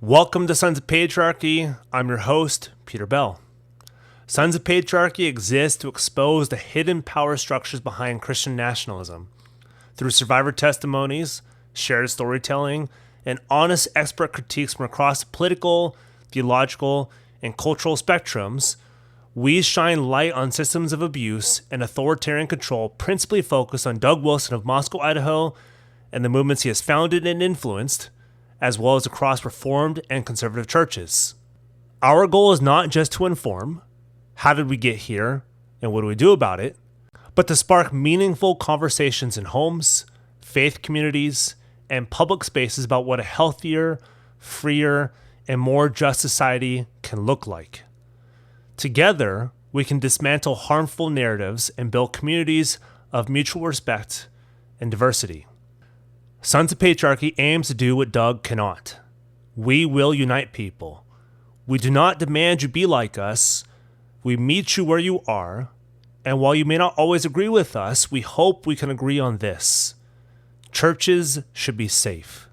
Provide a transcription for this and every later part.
Welcome to Sons of Patriarchy. I'm your host, Peter Bell. Sons of Patriarchy exists to expose the hidden power structures behind Christian nationalism. Through survivor testimonies, shared storytelling, and honest expert critiques from across the political, theological, and cultural spectrums, we shine light on systems of abuse and authoritarian control principally focused on Doug Wilson of Moscow, Idaho, and the movements he has founded and influenced, as well as across Reformed and conservative churches. Our goal is not just to inform, how did we get here, and what do we do about it, but to spark meaningful conversations in homes, faith communities, and public spaces about what a healthier, freer, and more just society can look like. Together, we can dismantle harmful narratives and build communities of mutual respect and diversity. Sons of Patriarchy aims to do what Doug cannot. We will unite people. We do not demand you be like us. We meet you where you are. And while you may not always agree with us, we hope we can agree on this. Churches should be safe.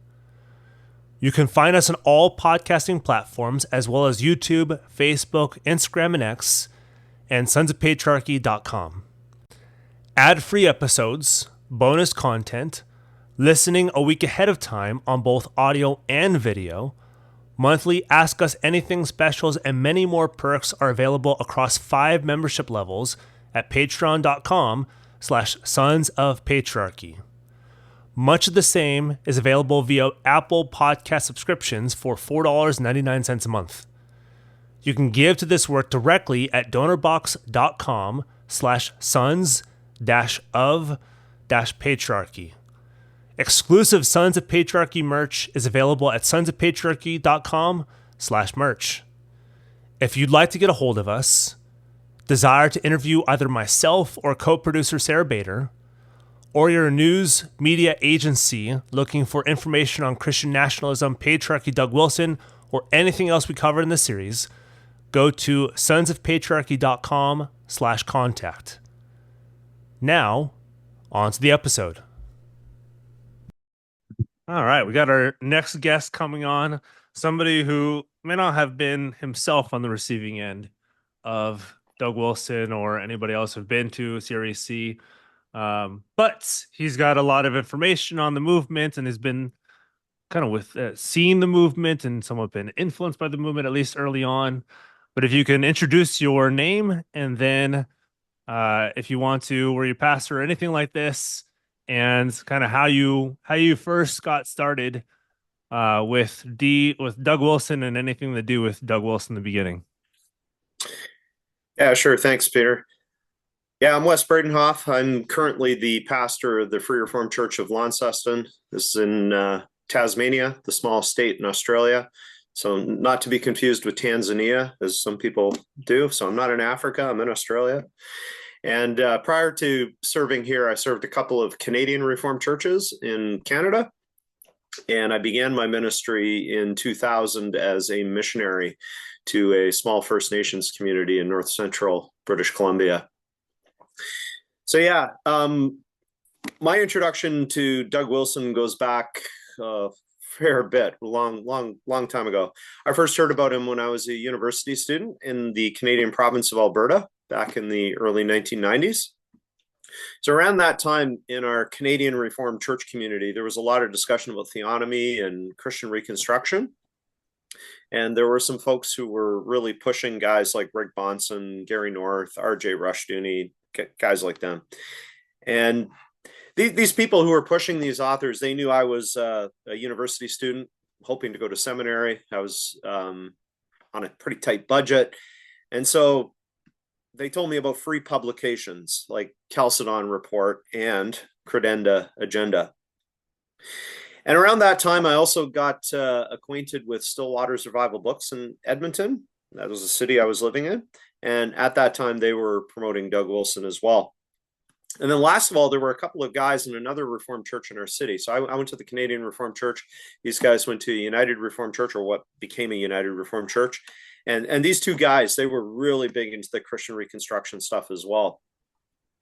You can find us on all podcasting platforms, as well as YouTube, Facebook, Instagram, and X, and sonsofpatriarchy.com. Ad-free episodes, bonus content, listening a week ahead of time on both audio and video, monthly Ask Us Anything specials, and many more perks are available across 5 membership levels at patreon.com/Sons of Patriarchy. Much of the same is available via Apple Podcast subscriptions for $4.99 a month. You can give to this work directly at donorbox.com/sons-of-patriarchy. Exclusive Sons of Patriarchy merch is available at sonsofpatriarchy.com/merch. If you'd like to get a hold of us, desire to interview either myself or co-producer Sarah Bader, or you're a news media agency looking for information on Christian nationalism, patriarchy, Doug Wilson, or anything else we covered in the series, go to sonsofpatriarchy.com/contact. Now, on to the episode. All right, we got our next guest coming on, somebody who may not have been himself on the receiving end of Doug Wilson or anybody else who've been to Series C. But he's got a lot of information on the movement and has been kind of seeing the movement and somewhat been influenced by the movement, at least early on. But if you can introduce your name and then if you want to, were you pastor or anything like this, and kind of how you first got started with Doug Wilson and anything to do with Doug Wilson in the beginning. Yeah, sure. Thanks, Peter. Yeah, I'm Wes Bredenhof. I'm currently the pastor of the Free Reformed Church of Launceston. This is in Tasmania, the small state in Australia. So not to be confused with Tanzania, as some people do. So I'm not in Africa, I'm in Australia. And prior to serving here, I served a couple of Canadian Reformed churches in Canada. And I began my ministry in 2000 as a missionary to a small First Nations community in north central British Columbia. So yeah, my introduction to Doug Wilson goes back a fair bit, long time ago. I first heard about him when I was a university student in the Canadian province of Alberta back in the early 1990s. So around that time in our Canadian Reformed Church community, there was a lot of discussion about theonomy and Christian Reconstruction. And there were some folks who were really pushing guys like Rick Bonson, Gary North, R.J. Rushdoony, guys like them. And these people who were pushing these authors, they knew I was a university student hoping to go to seminary. I was on a pretty tight budget. And so they told me about free publications like Chalcedon Report and Credenda Agenda. And around that time, I also got acquainted with Stillwater's Revival Books in Edmonton. That was the city I was living in. And at that time, they were promoting Doug Wilson as well. And then last of all, there were a couple of guys in another Reformed church in our city. So I went to the Canadian Reformed Church. These guys went to United Reformed Church, or what became a United Reformed Church. And these two guys, they were really big into the Christian Reconstruction stuff as well.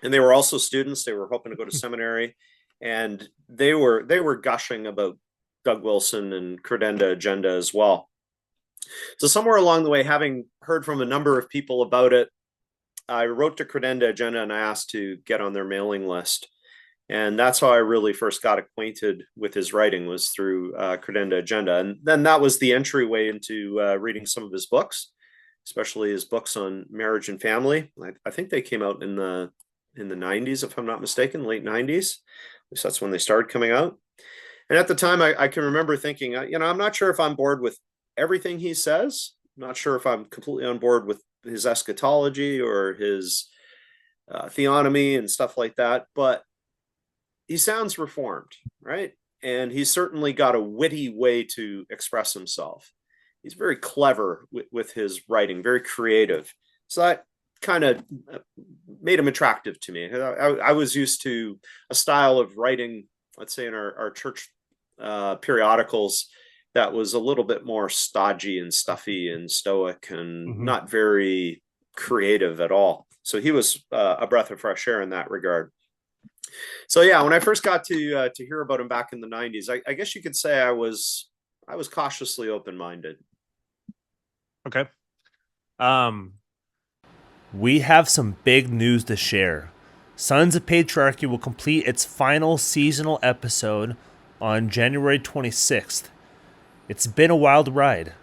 And they were also students. They were hoping to go to seminary. And they were gushing about Doug Wilson and Credenda Agenda as well. So somewhere along the way, having heard from a number of people about it, I wrote to Credenda Agenda and I asked to get on their mailing list. And that's how I really first got acquainted with his writing, was through Credenda Agenda. And then that was the entryway into reading some of his books, especially his books on marriage and family. I think they came out in the 90s, if I'm not mistaken, late 90s. At least that's when they started coming out. And at the time, I can remember thinking, I'm not sure if I'm bored with everything he says. I'm not sure if I'm completely on board with his eschatology or his theonomy and stuff like that. But he sounds reformed, right? And he's certainly got a witty way to express himself. He's very clever with his writing, very creative. So that kind of made him attractive to me. I was used to a style of writing, let's say in our church periodicals, that was a little bit more stodgy and stuffy and stoic and not very creative at all. So he was a breath of fresh air in that regard. So yeah, when I first got to hear about him back in the 90s, I guess you could say I was cautiously open-minded. Okay. We have some big news to share. Sons of Patriarchy will complete its final seasonal episode on January 26th. It's been a wild ride.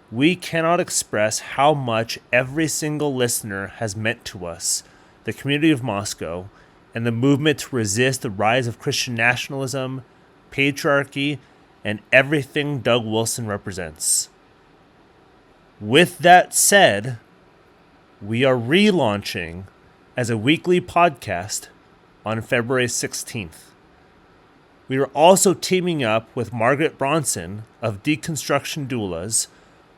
We cannot express how much every single listener has meant to us, the community of Moscow, and the movement to resist the rise of Christian nationalism, patriarchy, and everything Doug Wilson represents. With that said, we are relaunching as a weekly podcast on February 16th. We are also teaming up with Margaret Bronson of Deconstruction Doulas,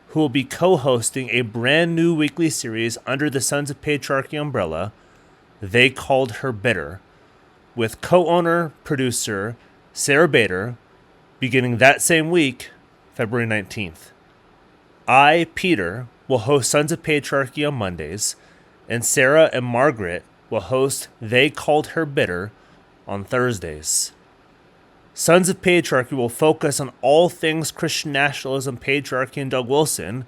who will be co-hosting a brand new weekly series under the Sons of Patriarchy umbrella, They Called Her Bitter, with co-owner, producer Sarah Bader, beginning that same week, February 19th. I, Peter, will host Sons of Patriarchy on Mondays, and Sarah and Margaret will host They Called Her Bitter on Thursdays. Sons of Patriarchy will focus on all things Christian nationalism, patriarchy, and Doug Wilson,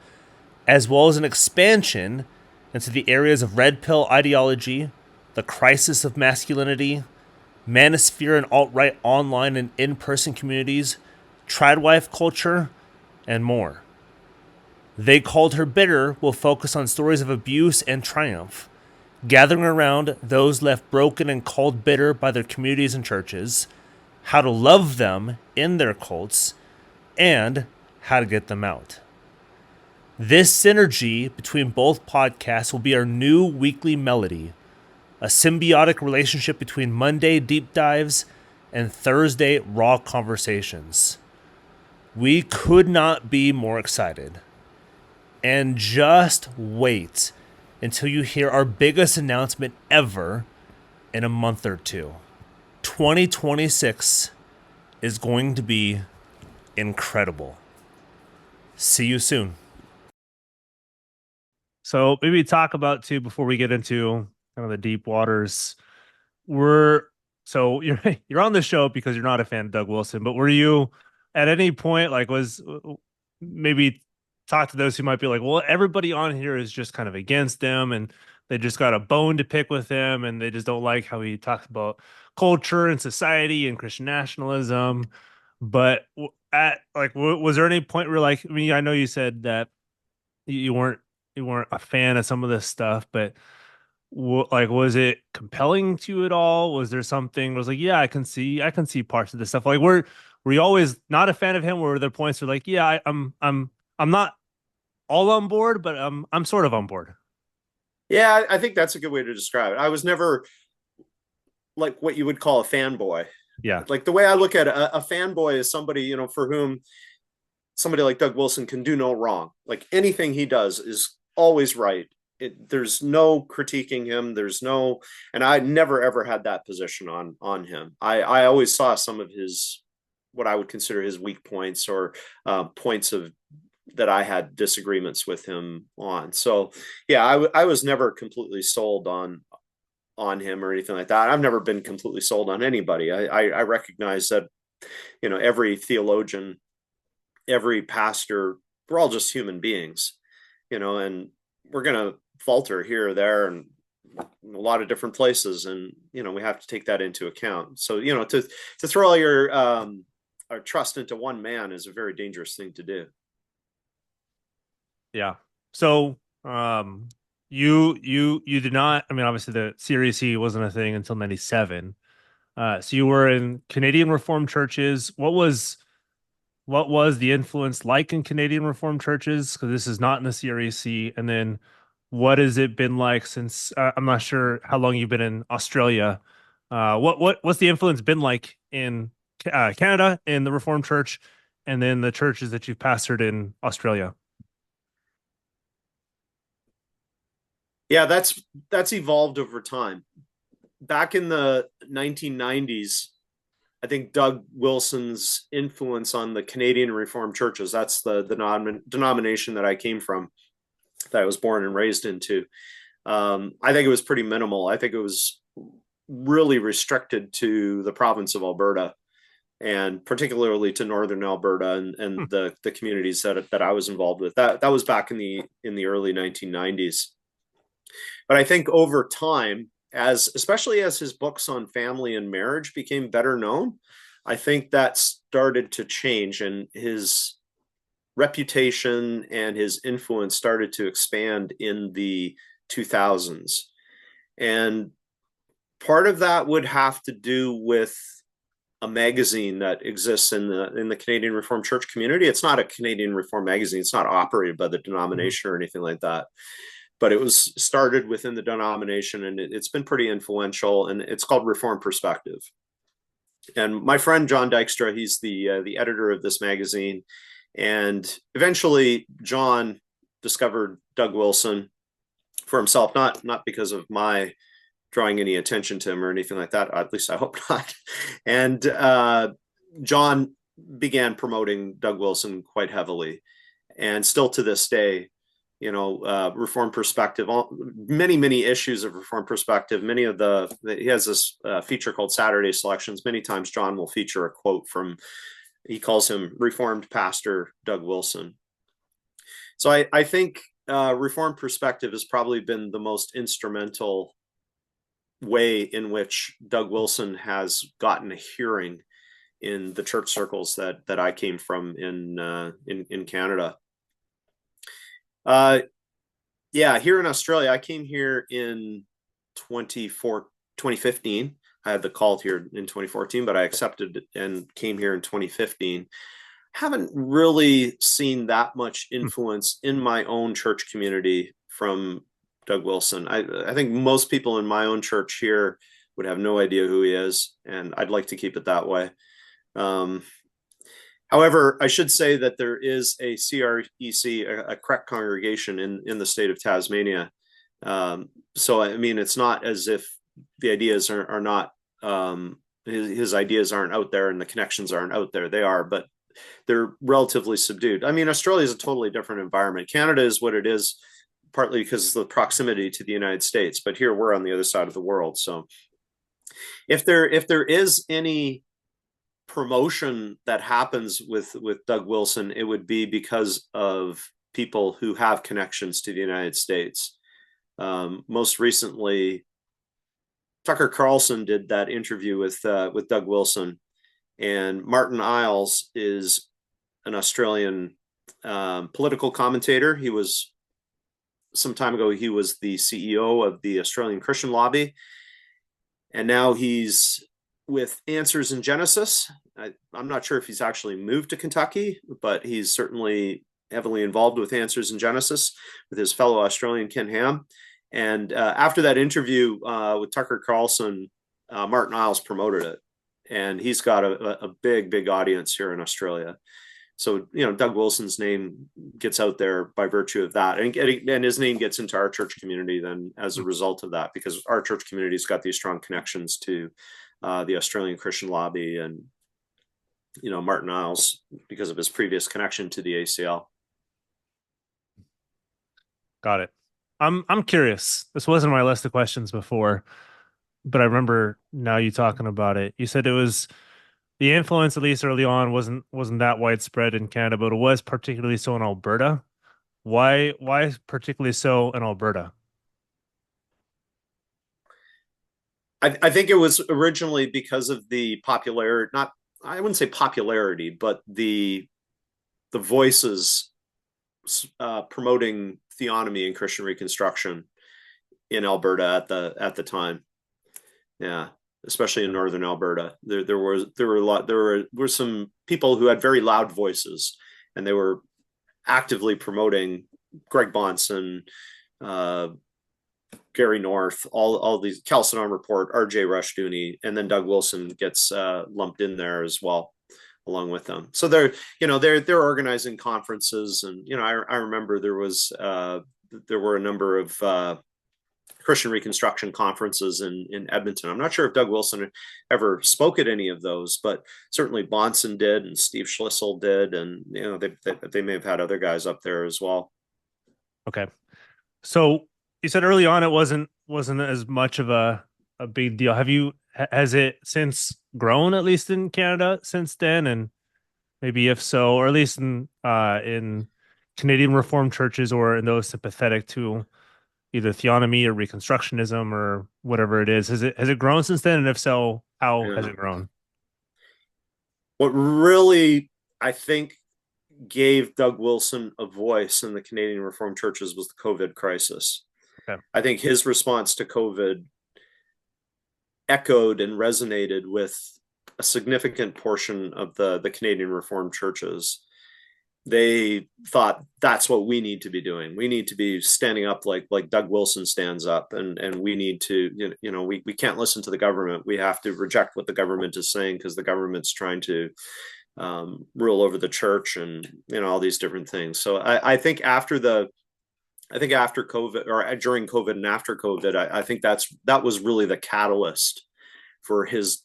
as well as an expansion into the areas of red pill ideology, the crisis of masculinity, manosphere and alt-right online and in-person communities, tradwife culture, and more. They Called Her Bitter will focus on stories of abuse and triumph, gathering around those left broken and called bitter by their communities and churches, how to love them in their cults, and how to get them out. This synergy between both podcasts will be our new weekly melody, a symbiotic relationship between Monday deep dives and Thursday raw conversations. We could not be more excited. And just wait until you hear our biggest announcement ever in a month or two. 2026 is going to be incredible. See you soon. So maybe talk about too, before we get into kind of the deep waters. You're on the show because you're not a fan of Doug Wilson, but were you at any point maybe talk to those who might be like, well, everybody on here is just kind of against him and they just got a bone to pick with him and they just don't like how he talks about culture and society and Christian nationalism. But was there any point where, like, I mean, I know you said that you weren't a fan of some of this stuff, but was it compelling to you at all? Was there something was like, yeah, I can see parts of this stuff. Like, were you always not a fan of him? Or were there points where like, yeah, I'm not all on board, but I'm sort of on board. Yeah, I think that's a good way to describe it. I was never like what you would call a fanboy. Yeah. Like the way I look at a fanboy is somebody, for whom somebody like Doug Wilson can do no wrong. Like anything he does is always right. There's no critiquing him. And I never ever had that position on him. I always saw some of his, what I would consider his weak points or points of that I had disagreements with him on. So yeah, I was never completely sold on him or anything like that. I've never been completely sold on anybody. I recognize that, every theologian, every pastor we're all just human beings, and we're going to falter here or there and a lot of different places. And, we have to take that into account. So, to throw all your our trust into one man is a very dangerous thing to do. Yeah. So, you did not. I mean, obviously, the Series C wasn't a thing until '97. So you were in Canadian Reformed churches. What was the influence like in Canadian Reformed churches? Because this is not in the Series C. And then, what has it been like since? I'm not sure how long you've been in Australia. What's the influence been like in Canada in the Reformed Church, and then the churches that you've pastored in Australia? Yeah, that's evolved over time. Back in the 1990s, I think Doug Wilson's influence on the Canadian Reformed churches, that's the denomination that I came from, that I was born and raised into. I think it was pretty minimal. I think it was really restricted to the province of Alberta, and particularly to northern Alberta and Hmm. the communities that I was involved with. That was back in the early 1990s. But I think over time, as especially as his books on family and marriage became better known, I think that started to change, and his reputation and his influence started to expand in the 2000s. And part of that would have to do with a magazine that exists in the Canadian Reformed Church community. It's not a Canadian Reformed magazine. It's not operated by the Mhm. denomination or anything like that, but it was started within the denomination, and it's been pretty influential. And it's called Reform Perspective. And my friend John Dykstra, he's the editor of this magazine, and eventually John discovered Doug Wilson for himself, not because of my drawing any attention to him or anything like that. At least I hope not. And John began promoting Doug Wilson quite heavily, and still to this day, Reform Perspective, many issues of Reform Perspective. Many of he has this feature called Saturday Selections. Many times John will feature a quote from, he calls him Reformed Pastor Doug Wilson. So I think Reform Perspective has probably been the most instrumental way in which Doug Wilson has gotten a hearing in the church circles that I came from in Canada. Yeah, here in Australia, I came here in 2015. I had the call here in 2014, but I accepted and came here in 2015. Haven't really seen that much Hmm. influence in my own church community from Doug Wilson. I think most people in my own church here would have no idea who he is, and I'd like to keep it that way. Um, However, I should say that there is a CREC, a correct congregation in the state of Tasmania. So, I mean, it's not as if the ideas are not, his ideas aren't out there and the connections aren't out there. They are, but they're relatively subdued. I mean, Australia is a totally different environment. Canada is what it is, partly because of the proximity to the United States, but here we're on the other side of the world. So if there is any promotion that happens with Doug Wilson, it would be because of people who have connections to the United States. Most recently, Tucker Carlson did that interview with Doug Wilson, and Martin Iles is an Australian political commentator. He was some time ago. He was the CEO of the Australian Christian Lobby, and now he's with Answers in Genesis. I'm not sure if he's actually moved to Kentucky, but he's certainly heavily involved with Answers in Genesis with his fellow Australian Ken Ham. And after that interview with Tucker Carlson, Martin Iles promoted it, and he's got a big audience here in Australia. So Doug Wilson's name gets out there by virtue of that, and his name gets into our church community then as a result of that, because our church community's got these strong connections to the Australian Christian Lobby, and Martin Iles because of his previous connection to the ACL. Got it. I'm curious. This wasn't on my list of questions before, but I remember now you talking about it. You said it was the influence, at least early on, wasn't that widespread in Canada, but it was particularly so in Alberta. Why particularly so in Alberta? I think it was originally because of the popularity, not, I wouldn't say popularity, but the voices promoting theonomy and Christian Reconstruction in Alberta at the time. Yeah, especially in northern Alberta, there were a lot there were some people who had very loud voices, and they were actively promoting Greg Bonson, uh, Gary North, all these Chalcedon Report, R.J. Rushdoony, and then Doug Wilson gets lumped in there as well, along with them. So they're organizing conferences, and I remember there were a number of Christian Reconstruction conferences in Edmonton. I'm not sure if Doug Wilson ever spoke at any of those, but certainly Bonson did, and Steve Schlissel did, and they may have had other guys up there as well. Okay. So you said early on it wasn't as much of a big deal. Has it since grown, at least in Canada, since then? And maybe if so, or at least in Canadian Reformed churches or in those sympathetic to either theonomy or Reconstructionism or whatever it is, has it grown since then? And if so, how has Yeah. it grown? What really, I think, gave Doug Wilson a voice in the Canadian Reformed churches was the COVID crisis. Okay. I think his response to COVID echoed and resonated with a significant portion of the Canadian Reformed churches. They thought that's what we need to be doing. We need to be standing up like Doug Wilson stands up, and we need to, we can't listen to the government. We have to reject what the government is saying, because the government's trying to rule over the church, and all these different things. So I think after COVID, or during COVID and after COVID, I think that was really the catalyst for his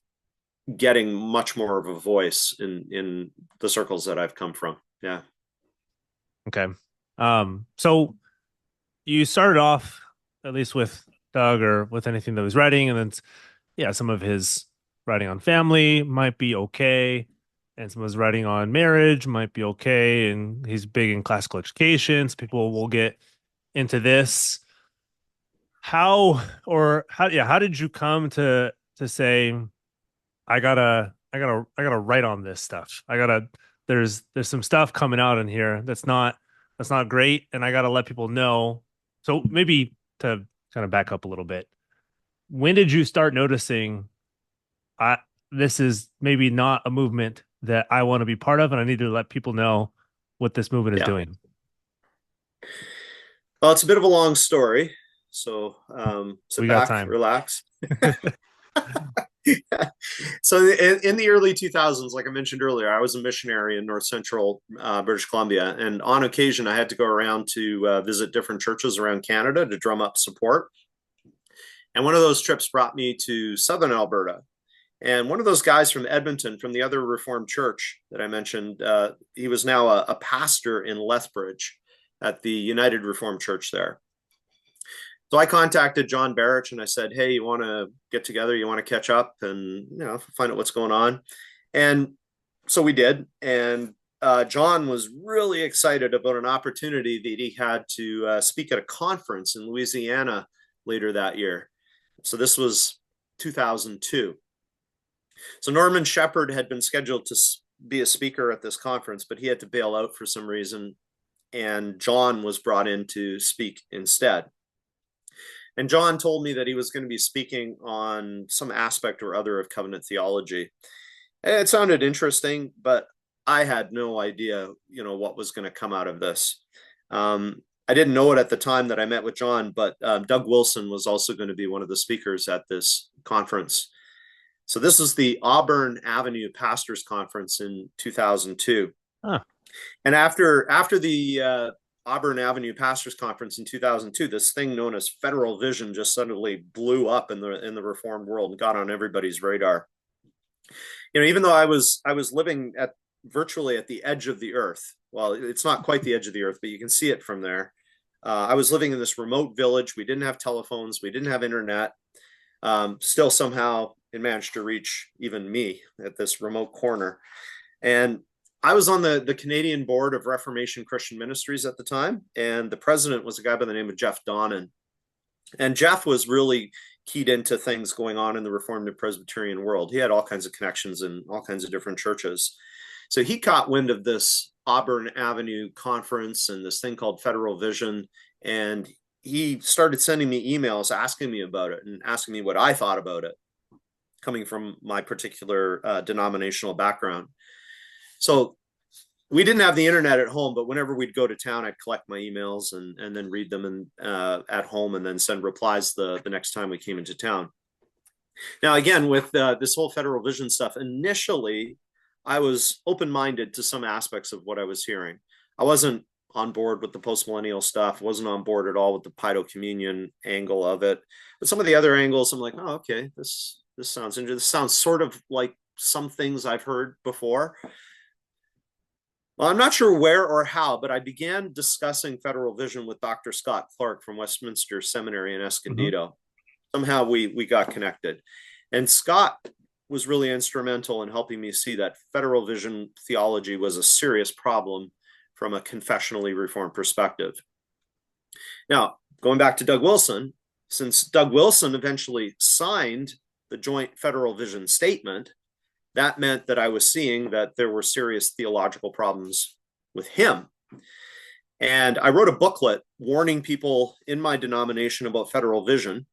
getting much more of a voice in the circles that I've come from. Yeah. Okay. So you started off at least with Doug or with anything that was writing, and then yeah, some of his writing on family might be okay, and some of his writing on marriage might be okay, and he's big in classical education. So people will get into this. How did you come to say I gotta write on this stuff. There's some stuff coming out in here that's not great, and I gotta let people know. So maybe to kind of back up a little bit, when did you start noticing I this is maybe not a movement that I want to be part of, and I need to let people know what this movement is Yeah. doing? Well, it's a bit of a long story. So sit We got back, time. relax. So in the early 2000s, like I mentioned earlier, I was a missionary in north central British Columbia. And on occasion, I had to go around to visit different churches around Canada to drum up support. And one of those trips brought me to southern Alberta. And one of those guys from Edmonton, from the other Reformed church that I mentioned, he was now a pastor in Lethbridge at the United Reformed Church there. So I contacted John Barrich and I said, "Hey, you want to get together? You want to catch up and find out what's going on?" And so we did. And John was really excited about an opportunity that he had to speak at a conference in Louisiana later that year. So this was 2002. So Norman Shepherd had been scheduled to be a speaker at this conference, but he had to bail out for some reason, and John was brought in to speak instead. And John told me that he was going to be speaking on some aspect or other of covenant theology. And it sounded interesting, but I had no idea, what was going to come out of this. I didn't know it at the time that I met with John, but Doug Wilson was also going to be one of the speakers at this conference. So this is the Auburn Avenue Pastors Conference in 2002. Huh. And after the Auburn Avenue Pastors Conference in 2002, this thing known as Federal Vision just suddenly blew up in the Reformed world and got on everybody's radar. Even though I was living virtually at the edge of the earth. Well, it's not quite the edge of the earth, but you can see it from there. I was living in this remote village. We didn't have telephones. We didn't have internet. Still somehow it managed to reach even me at this remote corner. And I was on the Canadian board of Reformation Christian Ministries at the time, and the president was a guy by the name of Jeff Donnan. And Jeff was really keyed into things going on in the Reformed and Presbyterian world. He had all kinds of connections in all kinds of different churches. So he caught wind of this Auburn Avenue conference and this thing called Federal Vision, and he started sending me emails asking me about it and asking me what I thought about it, coming from my particular denominational background. So we didn't have the internet at home, but whenever we'd go to town, I'd collect my emails and then read them at home and then send replies the next time we came into town. Now, again, with this whole Federal Vision stuff, initially, I was open-minded to some aspects of what I was hearing. I wasn't on board with the post-millennial stuff, wasn't on board at all with the Pido-Communion angle of it. But some of the other angles, I'm like, oh, okay, this sounds interesting. This sounds sort of like some things I've heard before. Well, I'm not sure where or how, but I began discussing Federal Vision with Dr. Scott Clark from Westminster Seminary in Escondido. Mm-hmm. Somehow we got connected. And Scott was really instrumental in helping me see that Federal Vision theology was a serious problem from a confessionally reformed perspective. Now, going back to Doug Wilson, since Doug Wilson eventually signed the joint Federal Vision statement, that meant that I was seeing that there were serious theological problems with him. And I wrote a booklet warning people in my denomination about Federal Vision.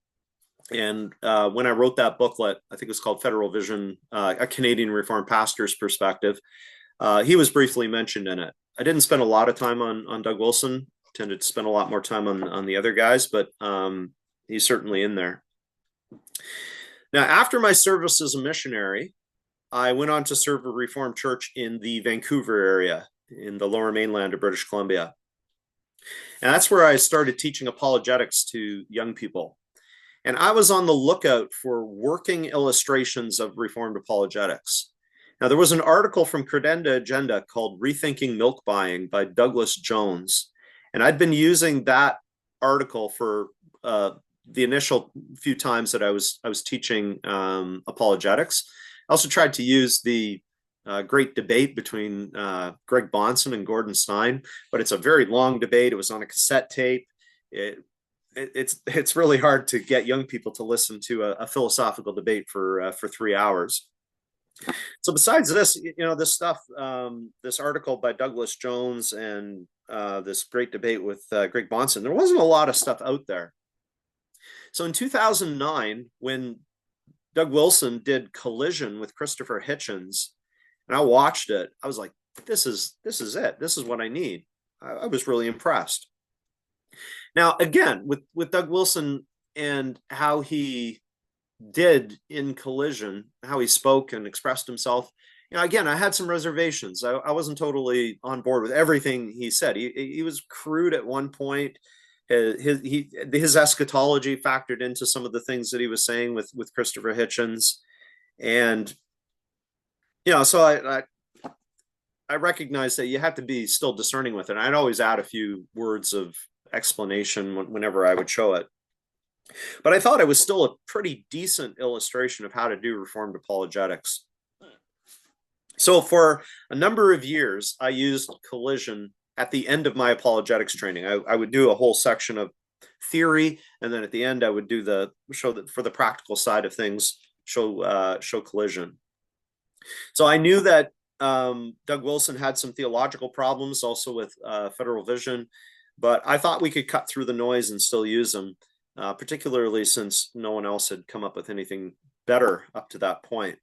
And when I wrote that booklet, I think it was called Federal Vision, a Canadian Reformed Pastor's Perspective, he was briefly mentioned in it. I didn't spend a lot of time on Doug Wilson, tended to spend a lot more time on the other guys, but he's certainly in there. Now, after my service as a missionary, I went on to serve a Reformed church in the Vancouver area in the Lower Mainland of British Columbia. And that's where I started teaching apologetics to young people. And I was on the lookout for working illustrations of Reformed apologetics. Now, there was an article from Credenda Agenda called Rethinking Milk Buying by Douglas Jones. And I'd been using that article for the initial few times that I was teaching apologetics. I also tried to use the great debate between Greg Bahnsen and Gordon Stein, but it's a very long debate. It was on a cassette tape. It's really hard to get young people to listen to a philosophical debate for 3 hours. So besides this, this stuff, this article by Douglas Jones and this great debate with Greg Bahnsen, there wasn't a lot of stuff out there. So in 2009, when Doug Wilson did Collision with Christopher Hitchens, and I watched it, I was like, this is it. This is what I need. I was really impressed. Now, again, with Doug Wilson and how he did in Collision, how he spoke and expressed himself, again, I had some reservations. I wasn't totally on board with everything he said. He was crude at one point. His eschatology factored into some of the things that he was saying with Christopher Hitchens. And, so I recognize that you have to be still discerning with it. I'd always add a few words of explanation whenever I would show it. But I thought it was still a pretty decent illustration of how to do Reformed apologetics. So for a number of years, I used Collision at the end of my apologetics training. I would do a whole section of theory, and then at the end, I would do for the practical side of things, show Collision. So I knew that Doug Wilson had some theological problems also with Federal Vision, but I thought we could cut through the noise and still use them, particularly since no one else had come up with anything better up to that point.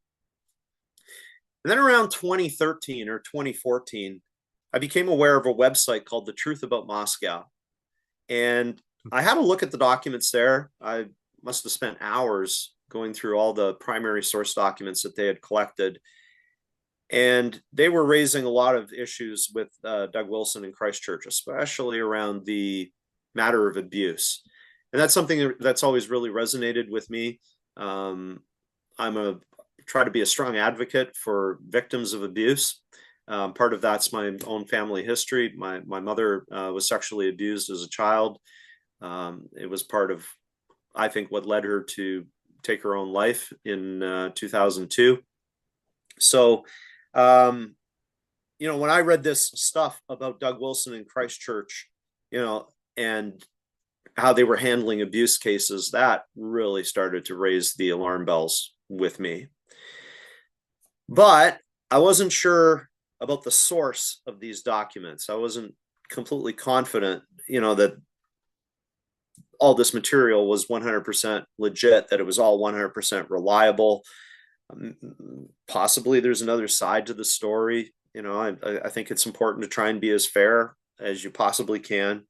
And then around 2013 or 2014, I became aware of a website called The Truth About Moscow. And I had a look at the documents there. I must have spent hours going through all the primary source documents that they had collected. And they were raising a lot of issues with Doug Wilson and Christ Church, especially around the matter of abuse. And that's something that's always really resonated with me. Try to be a strong advocate for victims of abuse. Part of that's my own family history. My mother was sexually abused as a child. It was part of, I think, what led her to take her own life in 2002. So, when I read this stuff about Doug Wilson in Christchurch, and how they were handling abuse cases, that really started to raise the alarm bells with me. But I wasn't sure about the source of these documents. I wasn't completely confident, that all this material was 100% legit, that it was all 100% reliable. Possibly there's another side to the story. I think it's important to try and be as fair as you possibly can.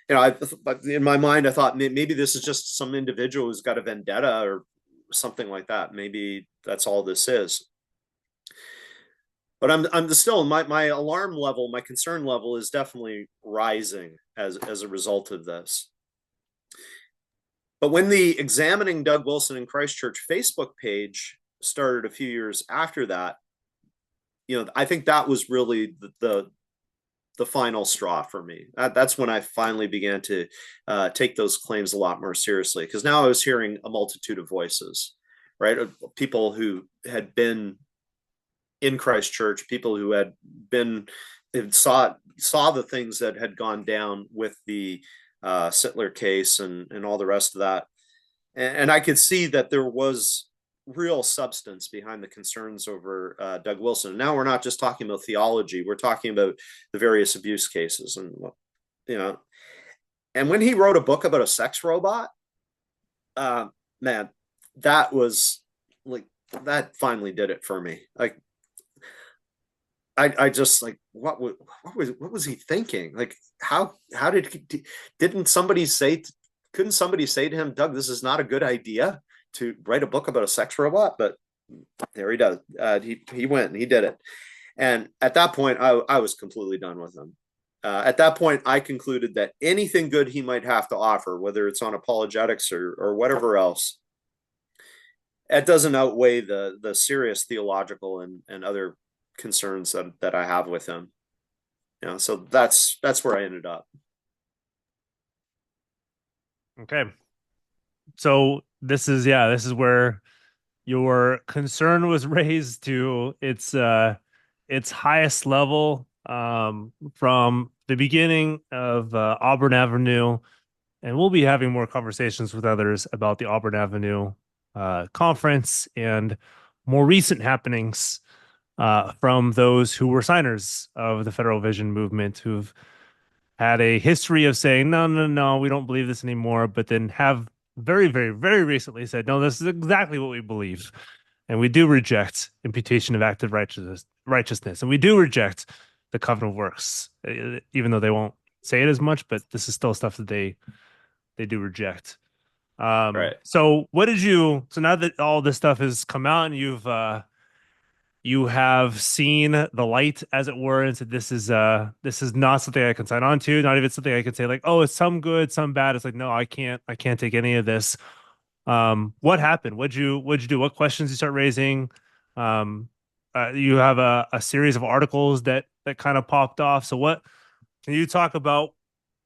In my mind, I thought maybe this is just some individual who's got a vendetta or something like that. Maybe that's all this is. But I'm still my alarm level, my concern level is definitely rising as a result of this. But when the Examining Doug Wilson in Christchurch Facebook page started a few years after that, I think that was really the final straw for me. That's when I finally began to take those claims a lot more seriously, because now I was hearing a multitude of voices, right? People who had been in Christchurch, people who had saw the things that had gone down with the Sittler case and all the rest of that. And I could see that there was real substance behind the concerns over Doug Wilson. Now we're not just talking about theology, we're talking about the various abuse cases. And when he wrote a book about a sex robot, man, that was like, that finally did it for me. Like, I just like, what was he thinking? Like, couldn't somebody say to him, Doug, this is not a good idea to write a book about a sex robot? But there he does. He went and he did it. And at that point, I was completely done with him. At that point, I concluded that anything good he might have to offer, whether it's on apologetics or whatever else, it doesn't outweigh the serious theological and other concerns that I have with him. So that's where I ended up. Okay. So this is where your concern was raised to its highest level, from the beginning of Auburn Avenue, and we'll be having more conversations with others about the Auburn Avenue conference and more recent happenings from those who were signers of the Federal Vision movement, who've had a history of saying, no, we don't believe this anymore, but then have very, very, very recently said, no, this is exactly what we believe. And we do reject imputation of active righteousness. And we do reject the covenant of works, even though they won't say it as much, but this is still stuff that they do reject. Right. So now that all this stuff has come out and you have seen the light, as it were, and said, this is not something I can sign on to, not even something I could say like, oh, it's some good, some bad. It's like, no, I can't take any of this. What happened? What'd you do? What questions you start raising? You have a series of articles that kind of popped off. So can you talk about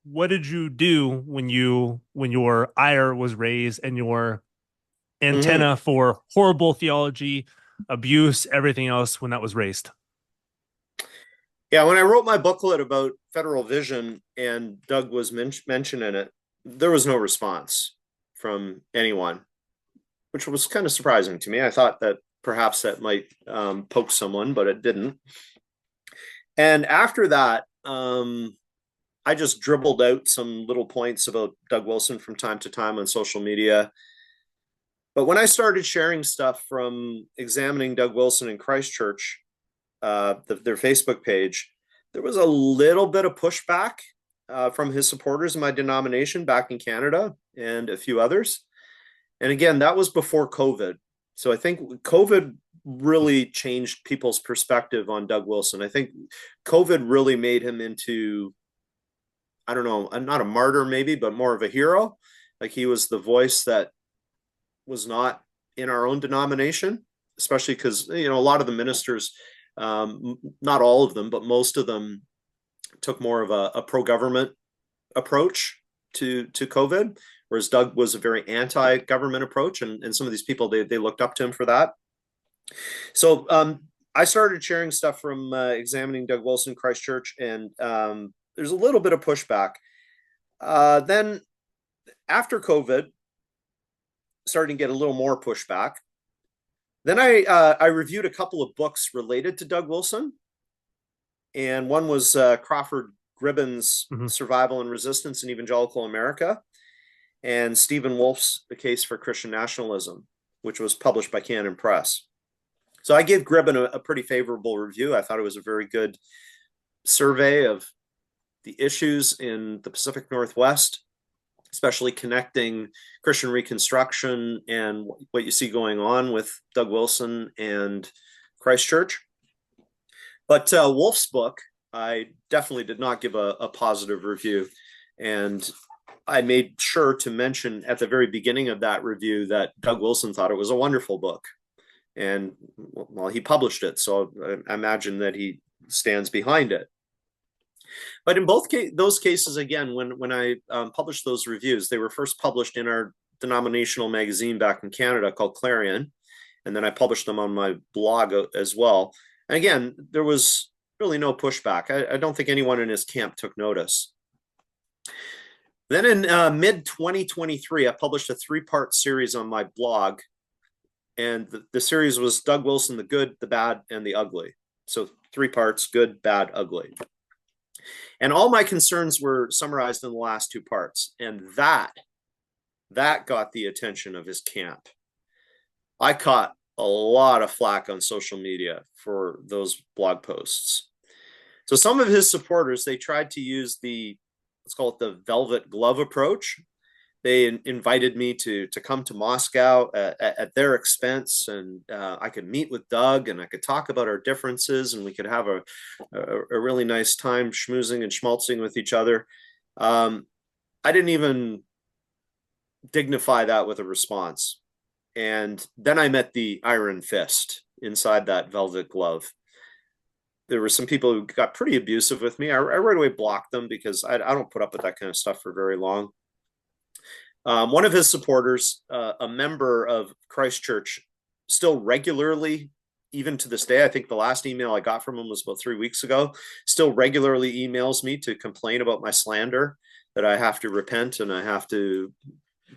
what did you do when your ire was raised and your antenna for horrible theology, abuse, everything else, when that was raised? Yeah, when I wrote my booklet about Federal Vision and Doug was mentioned in it, there was no response from anyone, which was kind of surprising to me. I thought that perhaps that might poke someone, but it didn't. And after that, I just dribbled out some little points about Doug Wilson from time to time on social media. But when I started sharing stuff from Examining Doug Wilson in Christchurch, their Facebook page, there was a little bit of pushback from his supporters in my denomination back in Canada and a few others. And again, that was before COVID. So I think COVID really changed people's perspective on Doug Wilson. I think COVID really made him into, I don't know, not a martyr maybe, but more of a hero. Like, he was the voice that was not in our own denomination, especially because, a lot of the ministers, not all of them, but most of them took more of a pro-government approach to COVID, whereas Doug was a very anti-government approach, and some of these people they looked up to him for that. So I started sharing stuff from examining Doug Wilson Christchurch, and there's a little bit of pushback. Then after COVID, starting to get a little more pushback. Then I reviewed a couple of books related to Doug Wilson, and one was Crawford Gribben's Survival and Resistance in Evangelical America, and Stephen Wolfe's The Case for Christian Nationalism, which was published by Canon Press. So I gave Gribben a pretty favorable review. I thought it was a very good survey of the issues in the Pacific Northwest, especially connecting Christian Reconstruction and what you see going on with Doug Wilson and Christchurch. But Wolfe's book, I definitely did not give a positive review. And I made sure to mention at the very beginning of that review that Doug Wilson thought it was a wonderful book. And well, he published it, so I imagine that he stands behind it. But in both those cases, again, when I published those reviews, they were first published in our denominational magazine back in Canada called Clarion, and then I published them on my blog as well. And again, there was really no pushback. I don't think anyone in his camp took notice. Then in mid-2023, I published a 3-part series on my blog, and the series was Doug Wilson, the Good, the Bad, and the Ugly. So 3 parts, good, bad, ugly. And all my concerns were summarized in the last 2 parts. And that got the attention of his camp. I caught a lot of flack on social media for those blog posts. So some of his supporters, they tried to use let's call it the velvet glove approach. They invited me to come to Moscow at their expense, and I could meet with Doug, and I could talk about our differences, and we could have a really nice time schmoozing and schmaltzing with each other. I didn't even dignify that with a response. And then I met the iron fist inside that velvet glove. There were some people who got pretty abusive with me. I right away blocked them because I don't put up with that kind of stuff for very long. One of his supporters, a member of Christchurch, still regularly, even to this day, I think the last email I got from him was about 3 weeks ago, still regularly emails me to complain about my slander, that I have to repent and I have to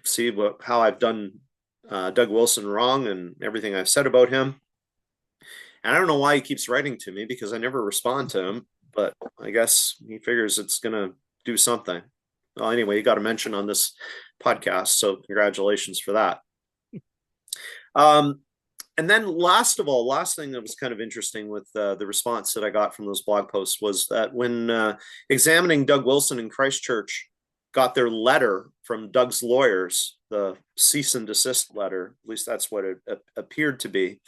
see how I've done Doug Wilson wrong and everything I've said about him. And I don't know why he keeps writing to me, because I never respond to him, but I guess he figures it's going to do something. Well, anyway, you got a mention on this podcast, so congratulations for that. And then last thing that was kind of interesting with the response that I got from those blog posts was that when examining Doug Wilson in Christchurch got their letter from Doug's lawyers, the cease and desist letter, at least that's what it appeared to be,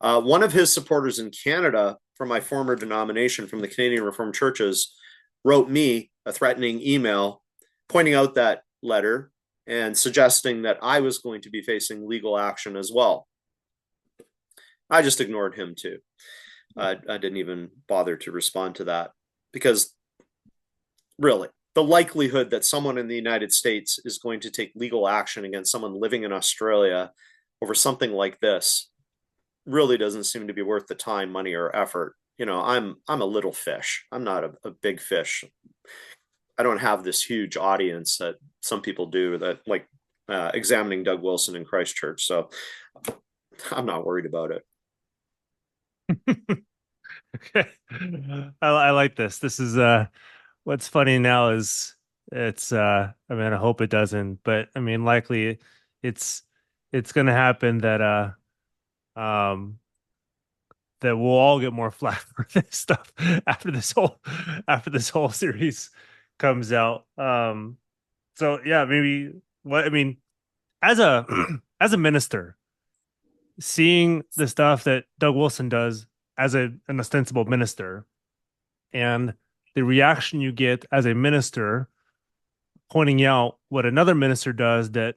one of his supporters in Canada from my former denomination, from the Canadian Reformed Churches, wrote me a threatening email pointing out that letter and suggesting that I was going to be facing legal action as well. I just ignored him too. I didn't even bother to respond to that, because really, the likelihood that someone in the United States is going to take legal action against someone living in Australia over something like this really doesn't seem to be worth the time, money, or effort. You know, I'm a little fish. I'm not a big fish. I don't have this huge audience that some people do, that like examining Doug Wilson in Christchurch. So I'm not worried about it. Okay. I like this. This is what's funny now is it's I mean, I hope it doesn't, but I mean, likely it's gonna happen that that we'll all get more flack for this stuff after this whole series comes out. So yeah, maybe as a as a minister, seeing the stuff that Doug Wilson does as an ostensible minister, and the reaction you get as a minister pointing out what another minister does that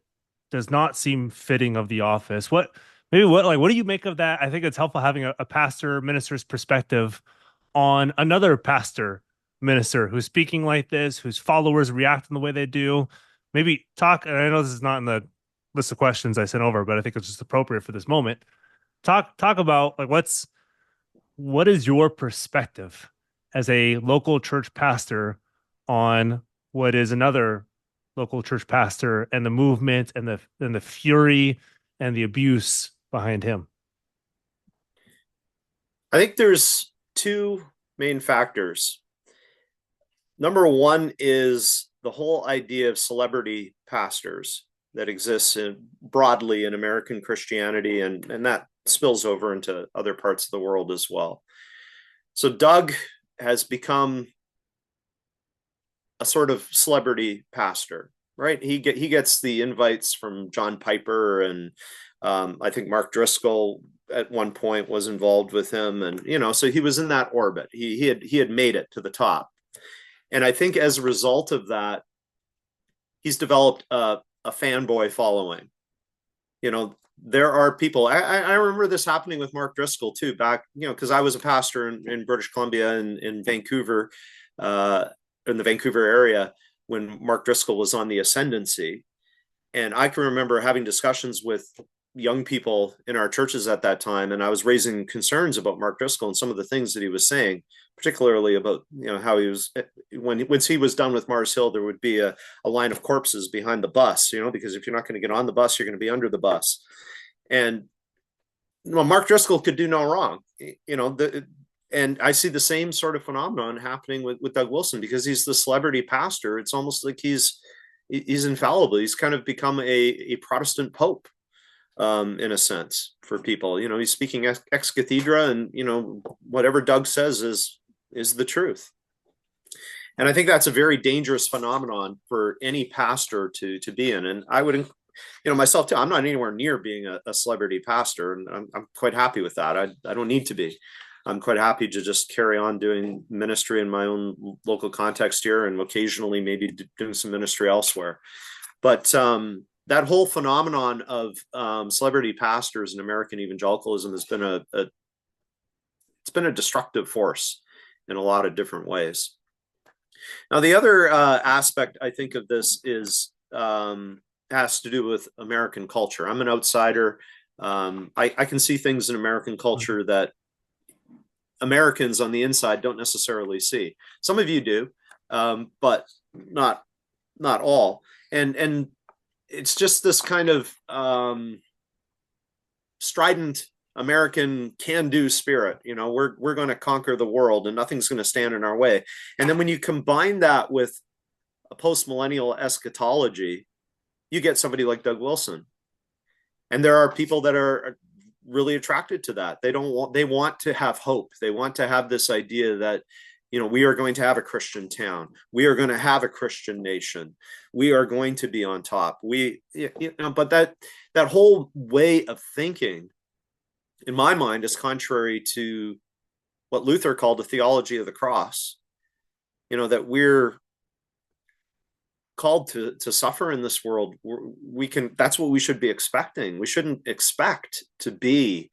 does not seem fitting of the office. What do you make of that? I think it's helpful having a pastor minister's perspective on another pastor minister who's speaking like this, whose followers react in the way they do. maybe talk, and I know this is not in the list of questions I sent over, but I think it's just appropriate for this moment. Talk about like what is your perspective as a local church pastor on what is another local church pastor and the movement and the fury and the abuse behind him? I think there's two main factors. Number one is the whole idea of celebrity pastors that exists broadly in American Christianity, and that spills over into other parts of the world as well. So Doug has become a sort of celebrity pastor, right? He gets the invites from John Piper, and I think Mark Driscoll at one point was involved with him, and so he was in that orbit. He had made it to the top, and I think as a result of that, he's developed a fanboy following. There are people. I remember this happening with Mark Driscoll too, back because I was a pastor in British Columbia and in Vancouver, in the Vancouver area when Mark Driscoll was on the ascendancy, and I can remember having discussions with young people in our churches at that time, and I was raising concerns about Mark Driscoll and some of the things that he was saying, particularly about how he was once he was done with Mars Hill, there would be a line of corpses behind the bus, because if you're not going to get on the bus, you're going to be under the bus. And Mark Driscoll could do no wrong, and I see the same sort of phenomenon happening with Doug Wilson, because he's the celebrity pastor. It's almost like he's infallible. He's kind of become a Protestant pope, in a sense, for people. He's speaking ex cathedra, and whatever Doug says is the truth. And I think that's a very dangerous phenomenon for any pastor to be in. And I would, myself too, I'm not anywhere near being a celebrity pastor, and I'm quite happy with that. I don't need to be. I'm quite happy to just carry on doing ministry in my own local context here, and occasionally maybe doing some ministry elsewhere. But that whole phenomenon of celebrity pastors in American evangelicalism has been it's been a destructive force in a lot of different ways. Now, the other aspect I think of this has to do with American culture. I'm an outsider. I can see things in American culture that Americans on the inside don't necessarily see. Some of you do, but not all. And it's just this kind of strident American can-do spirit. We're going to conquer the world, and nothing's going to stand in our way. And then when you combine that with a post-millennial eschatology, you get somebody like Doug Wilson. And there are people that are really attracted to that. They want to have hope. They want to have this idea that we are going to have a Christian town. We are going to have a Christian nation. We are going to be on top. But that whole way of thinking, in my mind, is contrary to what Luther called the theology of the cross. That we're called to suffer in this world. That's what we should be expecting. We shouldn't expect to be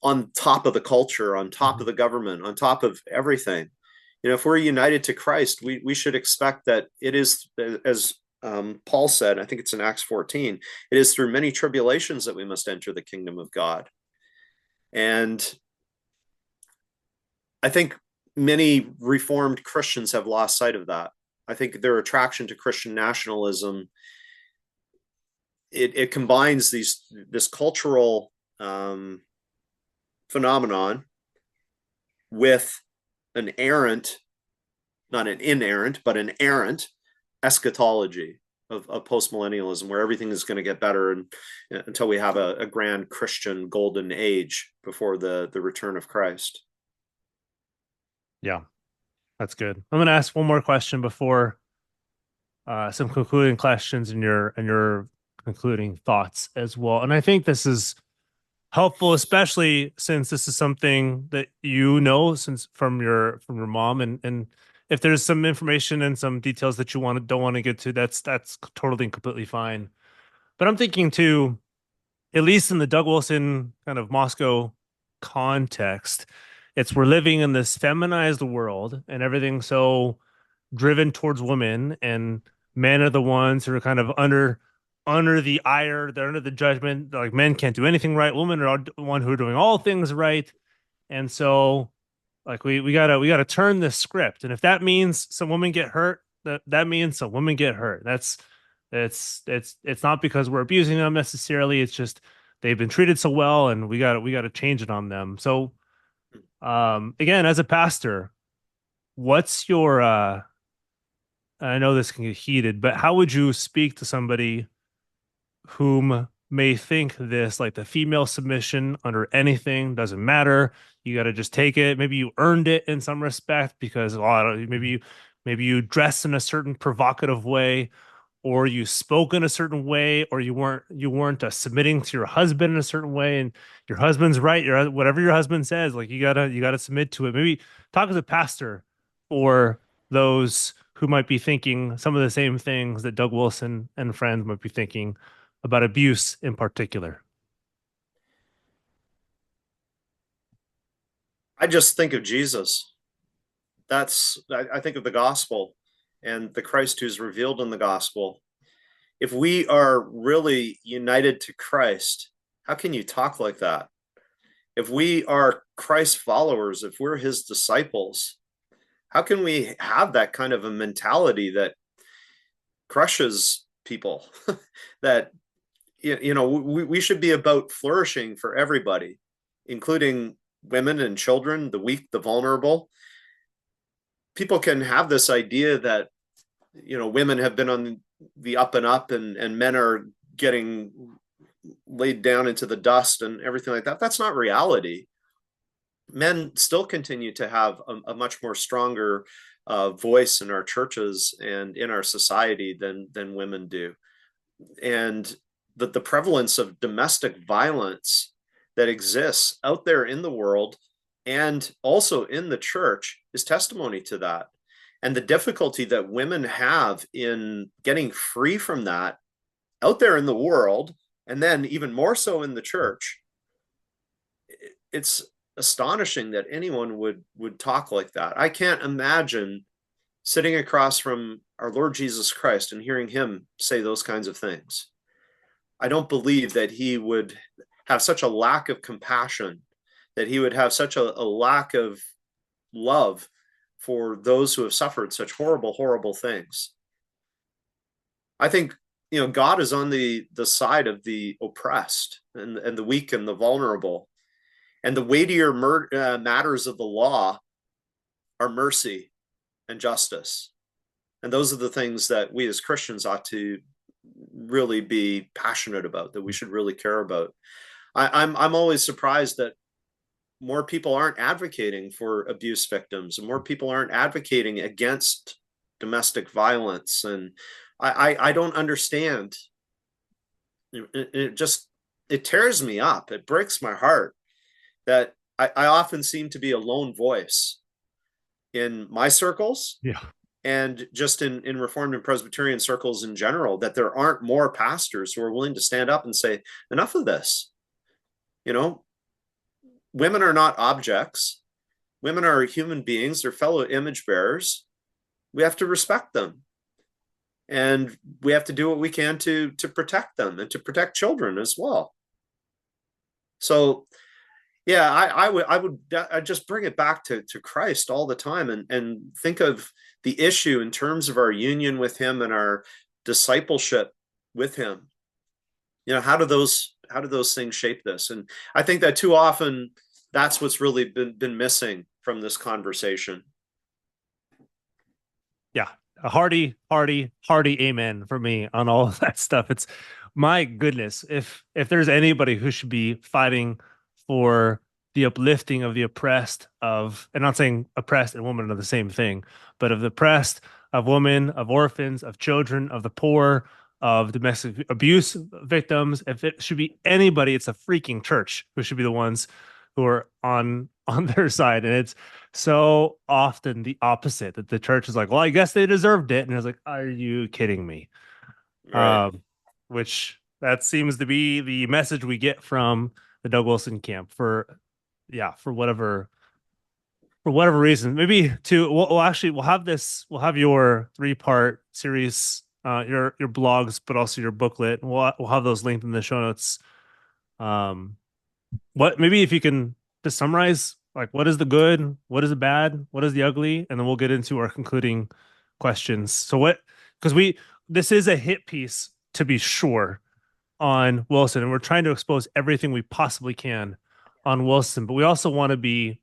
on top of the culture, on top of the government, on top of everything. If we're united to Christ, we should expect that it is, as Paul said, I think it's in Acts 14, it is through many tribulations that we must enter the kingdom of God. And I think many Reformed Christians have lost sight of that. I think their attraction to Christian nationalism, it combines this cultural phenomenon with an errant, not an inerrant, but an errant eschatology of postmillennialism, where everything is going to get better until we have a grand Christian golden age before the return of Christ. Yeah, that's good. I'm going to ask one more question before some concluding questions and your concluding thoughts as well. And I think this is helpful, especially since this is something that since from your mom, and if there's some information and some details that you don't want to get to, that's totally and completely fine. But I'm thinking too, at least in the Doug Wilson kind of Moscow context, we're living in this feminized world and everything so driven towards women and men are the ones who are kind of under the ire, they're under the judgment. Like men can't do anything right. Women are the one who are doing all things right. And so like we gotta turn this script. And if that means some women get hurt, that means some women get hurt. It's not because we're abusing them necessarily. It's just they've been treated so well and we gotta change it on them. So again, as a pastor, what's your I know this can get heated, but how would you speak to somebody whom may think this, like the female submission under anything doesn't matter? You got to just take it. Maybe you earned it in some respect because maybe you dress in a certain provocative way, or you spoke in a certain way, or you weren't submitting to your husband in a certain way, and your husband's right. Your whatever your husband says, like you gotta submit to it. Maybe talk as a pastor for those who might be thinking some of the same things that Doug Wilson and friends might be thinking about abuse in particular. I just think of Jesus. I think of the gospel and the Christ who's revealed in the gospel. If we are really united to Christ, how can you talk like that? If we are Christ followers, if we're his disciples, how can we have that kind of a mentality that crushes people? That, we should be about flourishing for everybody, including women and children, the weak, the vulnerable. People can have this idea that, women have been on the up and up, and men are getting laid down into the dust and everything like that. That's not reality. Men still continue to have a much more stronger voice in our churches and in our society than women do. And the prevalence of domestic violence that exists out there in the world and also in the church is testimony to that. And the difficulty that women have in getting free from that out there in the world, and then even more so in the church, it's astonishing that anyone would talk like that. I can't imagine sitting across from our Lord Jesus Christ and hearing him say those kinds of things. I don't believe that he would have such a lack of compassion, that he would have such a lack of love for those who have suffered such horrible, horrible things. I think, God is on the side of the oppressed and the weak and the vulnerable. And the weightier matters of the law are mercy and justice. And those are the things that we as Christians ought to really be passionate about, that we should really care about. I'm always surprised that more people aren't advocating for abuse victims, and more people aren't advocating against domestic violence. And I don't understand. It tears me up. It breaks my heart that I often seem to be a lone voice in my circles. Yeah. And just in Reformed and Presbyterian circles in general, that there aren't more pastors who are willing to stand up and say, enough of this. Women are not objects. Women are human beings. They're fellow image bearers. We have to respect them. And we have to do what we can to protect them and to protect children as well. So, yeah, I'd just bring it back to Christ all the time, and think of the issue in terms of our union with him and our discipleship with him. How do those things shape this? And I think that too often that's what's really been missing from this conversation. Yeah. A hearty amen for me on all of that stuff. It's my goodness. If there's anybody who should be fighting for the uplifting of the oppressed, and not saying oppressed and women are the same thing, but of the oppressed, of women, of orphans, of children, of the poor, of domestic abuse victims, if it should be anybody, it's a freaking church who should be the ones who are on their side. And it's so often the opposite, that the church is like, well, I guess they deserved it. And it's like, are you kidding me? Right. Which that seems to be the message we get from the Doug Wilson camp for whatever reason. Maybe we'll have your 3-part series your blogs, but also your booklet. We'll have those linked in the show notes. Um, what maybe if you can just summarize like what is the good, what is the bad, what is the ugly, and then we'll get into our concluding questions. So what because we this is a hit piece to be sure on Wilson, and we're trying to expose everything we possibly can on Wilson, but we also want to be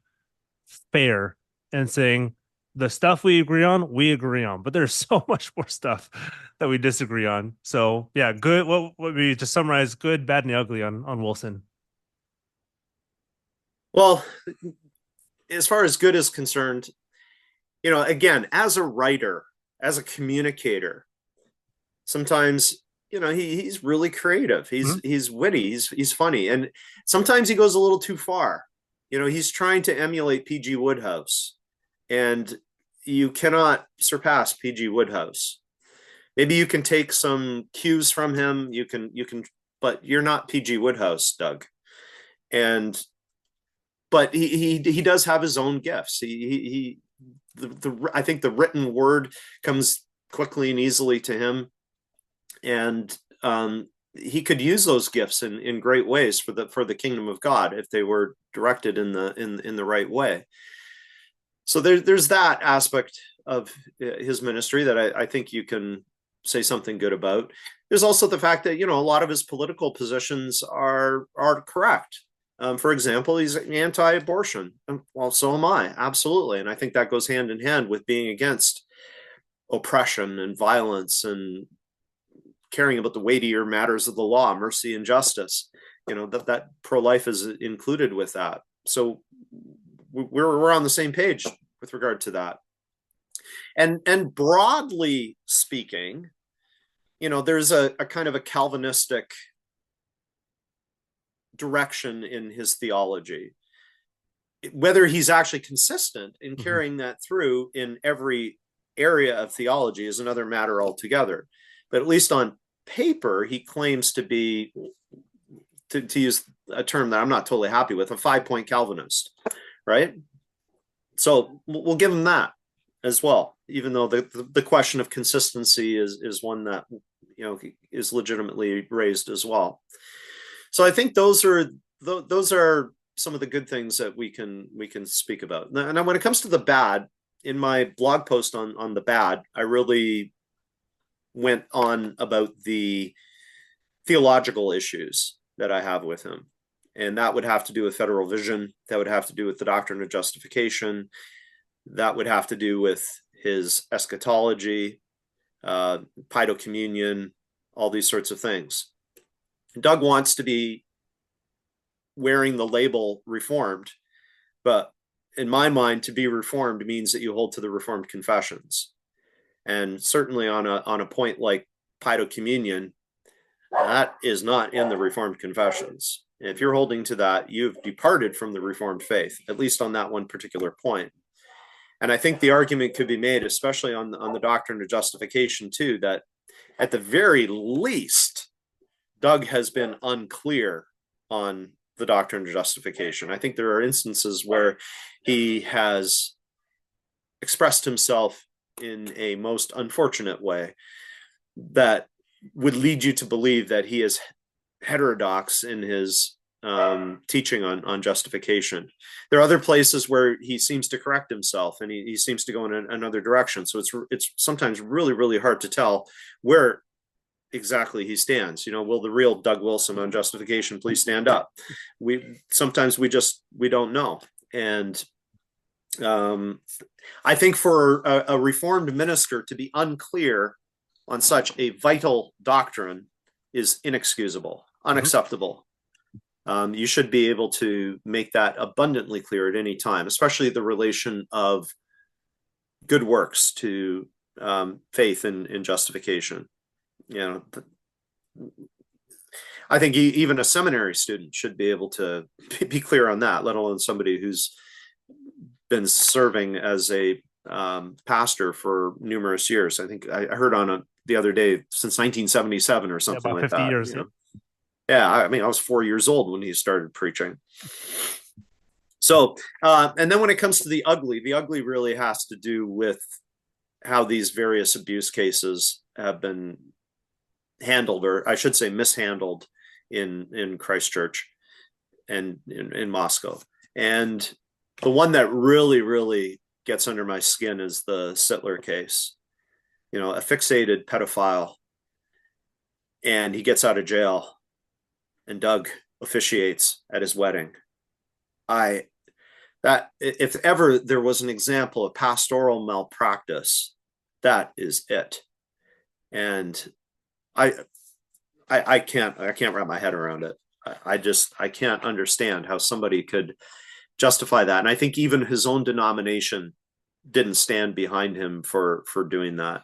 fair and saying the stuff we agree on, but there's so much more stuff that we disagree on. So yeah, good. What we just summarize good, bad, and the ugly on Wilson. Well, as far as good is concerned, again, as a writer, as a communicator, sometimes he's really creative. He's witty. He's funny, and sometimes he goes a little too far. He's trying to emulate P.G. Wodehouse, and you cannot surpass P.G. Wodehouse. Maybe you can take some cues from him. You can, but you're not P.G. Wodehouse, Doug. But he does have his own gifts. I think the written word comes quickly and easily to him, and he could use those gifts in great ways for the kingdom of God if they were directed in the right way. So there's that aspect of his ministry that I think you can say something good about. There's also the fact that a lot of his political positions are correct. For example, he's anti-abortion. Well, so am I, absolutely, and I think that goes hand in hand with being against oppression and violence and caring about the weightier matters of the law, mercy and justice. That pro-life is included with that. So we're on the same page with regard to that. And broadly speaking, there's a kind of a Calvinistic direction in his theology. Whether he's actually consistent in carrying that through in every area of theology is another matter altogether. But at least on paper, he claims to be, to use a term that I'm not totally happy with, a 5-point Calvinist, right? So we'll give him that as well, even though the question of consistency is one that is legitimately raised as well. So I think those are some of the good things that we can speak about. Now, when it comes to the bad, in my blog post on the bad, I really went on about the theological issues that I have with him. And that would have to do with federal vision. That would have to do with the doctrine of justification. That would have to do with his eschatology, paedocommunion, all these sorts of things. Doug wants to be wearing the label Reformed, but in my mind, to be Reformed means that you hold to the Reformed confessions. And certainly on a point like paedocommunion, that is not in the Reformed confessions. And if you're holding to that, you've departed from the Reformed faith, at least on that one particular point. And I think the argument could be made, especially on the doctrine of justification too, that at the very least, Doug has been unclear on the doctrine of justification. I think there are instances where he has expressed himself in a most unfortunate way that would lead you to believe that he is heterodox in his teaching on justification. There are other places where he seems to correct himself and he seems to go in another direction. So it's sometimes really, really hard to tell where exactly he stands. Will the real Doug Wilson on justification please stand up? Sometimes we don't know. And I think for a Reformed minister to be unclear on such a vital doctrine is inexcusable, unacceptable. You should be able to make that abundantly clear at any time, especially the relation of good works to faith in justification. I think even a seminary student should be able to be clear on that, let alone somebody who's been serving as a pastor for numerous years. I think I heard on the other day since 1977 or something like 50 that. Years, Yeah, I mean, I was 4 years old when he started preaching. So, and then when it comes to the ugly really has to do with how these various abuse cases have been handled, or I should say mishandled, in Christchurch and in Moscow. And the one that really, really gets under my skin is the Sittler case. You know, a fixated pedophile, and he gets out of jail, and Doug officiates at his wedding. I that if ever there was an example of pastoral malpractice, that is it. And I I can't wrap my head around it. I can't understand how somebody could justify that. And I think even his own denomination didn't stand behind him for doing that.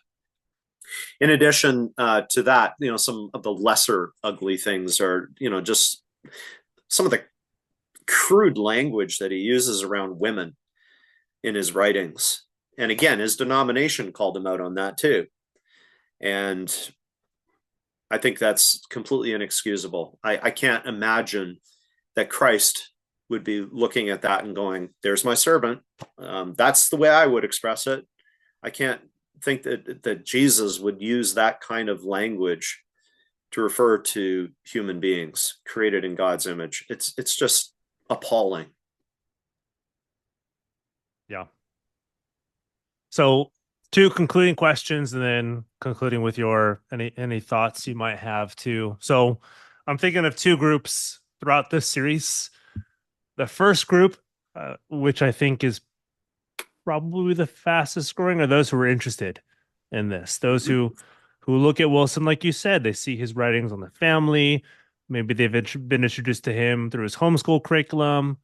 In addition to that, you know, some of the lesser ugly things are, you know, just some of the crude language that he uses around women in his writings. And again, his denomination called him out on that too. And I think that's completely inexcusable. I can't imagine that Christ would be looking at that and going, there's my servant. That's the way I would express it. I can't think that Jesus would use that kind of language to refer to human beings created in God's image. It's just appalling. Yeah. So two concluding questions, and then concluding with your any thoughts you might have too. So I'm thinking of two groups throughout this series. The first group, which I think is probably the fastest growing, are those who are interested in this. Those who look at Wilson, like you said, they see his writings on the family. Maybe they've been introduced to him through his homeschool curriculum,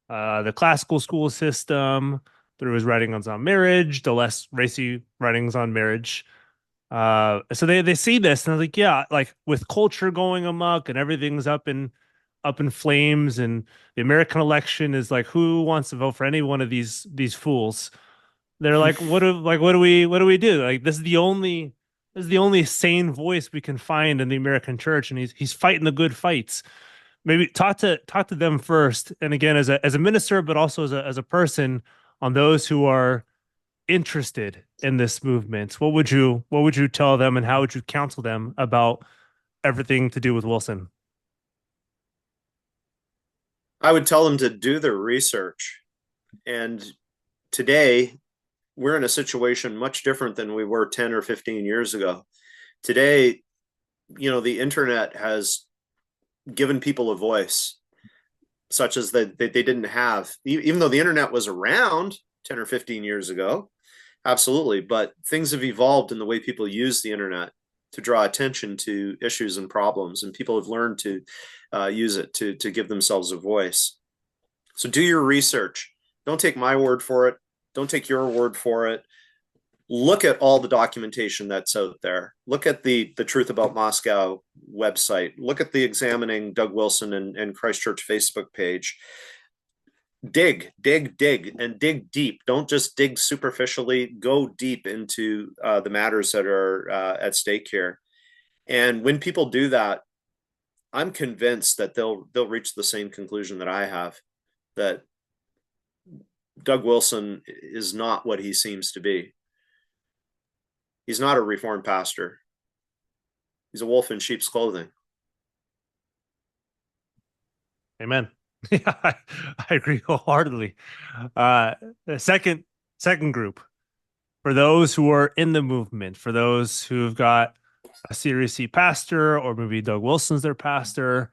the classical school system, through his writings on marriage, the less racy writings on marriage. So they see this and they're like, yeah, like with culture going amok and everything's up in flames, and the American election is like, who wants to vote for any one of these fools? They're like, what do we do? Like, this is the only sane voice we can find in the American church, and he's fighting the good fights. Maybe talk to them first, and again as a minister, but also as a person, on those who are interested in this movement. What would you tell them, and how would you counsel them about everything to do with Wilson? I would tell them to do their research. And today, we're in a situation much different than we were 10 or 15 years ago. Today, you know, the internet has given people a voice such as that they didn't have, even though the internet was around 10 or 15 years ago. Absolutely. But things have evolved in the way people use the internet to draw attention to issues and problems, and people have learned to use it to give themselves a voice. So do your research. Don't take my word for it. Don't take your word for it. Look at all the documentation that's out there. Look at the Truth About Moscow website. Look at the Examining Doug Wilson and Christchurch Facebook page. Dig, and dig deep. Don't just dig superficially. Go deep into the matters that are at stake here. And when people do that, I'm convinced that they'll reach the same conclusion that I have, that Doug Wilson is not what he seems to be. He's not a Reformed pastor. He's a wolf in sheep's clothing. Amen. Yeah, I agree wholeheartedly. The second group, for those who are in the movement, for those who've got a Series C pastor, or maybe Doug Wilson's their pastor,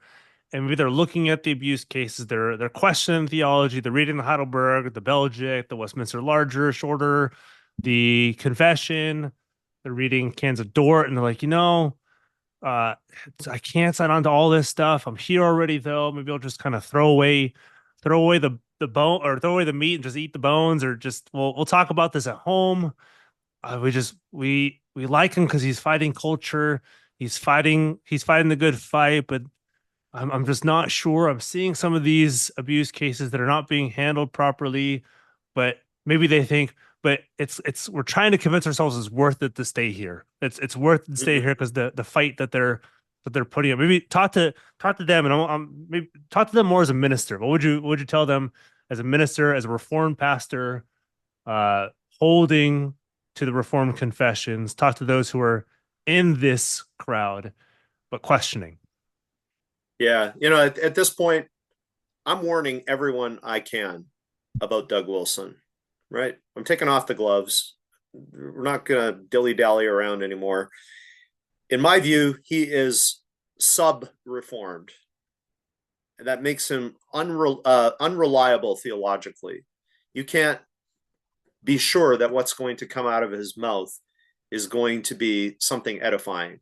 and maybe they're looking at the abuse cases, they're questioning theology, they're reading the Heidelberg, the Belgic, the Westminster Larger, Shorter, the Confession, they're reading Cans of Dort, and they're like, I can't sign on to all this stuff. I'm here already, though. Maybe I'll just kind of throw away the bone, or throw away the meat and just eat the bones, or just we'll talk about this at home. We like him because he's fighting culture. He's fighting the good fight, but I'm just not sure. I'm seeing some of these abuse cases that are not being handled properly, but maybe they think, but we're trying to convince ourselves it's worth it to stay here. It's worth it to stay here because the fight that they're putting up. Maybe talk to them, and I'm maybe talk to them more as a minister. What would you tell them as a minister, as a Reformed pastor, holding to the Reformed confessions? Talk to those who are in this crowd, but questioning. Yeah. At this point, I'm warning everyone I can about Doug Wilson, right? I'm taking off the gloves. We're not going to dilly-dally around anymore. In my view, he is sub-reformed. That makes him unreliable theologically. You can't be sure that what's going to come out of his mouth is going to be something edifying.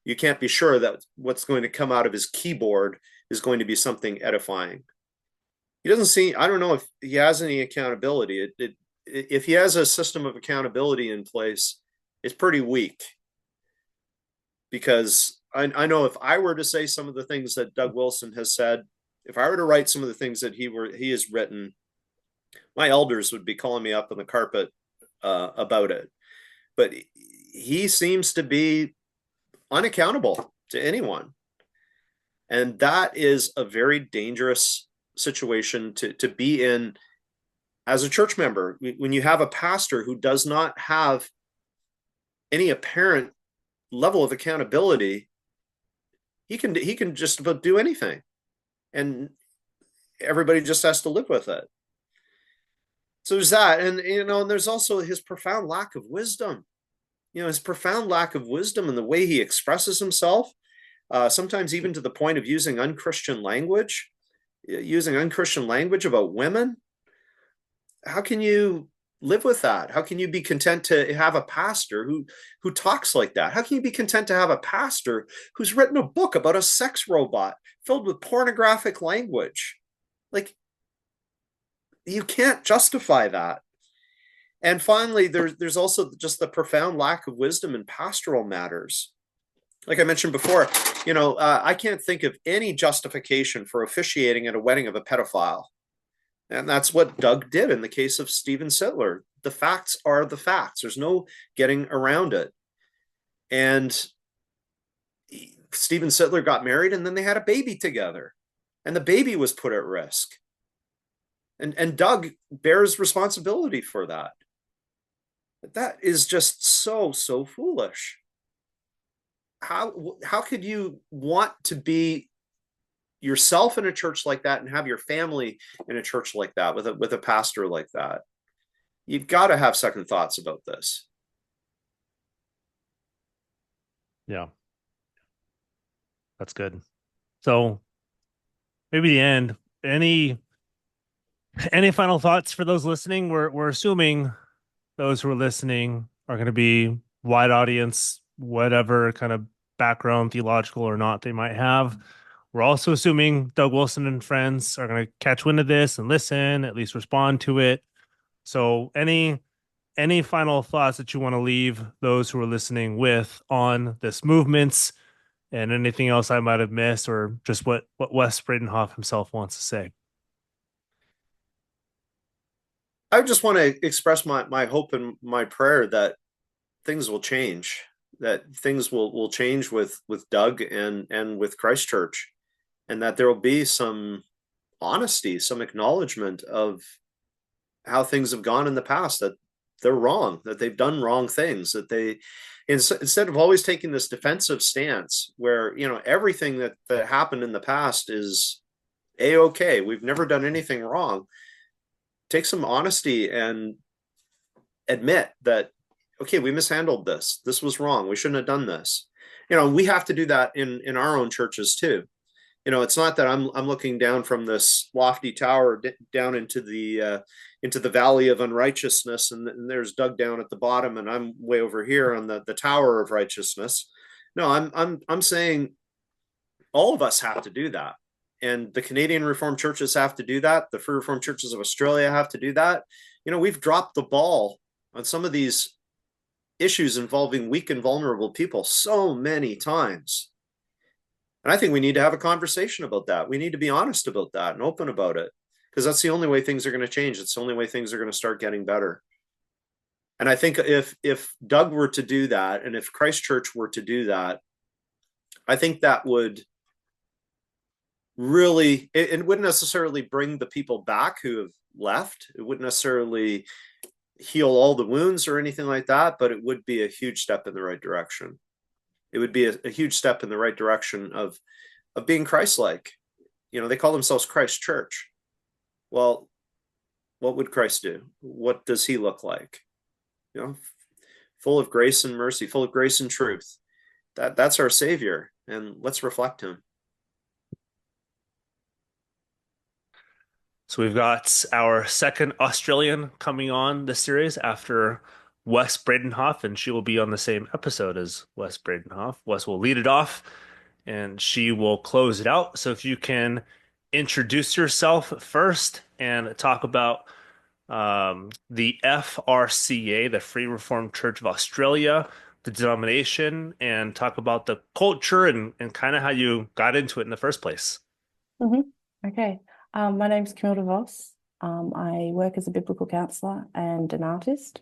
You can't be sure that what's going to come out of his keyboard is going to be something edifying. He doesn't see, I don't know if he has any accountability. If he has a system of accountability in place, it's pretty weak. Because I know if I were to say some of the things that Doug Wilson has said, if I were to write some of the things that he has written, my elders would be calling me up on the carpet about it. But he seems to be unaccountable to anyone. And that is a very dangerous situation to be in as a church member. When you have a pastor who does not have any apparent level of accountability, he can just about do anything. And everybody just has to live with it. So there's that. And, and there's also his profound lack of wisdom. His profound lack of wisdom in the way he expresses himself, sometimes even to the point of using unchristian language about women. How can you live with that? How can you be content to have a pastor who talks like that? How can you be content to have a pastor who's written a book about a sex robot filled with pornographic language? Like, you can't justify that. And finally, there's also just the profound lack of wisdom in pastoral matters. Like I mentioned before, I can't think of any justification for officiating at a wedding of a pedophile. And that's what Doug did in the case of Stephen Sittler. The facts are the facts. There's no getting around it. And Stephen Sittler got married, and then they had a baby together. And the baby was put at risk. And Doug bears responsibility for that. That is just so foolish. How could you want to be yourself in a church like that and have your family in a church like that with a pastor like that? You've got to have second thoughts about this. Yeah. That's good. So maybe the end, any final thoughts for those listening? We're assuming those who are listening are going to be wide audience, whatever kind of background, theological or not, they might have. We're also assuming Doug Wilson and friends are going to catch wind of this and listen, at least respond to it. So any final thoughts that you want to leave those who are listening with on this movements and anything else I might have missed, or just what Wes Bredenhof himself wants to say? I just want to express my hope and my prayer that things will change, that things will change with Doug and with Christ Church, and that there will be some honesty, some acknowledgement of how things have gone in the past, that they're wrong, that they've done wrong things, that they, instead of always taking this defensive stance where, everything that happened in the past is A-okay, we've never done anything wrong. Take some honesty and admit that, okay, we mishandled this. This was wrong. We shouldn't have done this. We have to do that in our own churches too. It's not that I'm looking down from this lofty tower down into the valley of unrighteousness, and there's Doug down at the bottom, and I'm way over here on the tower of righteousness. No, I'm saying all of us have to do that. And the Canadian Reformed churches have to do that. The Free Reformed churches of Australia have to do that. We've dropped the ball on some of these issues involving weak and vulnerable people so many times. And I think we need to have a conversation about that. We need to be honest about that and open about it, because that's the only way things are going to change. It's the only way things are going to start getting better. And I think if Doug were to do that, and if Christ Church were to do that, I think that would really, it wouldn't necessarily bring the people back who have left. It wouldn't necessarily heal all the wounds or anything like that, but it would be a huge step in the right direction. it would be a huge step in the right direction of being Christ-like. They call themselves Christ Church. Well, what would Christ do? What does he look like? Full of grace and mercy, full of grace and truth. That's our Savior, and let's reflect him. So we've got our second Australian coming on the series after Wes Bredenhof, and she will be on the same episode as Wes Bredenhof. Wes will lead it off, and she will close it out. So if you can introduce yourself first and talk about the FRCA, the Free Reformed Church of Australia, the denomination, and talk about the culture and kind of how you got into it in the first place. Okay. My name's Camille de Vos. I work as a biblical counselor and an artist.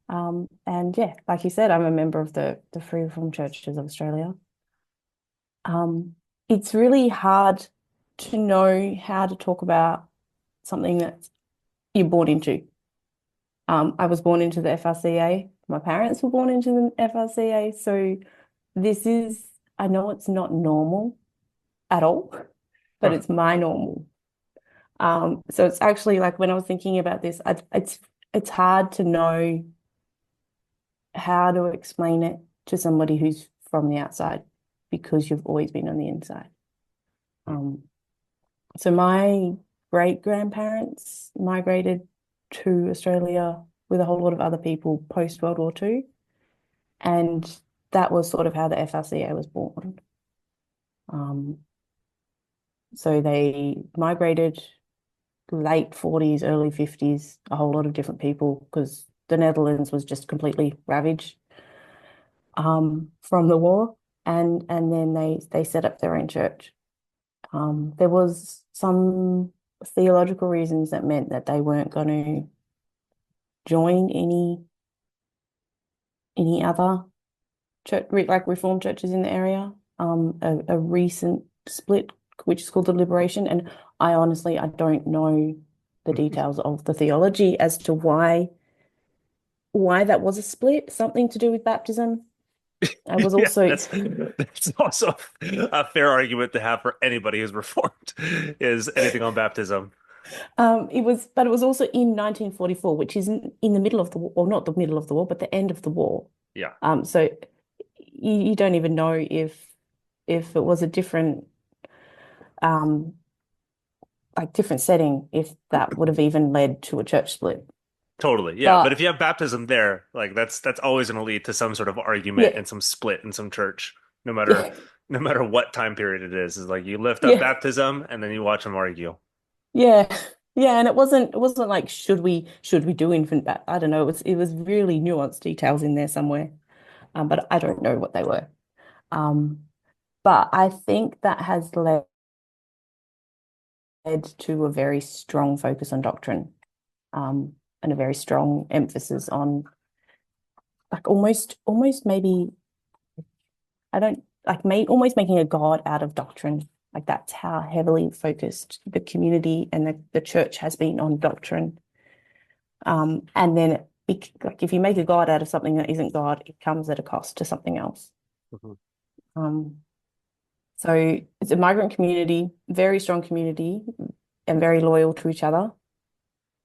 And yeah, like you said, I'm a member of the Free Reformed Churches of Australia. It's really hard to know how to talk about something that you're born into. I was born into the FRCA. My parents were born into the FRCA. So I know it's not normal at all, but it's my normal. So it's actually like when I was thinking about this, it's hard to know how to explain it to somebody who's from the outside because you've always been on the inside. So my great-grandparents migrated to Australia with a whole lot of other people post World War II, and that was sort of how the FRCA was born. So they migrated late 40s, early 50s, a whole lot of different people because the Netherlands was just completely ravaged from the war, and then they set up their own church. There was some theological reasons that meant that they weren't going to join any other church, like Reformed churches in the area. A recent split, which is called the Liberation, and I don't know the details of the theology as to why that was a split. Something to do with baptism. I was also that's also a fair argument to have for anybody who's reformed is anything on baptism. It was also in 1944, which is in the middle of the war, or not the middle of the war, but the end of the war. Yeah. So you don't even know if it was a different different setting, if that would have even led to a church split. Totally. Yeah. But if you have baptism there, like that's always going to lead to some sort of argument and some split in some church, no matter what time period it is. Is like you lift up baptism and then you watch them argue. Yeah. Yeah, and it wasn't like should we do infant I don't know. It was really nuanced details in there somewhere. But I don't know what they were. But I think that has led to a very strong focus on doctrine, and a very strong emphasis on like almost maybe almost making a god out of doctrine. Like that's how heavily focused the community and the church has been on doctrine. And then like if you make a god out of something that isn't God, it comes at a cost to something else. So it's a migrant community, very strong community, and very loyal to each other.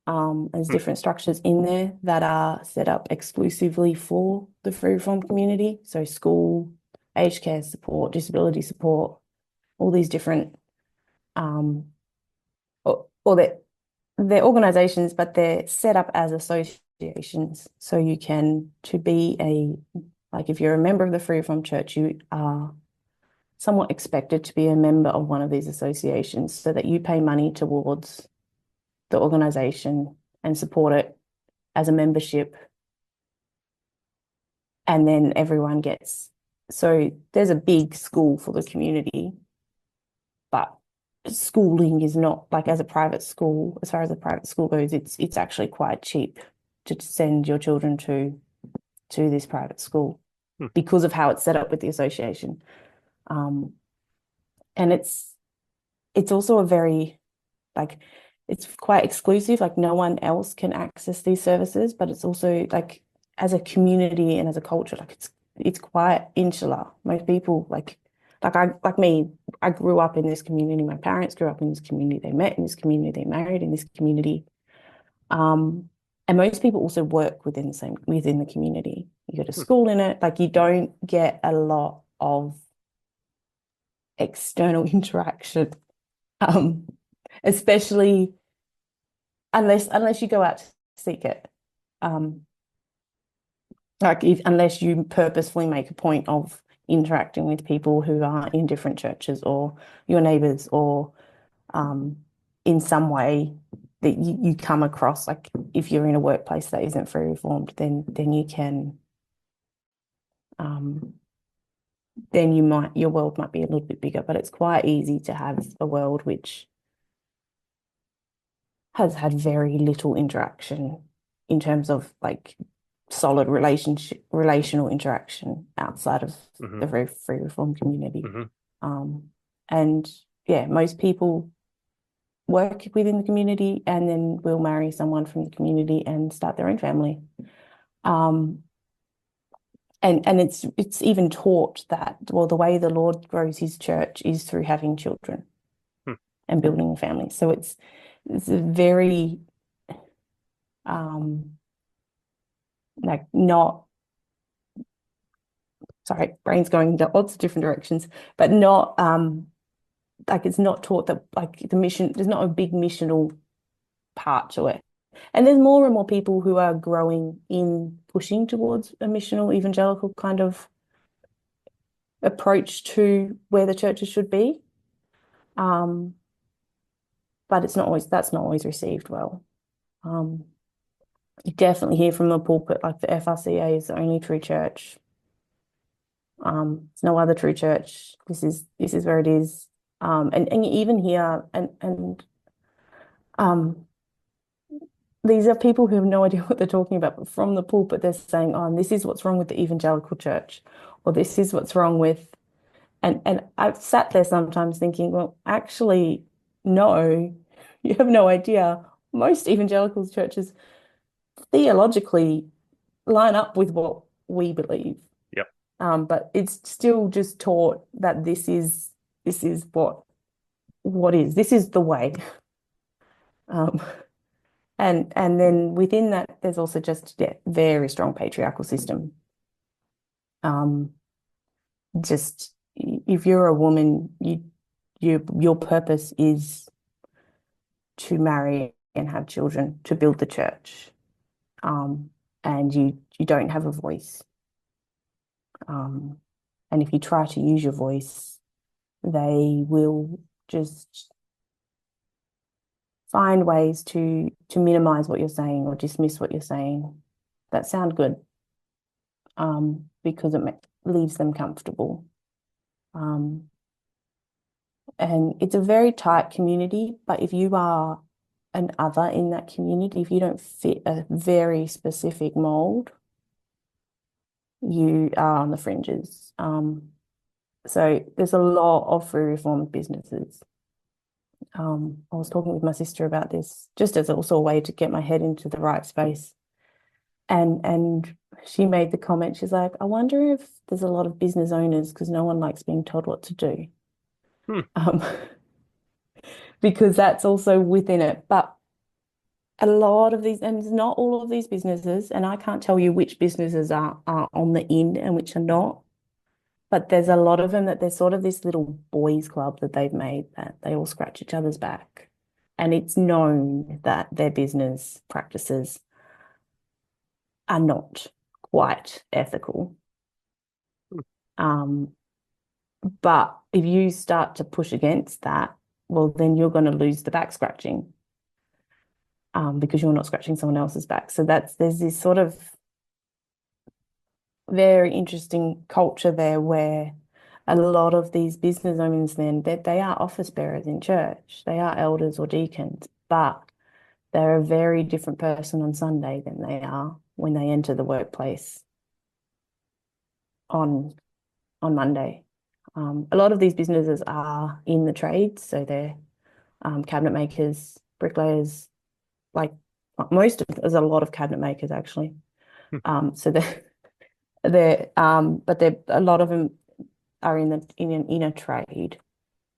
There's different structures in there that are set up exclusively for the Free Reformed community. So school, aged care support, disability support, all these different, they're organizations, but they're set up as associations. So you can, if you're a member of the Free Reformed Church, you are somewhat expected to be a member of one of these associations so that you pay money towards the organization and support it as a membership. And then everyone gets, so there's a big school for the community, but schooling is not like as a private school, as far as a private school goes, it's actually quite cheap to send your children to this private school because of how it's set up with the association. And it's also a very, like, it's quite exclusive, like no one else can access these services, but it's also like as a community and as a culture, like it's quite insular. Most people like me, I grew up in this community. My parents grew up in this community. They met in this community. They married in this community. And most people also work within the community. You go to school in it. Like, you don't get a lot of external interaction, especially unless you go out to seek it. Unless you purposefully make a point of interacting with people who are in different churches or your neighbors, or in some way that you come across, like if you're in a workplace that isn't free reformed, then you can then your world might be a little bit bigger. But it's quite easy to have a world which has had very little interaction in terms of like solid relational interaction outside of the very free reform community. And yeah, most people work within the community and then will marry someone from the community and start their own family. And it's even taught that, well, the way the Lord grows his church is through having children and building a family. So it's a very like not, sorry, brain's going into lots of different directions, but not like it's not taught that like the mission, there's not a big missional part to it. And there's more and more people who are growing in pushing towards a missional evangelical kind of approach to where the churches should be. But that's not always received well. You definitely hear from the pulpit like the FRCA is the only true church. There's no other true church. This is where it is. And you even hear these are people who have no idea what they're talking about, but from the pulpit they're saying, "Oh, and this is what's wrong with the evangelical church," or "This is what's wrong with," and I've sat there sometimes thinking, well, actually, no, you have no idea. Most evangelical churches theologically line up with what we believe. Yep. But it's still just taught that this is what is. This is the way. And then within that, there's also just very strong patriarchal system. Just if you're a woman, your purpose is to marry and have children, to build the church, and you don't have a voice. And if you try to use your voice, they will just find ways to minimize what you're saying or dismiss what you're saying that sound good, because it leaves them comfortable. And it's a very tight community, but if you are an other in that community, if you don't fit a very specific mold, you are on the fringes. So there's a lot of free reformed businesses. I was talking with my sister about this just as also a way to get my head into the right space. And she made the comment, she's like, I wonder if there's a lot of business owners because no one likes being told what to do. Because that's also within it. But a lot of these, and not all of these businesses, and I can't tell you which businesses are on the in and which are not, but there's a lot of them that there's sort of this little boys club that they've made that they all scratch each other's back. And it's known that their business practices are not quite ethical. But if you start to push against that, well, then you're going to lose the back scratching, because you're not scratching someone else's back. So there's this sort of very interesting culture there where a lot of these business owners then, they are office bearers in church. They are elders or deacons, but they're a very different person on Sunday than they are when they enter the workplace on Monday. A lot of these businesses are in the trades, so they're cabinet makers, bricklayers, like there's a lot of cabinet makers actually. So but they're a lot of them are in a trade,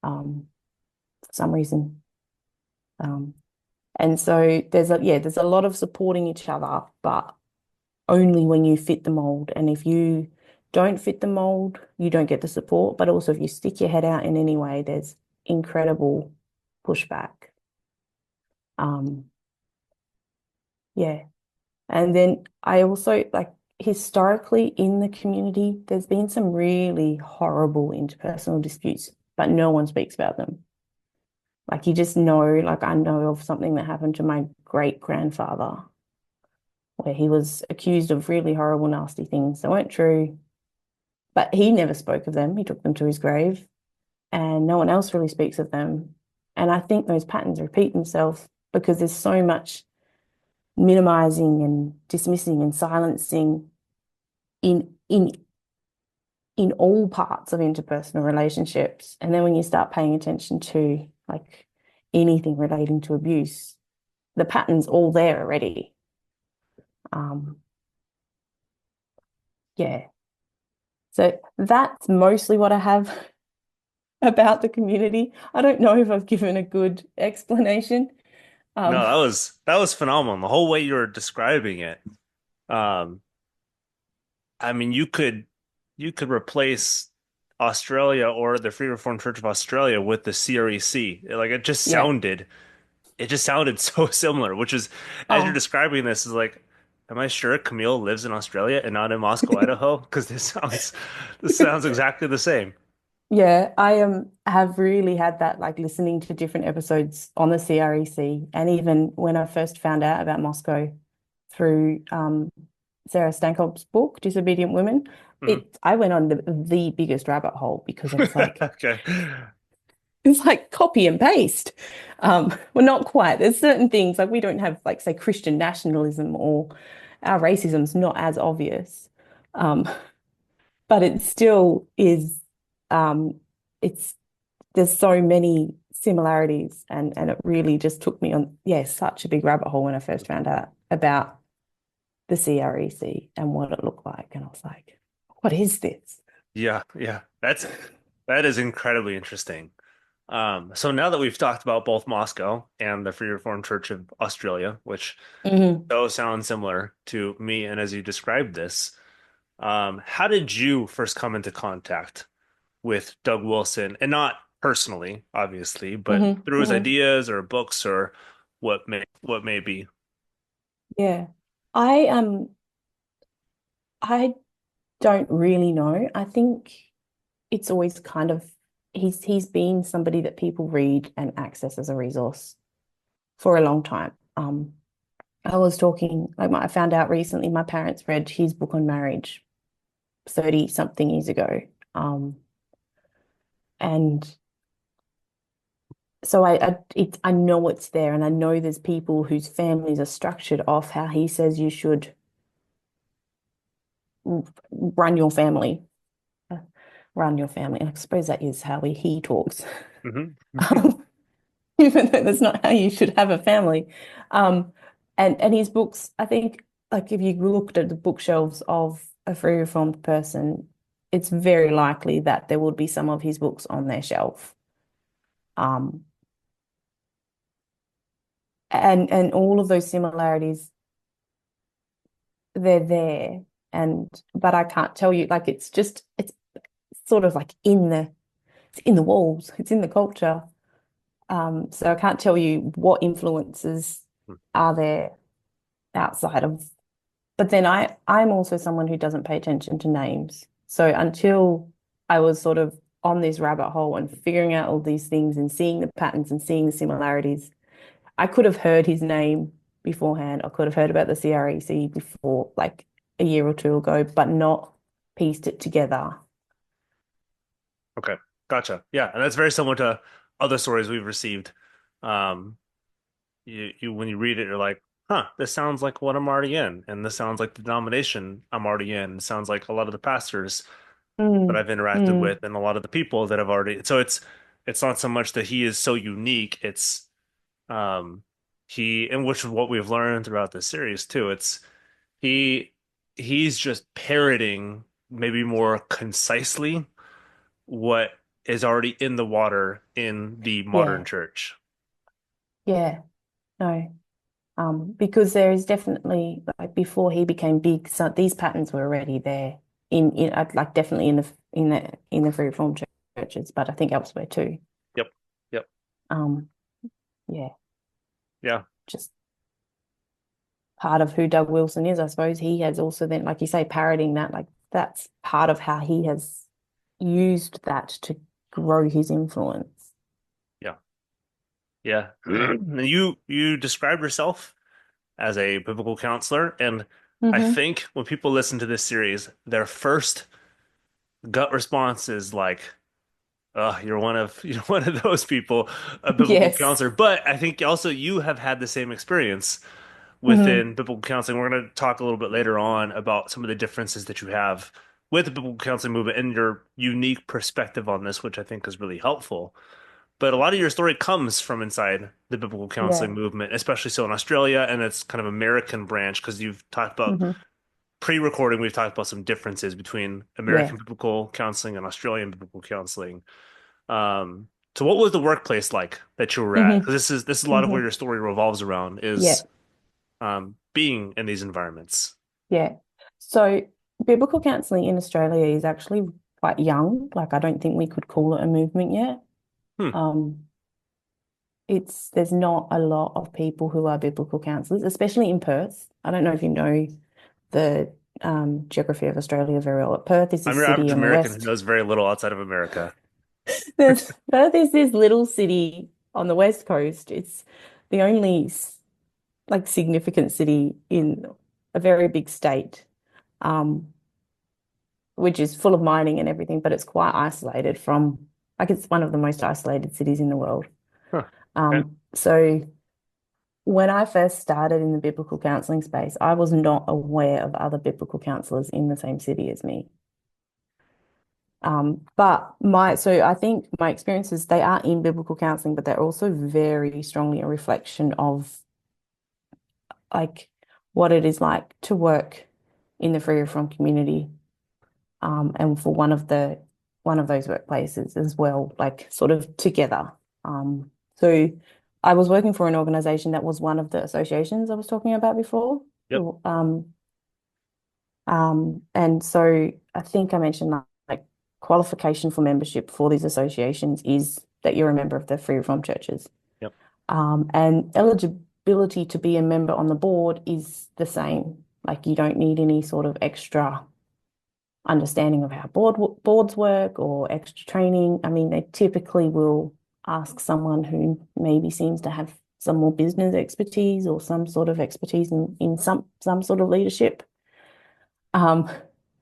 for some reason. Um, and so there's a lot of supporting each other, but only when you fit the mold. And if you don't fit the mold, you don't get the support. But also, if you stick your head out in any way, there's incredible pushback. Um, yeah. And then I also like historically in the community, there's been some really horrible interpersonal disputes, but no one speaks about them. Like you just know, like I know of something that happened to my great grandfather where he was accused of really horrible, nasty things that weren't true, but he never spoke of them. He took them to his grave, and no one else really speaks of them. And I think those patterns repeat themselves because there's so much minimizing and dismissing and silencing in in in all parts of interpersonal relationships. And then when you start paying attention to like anything relating to abuse, the pattern's all there already. Um, yeah. So that's mostly what I have about the community. I don't know if I've given a good explanation. No, Um, that was phenomenal. The whole way you were describing it. Um, I mean, you could replace Australia or the Free Reformed Church of Australia with the CREC. Like yeah. it just sounded so similar, which is as you're Oh, describing this is like, am I sure Camille lives in Australia and not in Moscow, Idaho? Because this sounds exactly the same. yeah. I have really had that like listening to different episodes on the CREC, and even when I first found out about Moscow through Sarah Stankov's book, Disobedient Women, Mhm. I went on the biggest rabbit hole because I was like, Okay. it's like copy and paste. Well, not quite. There's certain things like we don't have like say Christian nationalism or our racism's not as obvious. Um, but it still is um it's there's so many similarities and it really just took me on such a big rabbit hole when I first found out about the CREC and what it looked like. And I was like, what is this? Yeah, yeah. That is incredibly interesting. So now that we've talked about both Moscow and the Free Reformed Church of Australia, which Hmm. those sound similar to me, and as you described this, how did you first come into contact with Doug Wilson? And not personally, obviously, but Hmm. through his Hmm. ideas or books or what may be. Yeah. I I don't really know. I think it's always kind of he's been somebody that people read and access as a resource for a long time. I was talking I found out recently my parents read his book on marriage 30 something years ago. Um, and so I know it's there, and I know there's people whose families are structured off how he says you should run your family. Uh, Run your family. I suppose that is how he talks. Hmm. Um, even though that's not how you should have a family. Um, and his books, I think, like if you looked at the bookshelves of a free reformed person, it's very likely that there would be some of his books on their shelf. Um, and all of those similarities, they're there. And but I can't tell you, like it's sort of like it's in the walls, it's in the culture. So I can't tell you what influences are there outside of, but then I'm also someone who doesn't pay attention to names. So until I was sort of on this rabbit hole and figuring out all these things and seeing the patterns and seeing the similarities, I could have heard his name beforehand. I could have heard about the CREC before, like a year or two ago, but not pieced it together. Okay, gotcha. Yeah, and that's very similar to other stories we've received. Um, you when you read it, you're like, huh, this sounds like what I'm already in, and this sounds like the denomination I'm already in. It sounds like a lot of the pastors that Mm, I've interacted mm, with, and a lot of the people that have already. So it's not so much that he is so unique. It's he, and which is what we've learned throughout this series too. It's he. he's just parroting maybe more concisely what is already in the water in the modern Yeah, church. yeah, no. Because there is definitely like before he became big, so these patterns were already there in like definitely in the free reform churches, but I think elsewhere too. Yep. Yep. Um, yeah, Yeah. just part of who Doug Wilson is, I suppose. He has also then, like you say, parroting that, like that's part of how he has used that to grow his influence. Yeah. Yeah. And you described yourself as a biblical counselor, and I Hmm. think when people listen to this series, their first gut response is like, "Oh, you're one of those people, a biblical Yes. counselor." But I think also you have had the same experience Hmm. within biblical counseling. We're going to talk a little bit later on about some of the differences that you have with the biblical counseling movement and your unique perspective on this, which I think is really helpful. But a lot of your story comes from inside the biblical counseling Yeah. movement, especially so in Australia and its kind of American branch, because you've talked about Hmm. pre-recording, we've talked about some differences between Yeah. American biblical counseling and Australian biblical counseling. So what was the workplace like that you were at? Hmm. Because this is a lot of Hmm. where your story revolves around Yeah. is being in these environments. Yeah. So biblical counseling in Australia is actually quite young. Like I don't think we could call it a movement yet. Hmm. Um, there's not a lot of people who are biblical counselors, especially in Perth. I don't know if you know the geography of Australia very well. Perth is I'm this your city average on the American who west. knows very little outside of America. Perth is this little city on the west coast. It's the only like significant city in a very big state. Um, which is full of mining and everything, but it's quite isolated from, like, it's one of the most isolated cities in the world. Huh. Okay. So when I first started in the biblical counseling space, I was not aware of other biblical counselors in the same city as me. So I think my experiences, they are in biblical counseling, but they're also very strongly a reflection of like what it is like to work in the free from community, and for one of those workplaces as well, like sort of together. So I was working for an organization that was one of the associations I was talking about before. Yep. And so I think I mentioned that, like qualification for membership for these associations is that you're a member of the Free Reformed churches. Yep. And eligibility to be a member on the board is the same. Like you don't need any sort of extra understanding of how boards work or extra training. I mean, they typically will ask someone who maybe seems to have some more business expertise or some sort of expertise in some sort of leadership. Um,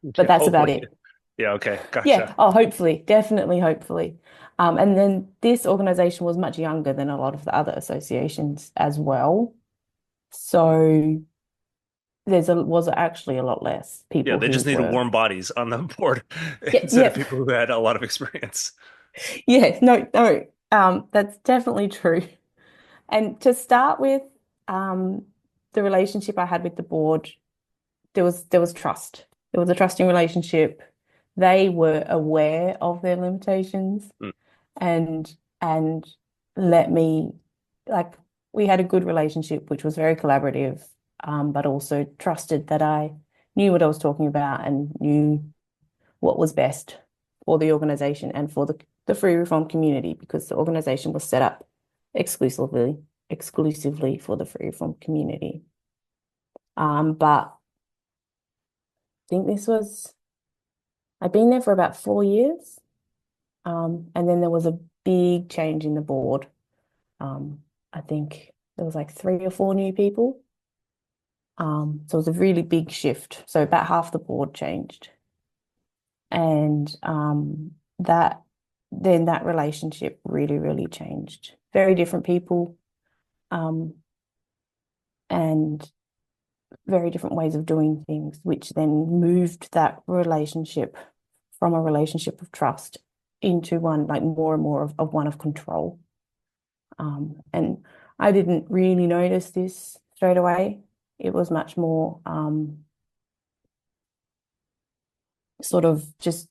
but Yeah, that's about hopefully. it. Yeah, okay. Yeah. Gotcha. Oh, hopefully, definitely, hopefully. And then this organization was much younger than a lot of the other associations as well. So was actually a lot less Yeah, people they who just needed were. warm bodies on the board Yeah, instead of yeah. people who had a lot of experience. Yeah, no, no, that's definitely true. And to start with, um, the relationship I had with the board, there was trust. It was a trusting relationship. They were aware of their limitations Mm. and let me like we had a good relationship, which was very collaborative, but also trusted that I knew what I was talking about and knew what was best for the organization and for the free reform community because the organization was set up exclusively for the free reform community. But I think I'd been there for about 4 years. And then there was a big change in the board. I think there was like 3 or 4 new people. So it was a really big shift. So about half the board changed. And that then that relationship really, really changed. Very different people, um, and very different ways of doing things, which then moved that relationship from a relationship of trust into one like more and more of one of control. And I didn't really notice this straight away. It was much more sort of just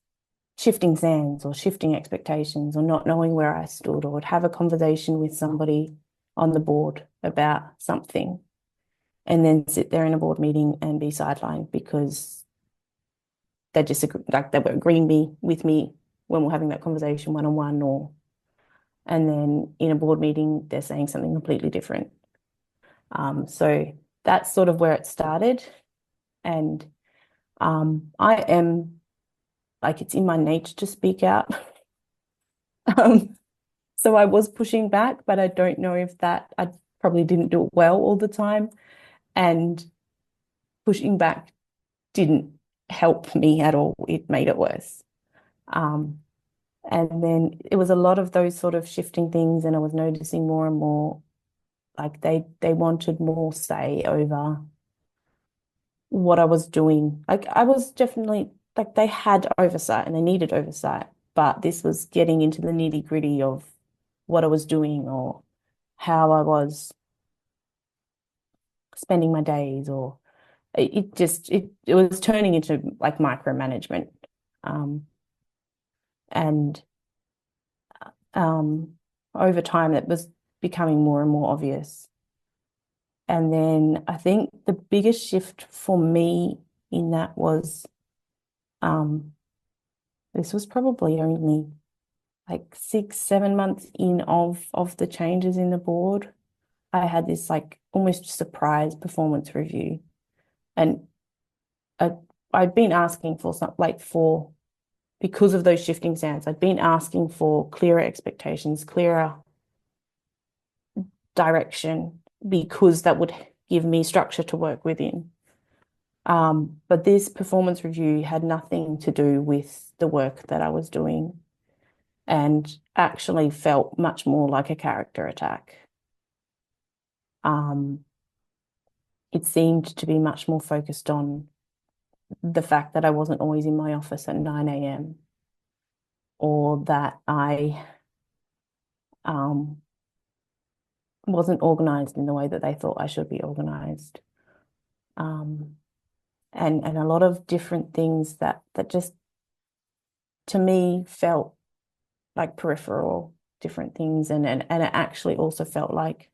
shifting sands or shifting expectations or not knowing where I stood, or would have a conversation with somebody on the board about something and then sit there in a board meeting and be sidelined because they disagree, like they were agreeing with me when we're having that conversation one-on-one, or and then in a board meeting they're saying something completely different. So that's sort of where it started. And I am, like, it's in my nature to speak out. So I was pushing back, but I don't know if that, I probably didn't do it well all the time. And pushing back didn't help me at all. It made it worse. And then it was a lot of those sort of shifting things, and I was noticing more and more, like they wanted more say over what I was doing. Like I was definitely, like, they had oversight and they needed oversight, but this was getting into the nitty-gritty of what I was doing or how I was spending my days, or it was turning into like micromanagement. And over time that was becoming more and more obvious. And then I think the biggest shift for me in that was this was probably only like 6-7 months in of the changes in the board. I had this like almost surprise performance review, and I'd been asking for some, like, for, because of those shifting sands, I'd been asking for clearer expectations, clearer direction, because that would give me structure to work within. But this performance review had nothing to do with the work that I was doing, and actually felt much more like a character attack. It seemed to be much more focused on the fact that I wasn't always in my office at 9 a.m. or that I wasn't organized in the way that they thought I should be organized. And a lot of different things that just, to me, felt like peripheral different things, and it actually also felt like,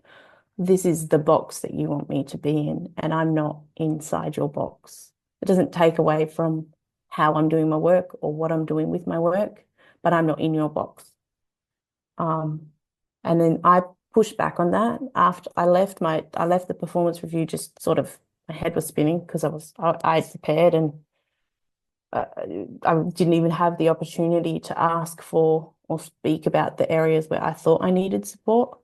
this is the box that you want me to be in, and I'm not inside your box. It doesn't take away from how I'm doing my work or what I'm doing with my work, but I'm not in your box. And then I pushed back on that after I left the performance review, just sort of, my head was spinning because I prepared, and I didn't even have the opportunity to ask for or speak about the areas where I thought I needed support.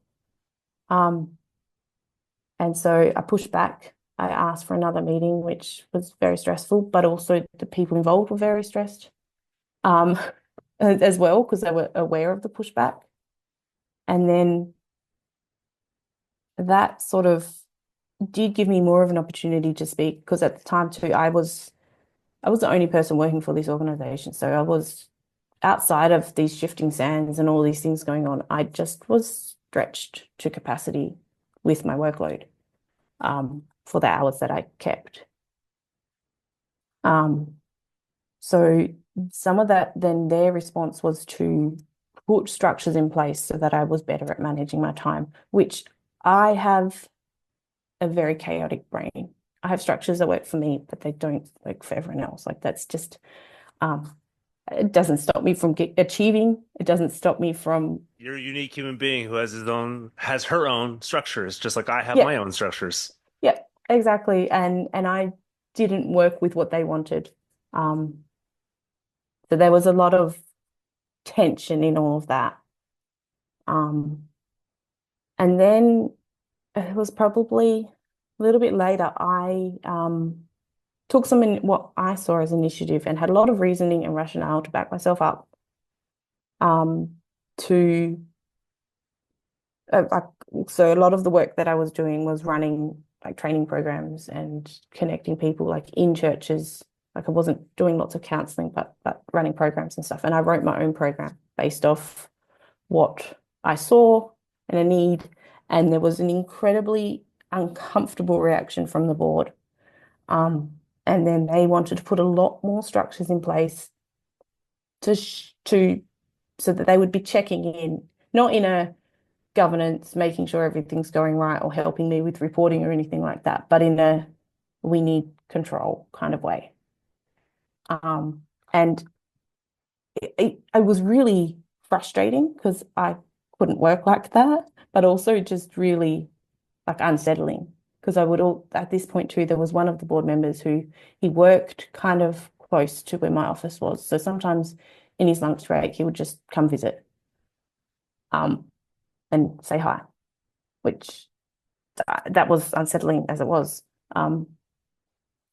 And so I pushed back. I asked for another meeting, which was very stressful, but also the people involved were very stressed as well, because they were aware of the pushback. And then that sort of did give me more of an opportunity to speak, because at the time too, I was the only person working for this organization. So I was, outside of these shifting sands and all these things going on, I just was stretched to capacity with my workload for the hours that I kept. So some of that, then their response was to put structures in place so that I was better at managing my time, which I have a very chaotic brain. I have structures that work for me, but they don't work for everyone else. Like, that's just, it doesn't stop me from achieving. It doesn't stop me from. You're a unique human being who has her own structures, just like I have Yeah. my own structures. Yeah, exactly. And I didn't work with what they wanted. So there was a lot of tension in all of that. And then it was probably a little bit later, I took what I saw as initiative, and had a lot of reasoning and rationale to back myself up, to so a lot of the work that I was doing was running like training programs and connecting people, like in churches. Like, I wasn't doing lots of counseling, but running programs and stuff. And I wrote my own program based off what I saw and a need. And there was an incredibly uncomfortable reaction from the board. And then they wanted to put a lot more structures in place so that they would be checking in, not in a governance, making sure everything's going right or helping me with reporting or anything like that, but in a we need control kind of way. And it was really frustrating because I couldn't work like that, but also just really like unsettling because at this point too, there was one of the board members who he worked kind of close to where my office was. So sometimes in his lunch break, he would just come visit and say hi, which that was unsettling as it was. And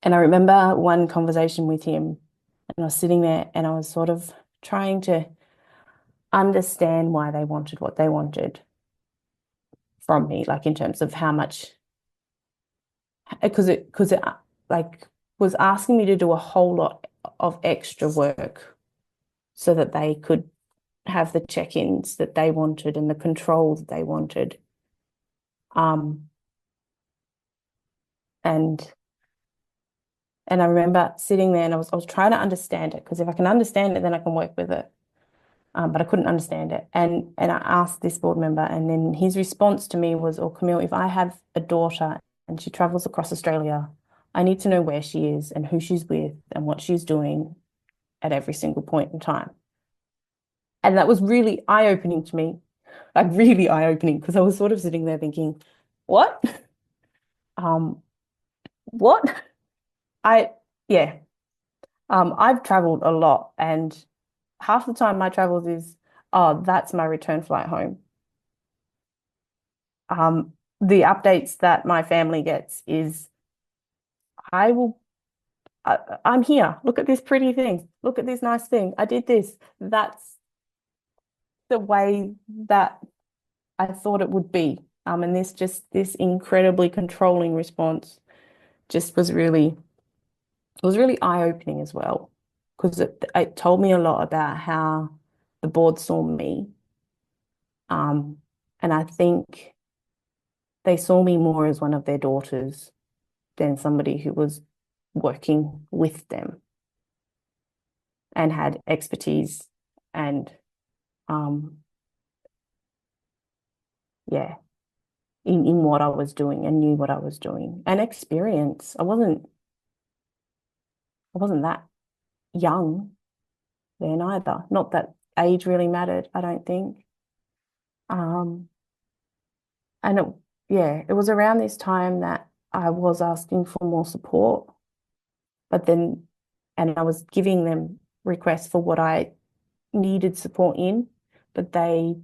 I remember one conversation with him, and I was sitting there and I was sort of trying to understand why they wanted what they wanted from me, like in terms of how much, because it like was asking me to do a whole lot of extra work so that they could have the check-ins that they wanted and the control that they wanted. And I remember sitting there and I was trying to understand it, because if I can understand it, then I can work with it. But I couldn't understand it. And I asked this board member, and then his response to me was, "Oh, Camille, if I have a daughter and she travels across Australia, I need to know where she is and who she's with and what she's doing at every single point in time." And that was really eye-opening to me, like really eye-opening, because I was sort of sitting there thinking, what? What? Yeah. I've traveled a lot, and half the time my travels is, oh, that's my return flight home. The updates that my family gets is, I'm here. Look at this pretty thing. Look at this nice thing. I did this. That's the way that I thought it would be. And this incredibly controlling response just was really eye-opening as well, because it told me a lot about how the board saw me. And I think they saw me more as one of their daughters than somebody who was working with them and had expertise and yeah, in what I was doing and knew what I was doing and experience. I wasn't that young then either. Not that age really mattered, I don't think. And it was around this time that I was asking for more support, and I was giving them requests for what I needed support in, but they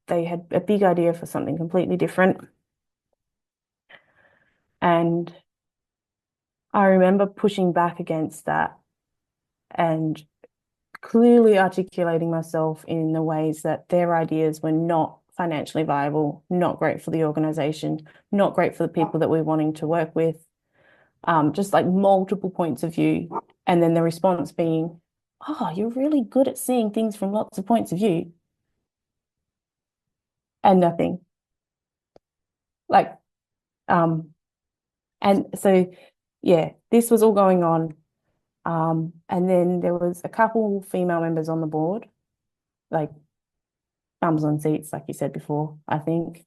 had a big idea for something completely different. And I remember pushing back against that and clearly articulating myself in the ways that their ideas were not financially viable, not great for the organization, not great for the people that we're wanting to work with, just like multiple points of view. And then the response being, "Oh, you're really good at seeing things from lots of points of view." And nothing. Like, and so, yeah, this was all going on. And then there was a couple female members on the board, like bums on seats, like you said before, I think.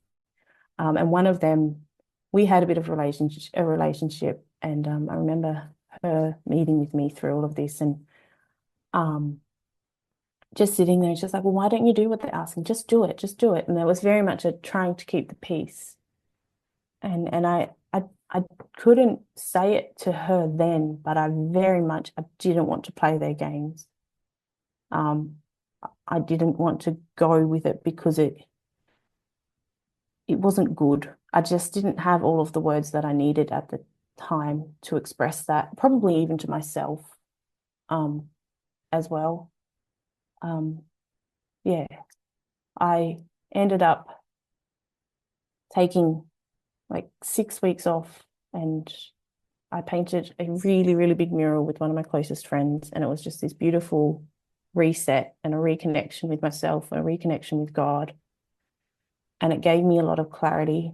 And one of them, we had a bit of a relationship, and I remember her meeting with me through all of this, and just sitting there, she's like, "Well, why don't you do what they're asking? Just do it, just do it." And there was very much a trying to keep the peace. And I couldn't say it to her then, but I didn't want to play their games. I didn't want to go with it because it wasn't good. I just didn't have all of the words that I needed at the time to express that, probably even to myself, as well. Yeah, I ended up taking like 6 weeks off, and I painted a really, really big mural with one of my closest friends, and it was just this beautiful reset and a reconnection with myself and a reconnection with God. And it gave me a lot of clarity.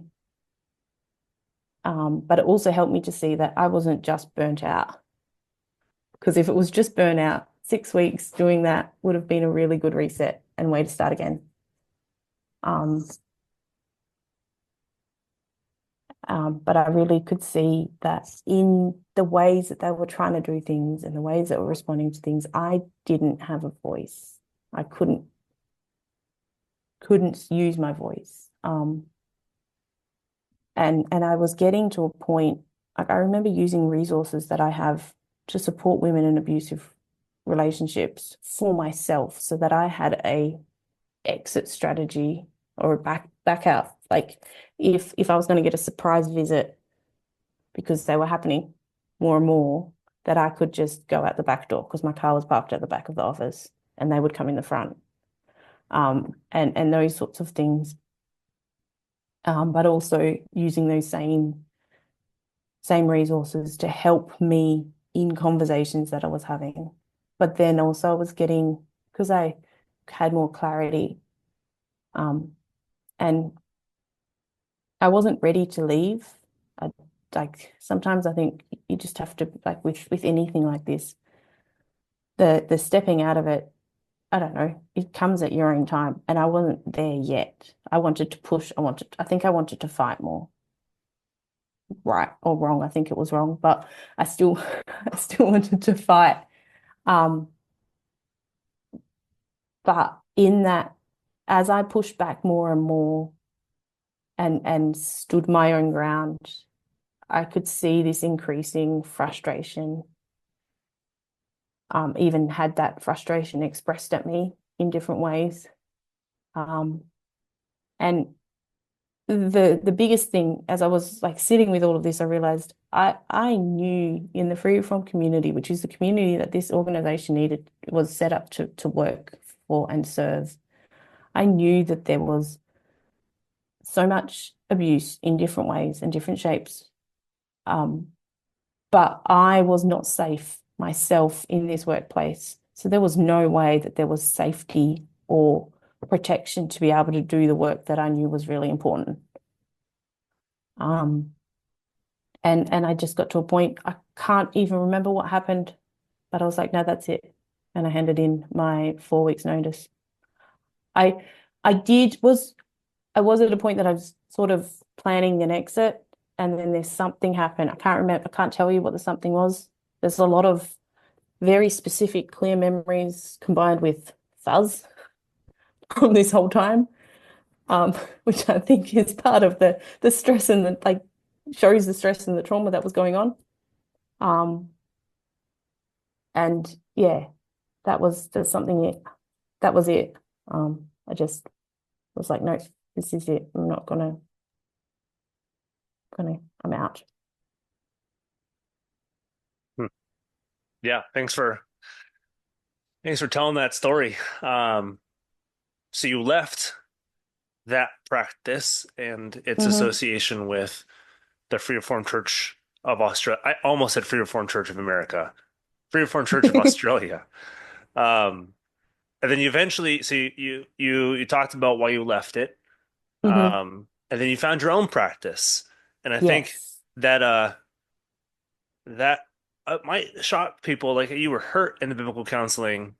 But it also helped me to see that I wasn't just burnt out. Because if it was just burnout, 6 weeks doing that would have been a really good reset and way to start again. But I really could see that in the ways that they were trying to do things and the ways that were responding to things, I didn't have a voice. I couldn't use my voice. And I was getting to a point, like I remember using resources that I have to support women in abusive relationships for myself so that I had a exit strategy or a back out. Like if I was going to get a surprise visit because they were happening more and more, that I could just go out the back door because my car was parked at the back of the office and they would come in the front. And those sorts of things. But also using those same resources to help me in conversations that I was having. But then also I was getting, because I had more clarity, and I wasn't ready to leave. Like sometimes I think you just have to, like with anything like this, the stepping out of it, I don't know, it comes at your own time. And I wasn't there yet. I wanted to push. I think I wanted to fight more. Right or wrong. I think it was wrong, but I still I still wanted to fight. Um, but in that, as I pushed back more and more and stood my own ground, I could see this increasing frustration. Even had that frustration expressed at me in different ways. And the biggest thing, as I was like sitting with all of this, I realized I knew in the free from community, which is the community that this organization was set up to work for and serve. I knew that there was so much abuse in different ways and different shapes. But I was not safe myself in this workplace. So there was no way that there was safety or protection to be able to do the work that I knew was really important. And I just got to a point, I can't even remember what happened, but I was like, no, that's it. And I handed in my 4 weeks notice. I was at a point that I was sort of planning an exit, and then there's something happened. I can't remember, I can't tell you what the something was. There's a lot of very specific, clear memories combined with fuzz from this whole time, which I think is part of the stress and the like shows the stress and the trauma that was going on. And yeah, that's something that was it. I just was like, no, this is it. I'm not gonna I'm out. Yeah, thanks for telling that story. So you left that practice and its association with the Free Reformed Church of Australia. I almost said Free Reformed Church of America, Free Reformed Church of Australia. And then you eventually, so you talked about why you left it, and then you found your own practice. And I think Yes. that might shock people. Like you were hurt in the biblical counseling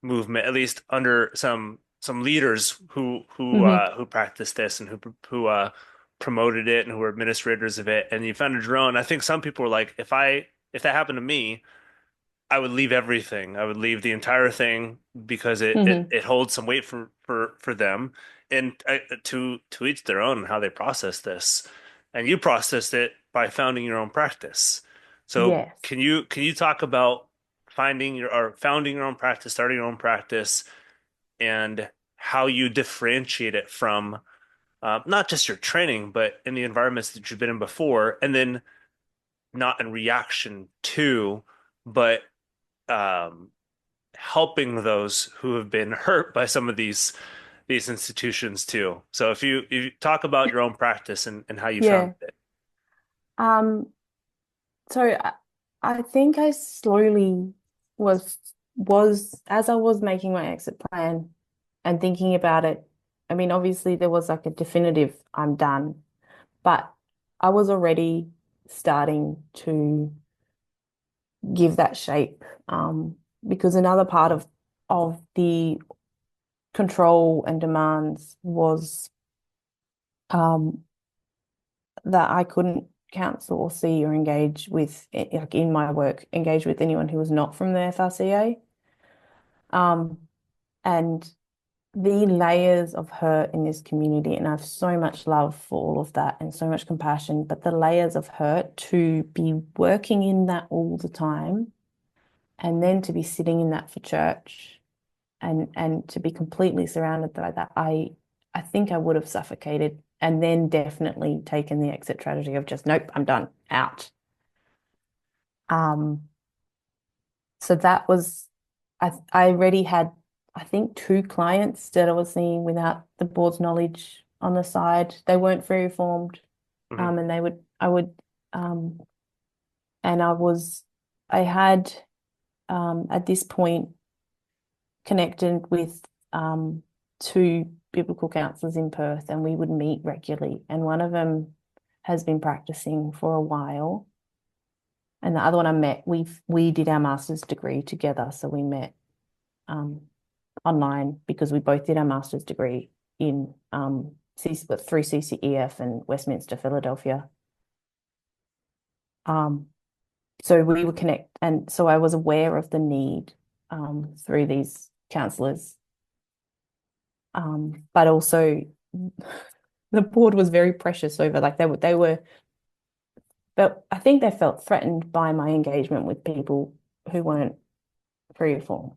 movement, at least under some leaders who practiced this and who promoted it and who were administrators of it. And you founded your own. I think some people were like, if that happened to me, I would leave everything. I would leave the entire thing because it holds some weight for them, and to each their own how they process this. And you processed it by founding your own practice. So Yes. can you talk about founding your own practice, starting your own practice, and how you differentiate it from not just your training, but in the environments that you've been in before, and then not in reaction to, but um, helping those who have been hurt by some of these institutions too. So if you talk about your own practice and how you found Yeah. it. Um, so I think I slowly was as I was making my exit plan and thinking about it. I mean, obviously there was like a definitive I'm done, but I was already starting to give that shape. Because another part of the control and demands was um, that I couldn't counsel or see or engage with, like in my work, engage with anyone who was not from the FRCA. Um, and the layers of hurt in this community, and I have so much love for all of that and so much compassion, but the layers of hurt to be working in that all the time and then to be sitting in that for church and to be completely surrounded by that, I think I would have suffocated and then definitely taken the exit strategy of just, nope, I'm done, out. Um, so that was, I already had, I think, two clients that I was seeing without the board's knowledge on the side. They weren't very reformed, Mm-hmm. and I would, um, and I had, at this point connected with two biblical counselors in Perth, and we would meet regularly. And one of them has been practicing for a while, and the other one I met. We did our master's degree together, so we met online because we both did our master's degree in through CCEF and Westminster, Philadelphia. So we would connect, and so I was aware of the need through these counselors. But also the board was very precious over, like they were, but I think they felt threatened by my engagement with people who weren't pre-reformed.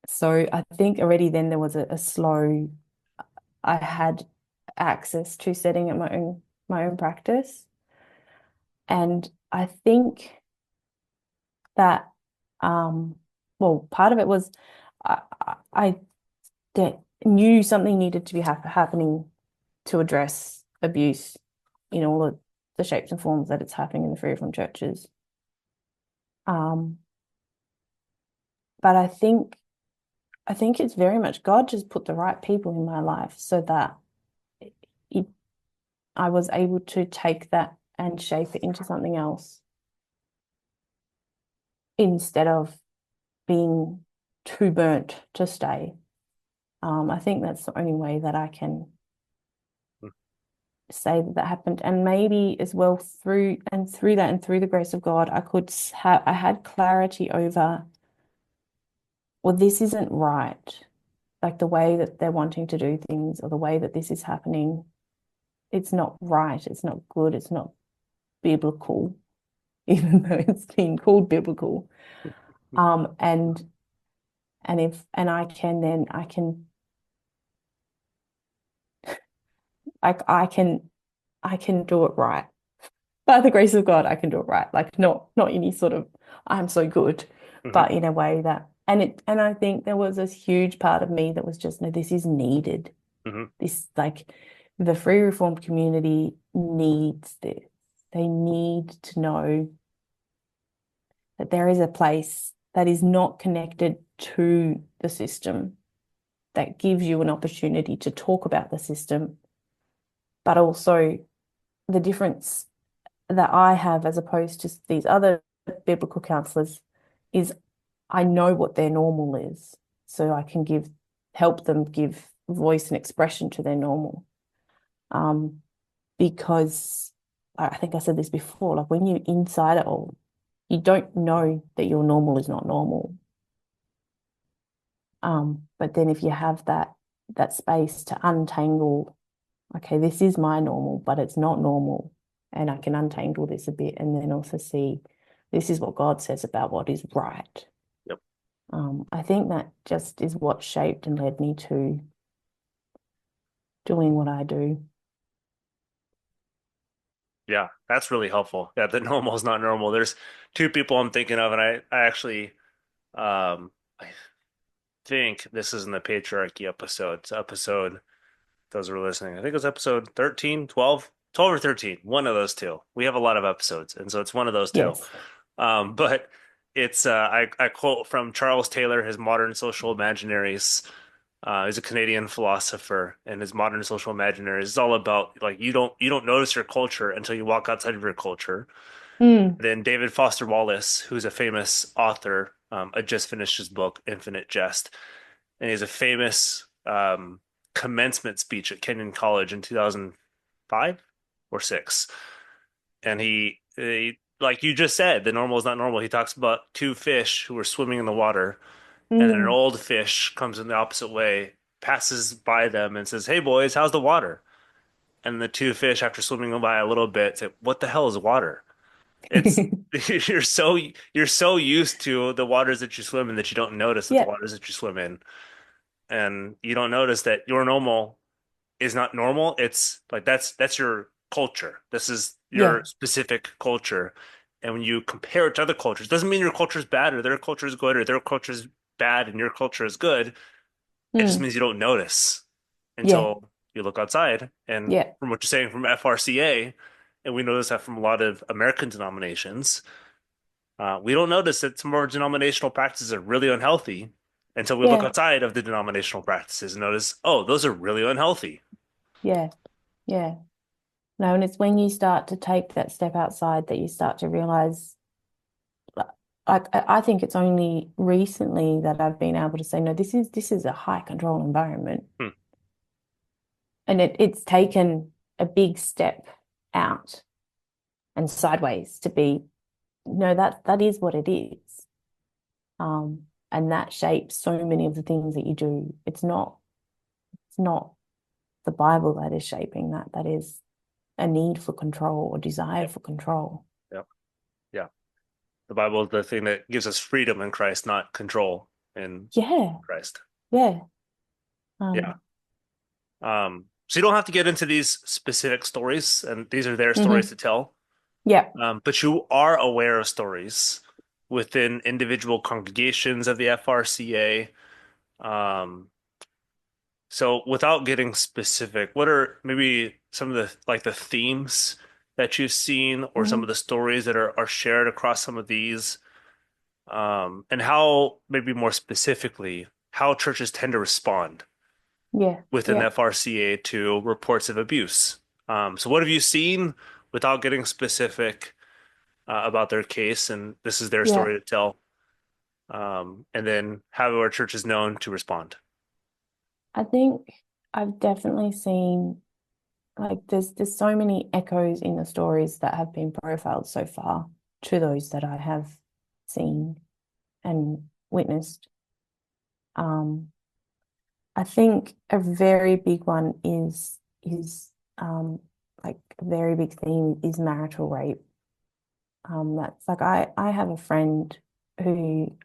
So I think already then there was a slow, I had access to setting up my own practice. And I think that well, part of it was I knew something needed to be happening to address abuse in all of the shapes and forms that it's happening in the free reform churches. But I think it's very much God just put the right people in my life so that I was able to take that and shape it into something else instead of being too burnt to stay. I think that's the only way that I can say that happened. And maybe as well through that and through the grace of God, I had clarity over, well, this isn't right. Like the way that they're wanting to do things or the way that this is happening, it's not right. It's not good. It's not biblical, even though it's been called biblical. And I can I can do it right. By the grace of God, I can do it right. Like not any sort of I'm so good, Mm-hmm. but in a way that and I think there was this huge part of me that was just, no, this is needed. Mm-hmm. This, like, the free reformed community needs this. They need to know that there is a place that is not connected to the system, that gives you an opportunity to talk about the system, but also the difference that I have as opposed to these other biblical counselors is I know what their normal is, so I can help them give voice and expression to their normal. Because I think I said this before, like when you're inside it all, you don't know that your normal is not normal. But then if you have that space to untangle, okay, this is my normal, but it's not normal, and I can untangle this a bit, and then also see this is what God says about what is right. Yep. I think that just is what shaped and led me to doing what I do. Yeah, that's really helpful. Yeah, the normal is not normal. There's two people I'm thinking of, and I actually I think this is in the patriarchy episode. It's episode, those who are listening, I think it was episode 13, 12, 12 or 13, one of those two. We have a lot of episodes, and so it's one of those two. Yes. But it's I quote from Charles Taylor, his Modern Social Imaginaries. He's a Canadian philosopher, and his modern social imaginary is all about like you don't notice your culture until you walk outside of your culture. Mm. Then David Foster Wallace, who's a famous author, I just finished his book, Infinite Jest, and he has a famous commencement speech at Kenyon College in 2005 or six. And like you just said, the normal is not normal. He talks about two fish who were swimming in the water, and then an Mm. old fish comes in the opposite way, passes by them, and says, "Hey boys, how's the water?" And the two fish, after swimming by a little bit, say, "What the hell is water?" It's you're so used to the waters that you swim in that you don't notice that the Yeah, waters that you swim in, and you don't notice that your normal is not normal. It's like that's your culture. This is yeah, your specific culture. And when you compare it to other cultures, doesn't mean your culture is bad or their culture is good or their culture is bad and your culture is good. It just mm. means you don't notice Yeah, until you look outside. And yeah, from what you're saying from FRCA, and we notice that from a lot of American denominations, we don't notice that some of our denominational practices are really unhealthy until we look yeah, outside of the denominational practices and notice, oh, those are really unhealthy. yeah, yeah. No, and it's when you start to take that step outside that you start to realize, like, I think it's only recently that I've been able to say, no, this is a high control environment. Hmm. And it's taken a big step out and sideways to be, no, that is what it is. And that shapes so many of the things that you do. It's not the Bible that is shaping that. That is a need for control or desire Yep. for control. Yep. Yeah. The Bible is the thing that gives us freedom in Christ, not control in Yeah, Christ. yeah. Yeah. Um, So you don't have to get into these specific stories, and these are their stories mhm. to tell. Yeah, But you are aware of stories within individual congregations of the FRCA. Um, so without getting specific, what are maybe some of the like the themes that you've seen or some of mhm. the stories that are shared across some of these? And how, maybe more specifically, how churches tend to respond Yeah, within the yeah, FRCA to reports of abuse. So, what have you seen without getting specific about their case? And this is their yeah. story to tell. And then how are churches known to respond? I think I've definitely seen, like, there's so many echoes in the stories that have been profiled so far to those that I have seen and witnessed. Um, I think a very big one is like a very big theme is marital rape. That's like I have a friend who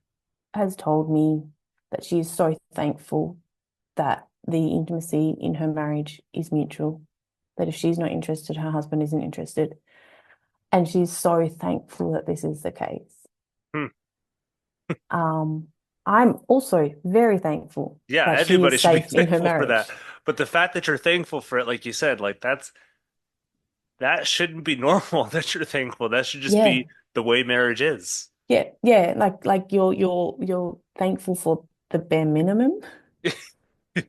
has told me that she is so thankful that the intimacy in her marriage is mutual, that if she's not interested, her husband isn't interested. And she's so thankful that this is the case. Hmm. Um, I'm also very thankful Yeah, that she everybody is should be safe in her thankful for that. marriage. But the fact that you're thankful for it, like you said, like that shouldn't be normal that you're thankful. That should just Yeah, be the way marriage is. yeah, yeah. Like you're thankful for the bare minimum.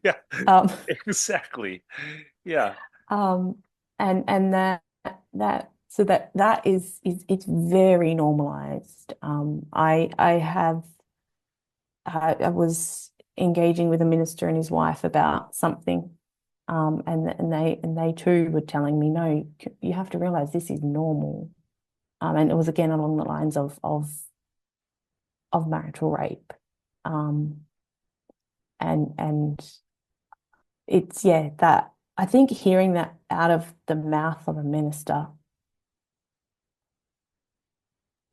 Yeah, Um, exactly. Yeah. um, and that so that is it's very normalized. I was engaging with a minister and his wife about something, and they too were telling me, no, you have to realize this is normal. And it was again along the lines of marital rape. Um, and it's yeah, that I think hearing that out of the mouth of a minister,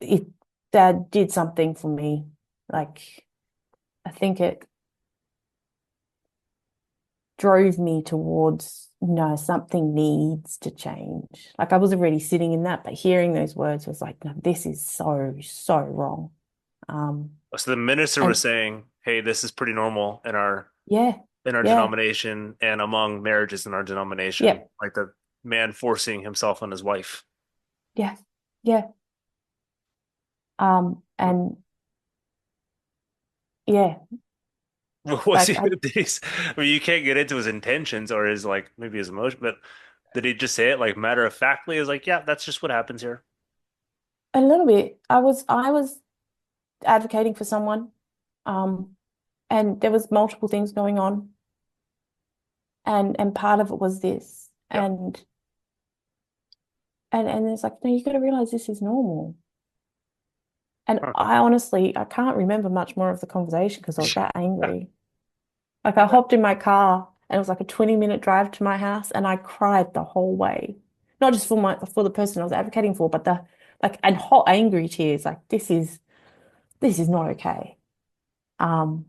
it that did something for me. Like I think it drove me towards, no, something needs to change. Like I was already sitting in that, but hearing those words was like, no, this is so, so wrong. Um, So the minister was and saying, "Hey, this is pretty normal yeah, in our yeah, denomination and among marriages in our denomination, yeah, like the man forcing himself on his wife." yeah, yeah. And yeah, Was Like he, did he, I mean, you can't get into his intentions or his like maybe his emotion, but did he just say it like matter of factly? Is like, yeah, that's just what happens here. a little bit. I was advocating for someone, um, and there was multiple things going on, and part of it was this, Yeah. and it's like, no, you got to realize this is normal. And Huh. I can't remember much more of the conversation because I was that angry. Like I hopped in my car and it was like a 20-minute drive to my house and I cried the whole way. Not just for the person I was advocating for, but the like and hot angry tears. Like this is not okay. Um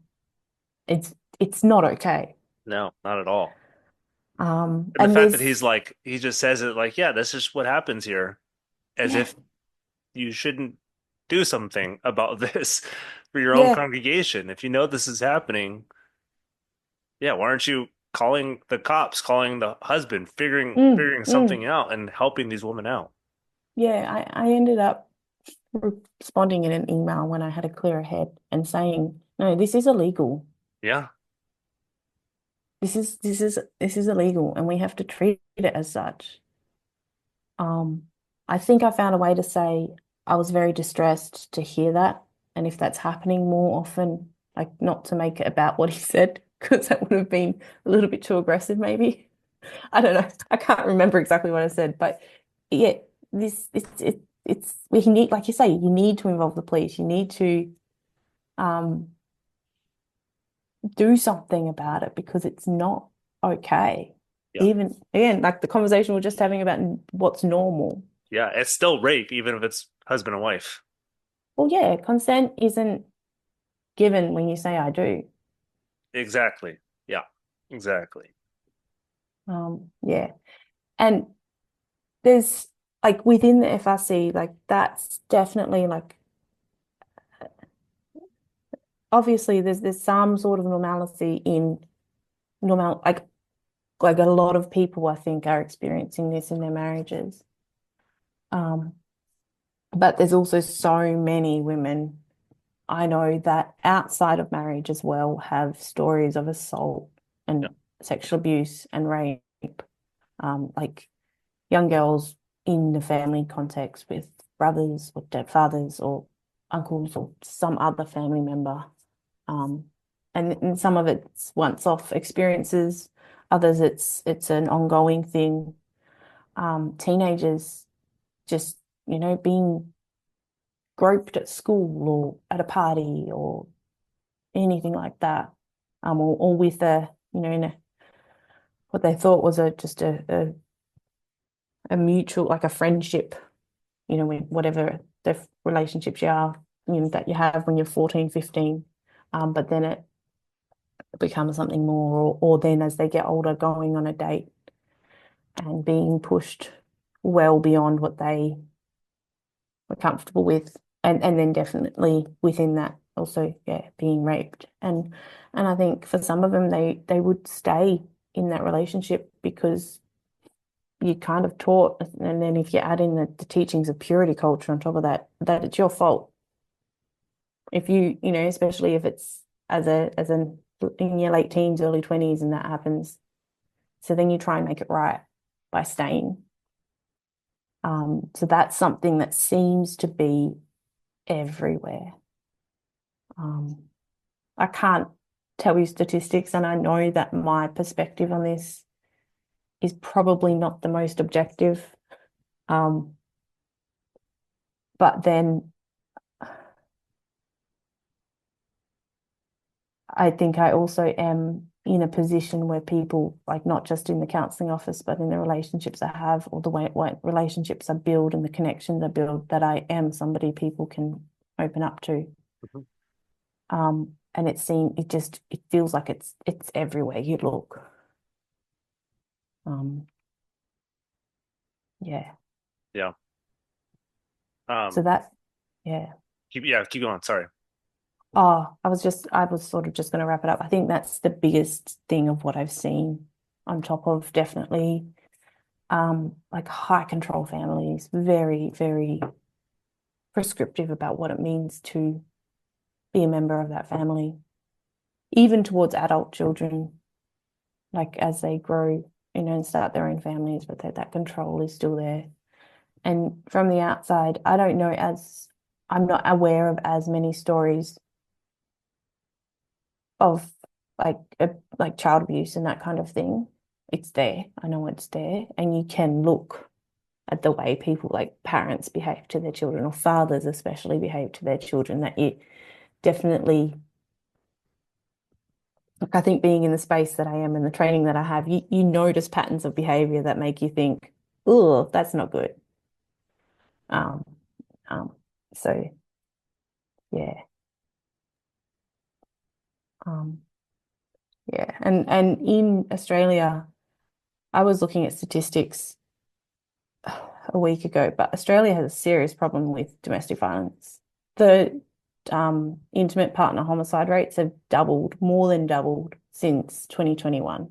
it's not okay. No, not at all. And the And fact that there's he's like, he just says it like, yeah, that's just what happens here, as yeah, if you shouldn't do something about this for your own yeah, congregation. If you know this is happening, yeah, why aren't you calling the cops, calling the husband, figuring mm. something out and helping these women out? Yeah, I ended up responding in an email when I had a clearer head and saying, no, this is illegal. Yeah. This is illegal and we have to treat it as such. Um, I think I found a way to say I was very distressed to hear that. And if that's happening more often, like not to make it about what he said, because that would have been a little bit too aggressive, maybe. I don't know. I can't remember exactly what I said, but yeah, this it's we need, like you say, you need to involve the police. You need to um do something about it because it's not okay. Yeah. Even again, like the conversation we're just having about what's normal. Yeah. It's still rape, even if it's husband and wife. Well, yeah, consent isn't given when you say I do. Exactly. Yeah. Exactly. Yeah. And there's like within the FRC, like that's definitely like obviously there's some sort of normalcy in normal like a lot of people I think are experiencing this in their marriages. Um, but there's also so many women I know that outside of marriage as well have stories of assault Yeah. and sexual abuse and rape. Like young girls in the family context with brothers or dead fathers or uncles or some other family member. Um, and some of it's once-off experiences, others it's an ongoing thing. Teenagers just, being groped at school or at a party or anything like that. Or with in what they thought was just a mutual, like a friendship, with whatever the relationships that you have when you're 14, 15. But then it becomes something more, or then as they get older, going on a date and being pushed well beyond what they were comfortable with. And then definitely within that also, yeah, being raped. And I think for some of them they would stay in that relationship because you kind of taught, and then if you add in the teachings of purity culture on top of that, that it's your fault. If especially if it's as an in your late teens, early 20s, and that happens. So then you try and make it right by staying. So that's something that seems to be everywhere. Um, I can't tell you statistics, and I know that my perspective on this is probably not the most objective. But then I think I also am in a position where people, like not just in the counselling office, but in the relationships I have, or the way what relationships I build and the connections I build, that I am somebody people can open up to. Mhm. And it feels like it's everywhere you look. Um, yeah. Yeah. So Um, that, yeah. keep going. Sorry. Oh, I was sort of just going to wrap it up. I think that's the biggest thing of what I've seen, on top of definitely like high control families, very, very prescriptive about what it means to be a member of that family. even towards adult children, like as they grow, and start their own families, but that control is still there. And from the outside, I don't know, I'm not aware of as many stories of like child abuse and that kind of thing. It's there. I know it's there. And you can look at the way people, like parents, behave to their children, or fathers especially behave to their children, that it definitely, like, I think being in the space that I am and the training that I have, you notice patterns of behavior that make you think, oh, that's not good. Um, so yeah. Um, yeah. And in Australia, I was looking at statistics a week ago, but Australia has a serious problem with domestic violence. The intimate partner homicide rates have doubled, more than doubled since 2021.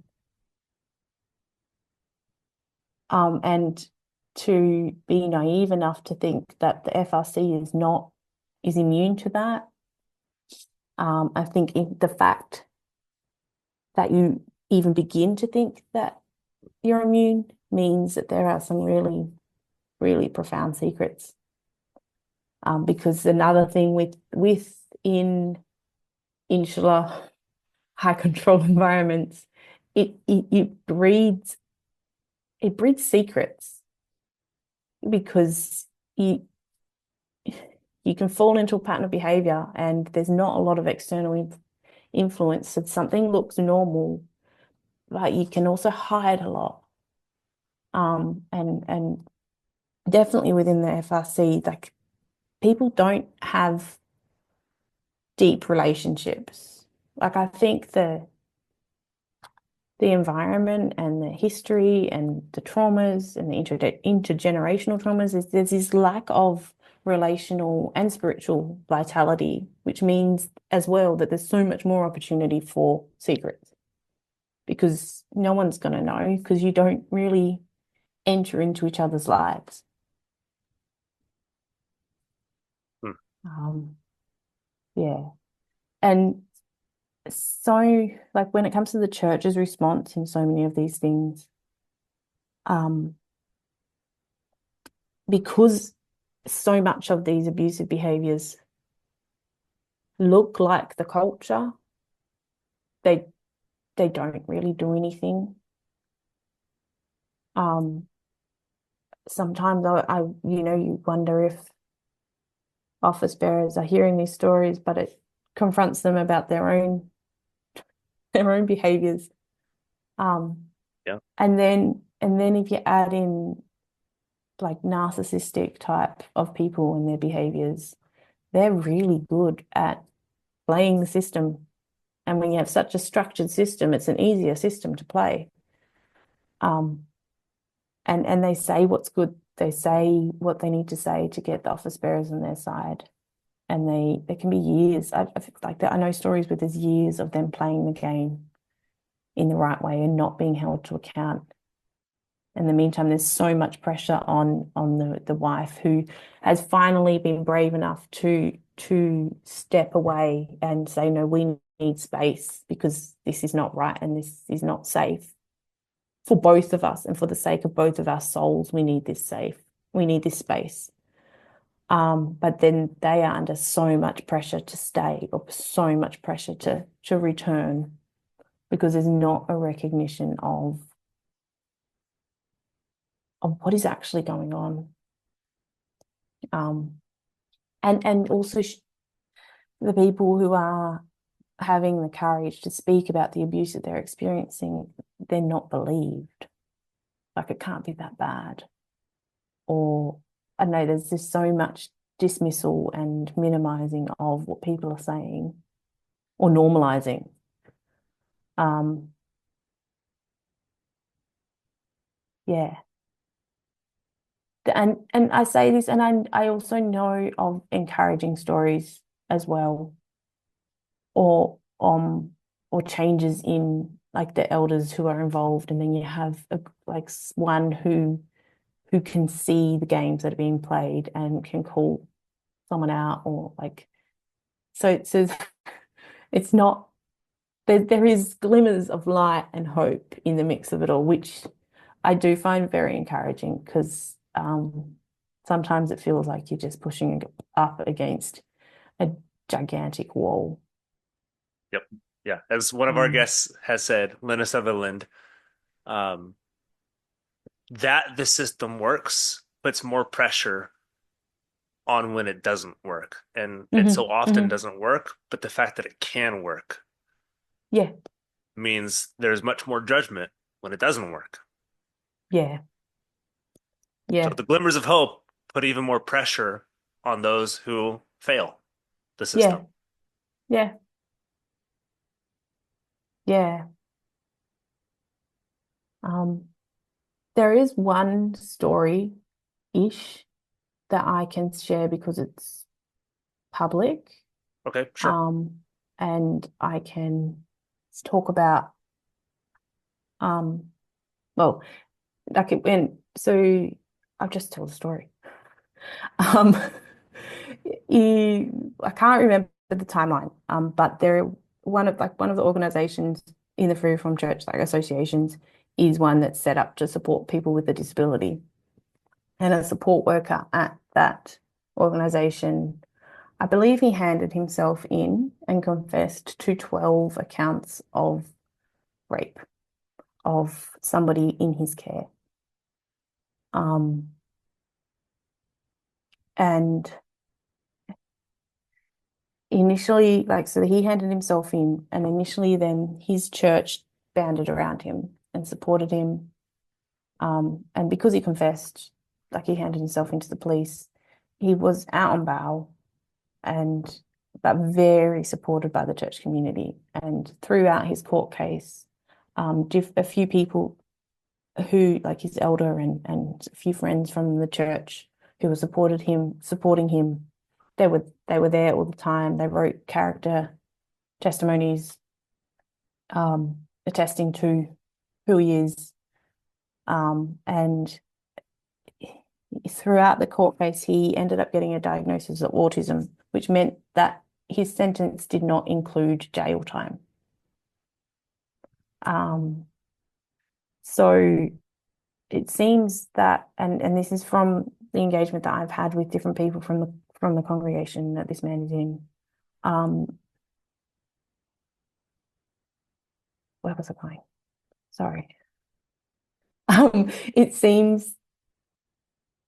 And to be naive enough to think that the FRC is immune to that. I think the fact that you even begin to think that you're immune means that there are some really, really profound secrets. Because another thing within insular high control environments, it breeds secrets, because you can fall into a pattern of behavior and there's not a lot of external influence. So something looks normal, but you can also hide a lot. And definitely within the FRC, like, people don't have deep relationships. Like, I think the environment and the history and the traumas and the intergenerational traumas, there's this lack of relational and spiritual vitality, which means as well that there's so much more opportunity for secrets, because no one's going to know, because you don't really enter into each other's lives. Yeah. And so, like, when it comes to the church's response in so many of these things, because so much of these abusive behaviors look like the culture, they don't really do anything. Sometimes you wonder if office bearers are hearing these stories, but it confronts them about their own behaviors. Yeah. And then if you add in, like, narcissistic type of people and their behaviors, they're really good at playing the system. And when you have such a structured system, it's an easier system to play. And they say what's good. They say what they need to say to get the office bearers on their side. And they can be years. I like that. I know stories where there's years of them playing the game in the right way and not being held to account. In the meantime, there's so much pressure on the wife, who has finally been brave enough to step away and say, no, we need space, because this is not right and this is not safe for both of us, and for the sake of both of our souls, we need this space. But then they are under so much pressure to stay, or so much pressure to return, because there's not a recognition of what is actually going on. And also the people who are having the courage to speak about the abuse that they're experiencing, they're not believed. Like, it can't be that bad. Or, I know there's just so much dismissal and minimizing of what people are saying, or normalizing. Yeah. And I say this, and I also know of encouraging stories as well, or changes in, like, the elders who are involved, and then you have one who can see the games that are being played and can call someone out, or like, so it's not there is glimmers of light and hope in the mix of it all, which I do find very encouraging because sometimes it feels like you're just pushing up against a gigantic wall. Yep. Yeah. As one of our Um, guests has said, Linda Sutherland, um, that the system works puts more pressure on when it doesn't work. And it so often mhm. doesn't work, but the fact that it can work Yeah, means there's much more judgment when it doesn't work. yeah, So yeah, the glimmers of hope put even more pressure on those who fail the yeah, system. yeah, yeah. Um, there is one story-ish that I can share because it's public. Okay, sure. Um, and I can talk about well, like it went. So I'll just tell the story. Um, I can't remember the timeline. But they're one of the organizations in the Free Reformed Church, like associations, is one that's set up to support people with a disability. And a support worker at that organization, I believe he handed himself in and confessed to 12 accounts of rape of somebody in his care. Um, and initially, like, so he handed himself in, and initially, then his church banded around him and supported him. And because he confessed, like, he handed himself into the police, he was out on bail and but very supported by the church community. And throughout his court case, a few people who, like his elder and a few friends from the church who were supporting him, they were there all the time. They wrote character testimonies, attesting to who he is. And throughout the court case, he ended up getting a diagnosis of autism, which meant that his sentence did not include jail time. So it seems that, and this is from the engagement that I've had with different people from the congregation that this man is in. Where was I going? Sorry. It seems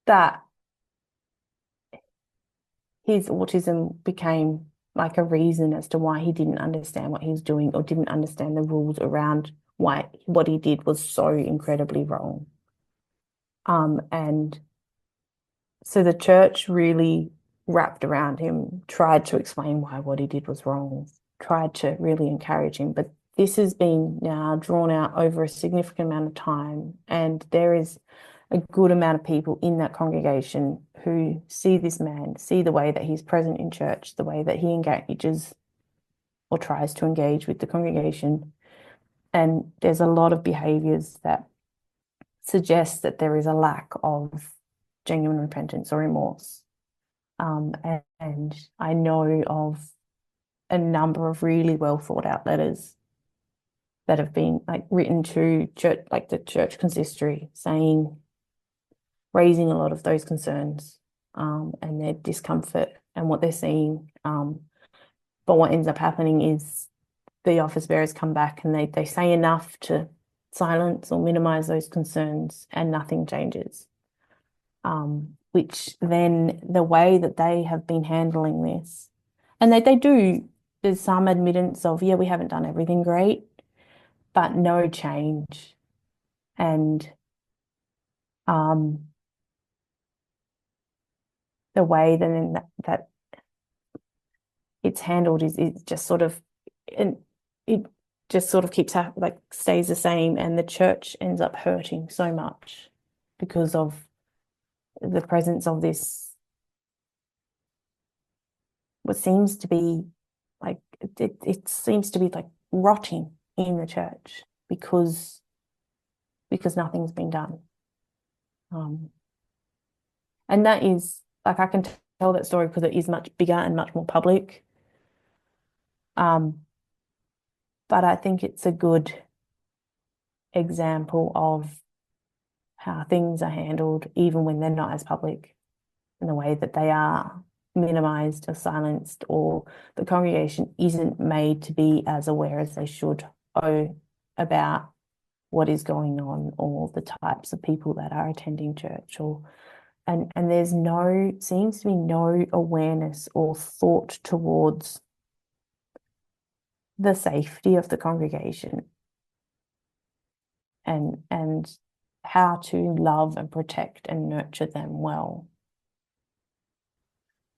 that his autism became like a reason as to why he didn't understand what he was doing or didn't understand the rules around why what he did was so incredibly wrong. And so the church really wrapped around him, tried to explain why what he did was wrong, tried to really encourage him. But this has been now drawn out over a significant amount of time, and there is a good amount of people in that congregation who see this man, see the way that he's present in church, the way that he engages or tries to engage with the congregation. And there's a lot of behaviors that suggest that there is a lack of genuine repentance or remorse. And I know of a number of really well thought out letters that have been like written to church, like the church consistory, raising a lot of those concerns, and their discomfort and what they're seeing. But what ends up happening is the office bearers come back and they say enough to silence or minimize those concerns, and nothing changes. Which then the way that they have been handling this, and they do, there's some admittance of, yeah, we haven't done everything great, but no change. And the way then that it's handled is just sort of, and it just sort of keeps like stays the same, and the church ends up hurting so much because of the presence of this, what seems to be like, it seems to be like rotting in the church because nothing's been done. And that is, like, I can tell that story because it is much bigger and much more public. but I think it's a good example of how things are handled, even when they're not as public, in the way that they are minimized or silenced, or the congregation isn't made to be as aware as they should about what is going on, or the types of people that are attending church, or and there's seems to be no awareness or thought towards the safety of the congregation and how to love and protect and nurture them well.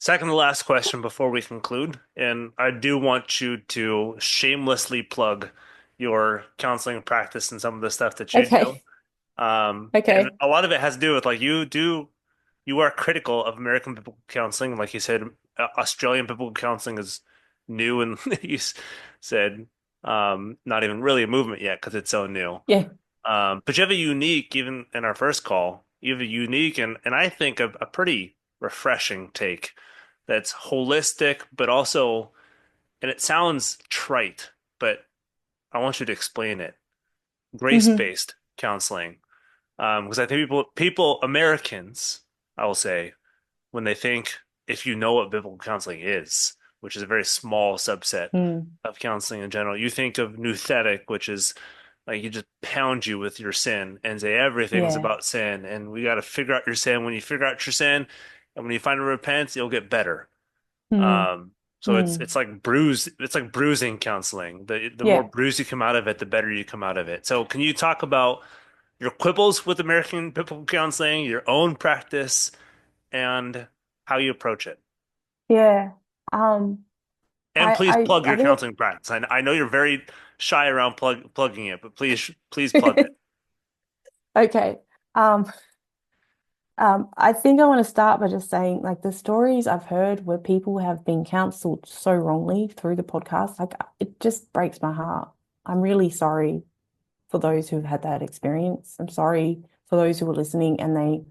Second to last question before we conclude, and I do want you to shamelessly plug your counseling practice and some of the stuff that you do. Okay. Okay. And a lot of it has to do with like you are critical of American biblical counseling. Like you said, Australian biblical counseling is new, and you said not even really a movement yet because it's so new. Yeah. But you have a unique, even in our first call, you have a unique and I think a pretty refreshing take that's holistic, but also, and it sounds trite, but I want you to explain it. Mm-hmm. Grace-based counseling. Because I think Americans, I will say, when they think, if you know what biblical counseling is, which is a very small subset Mm. of counseling in general, you think of nouthetic, which is like you just pound you with your sin and say everything's Yeah. about sin, and we got to figure out your sin. When you figure out your sin, and when you finally repent, you'll get better. Mm. So Mm. it's like bruising counseling. The more Yeah. bruised you come out of it, the better you come out of it. So can you talk about your quibbles with American biblical counseling, your own practice, and how you approach it? Yeah. Um, And please plug I your think counseling practice. I know you're very shy around plugging it, but please plug it. okay. Um, I think I want to start by just saying, like, the stories I've heard where people have been counseled so wrongly through the podcast, like, it just breaks my heart. I'm really sorry for those who've had that experience. I'm sorry for those who are listening and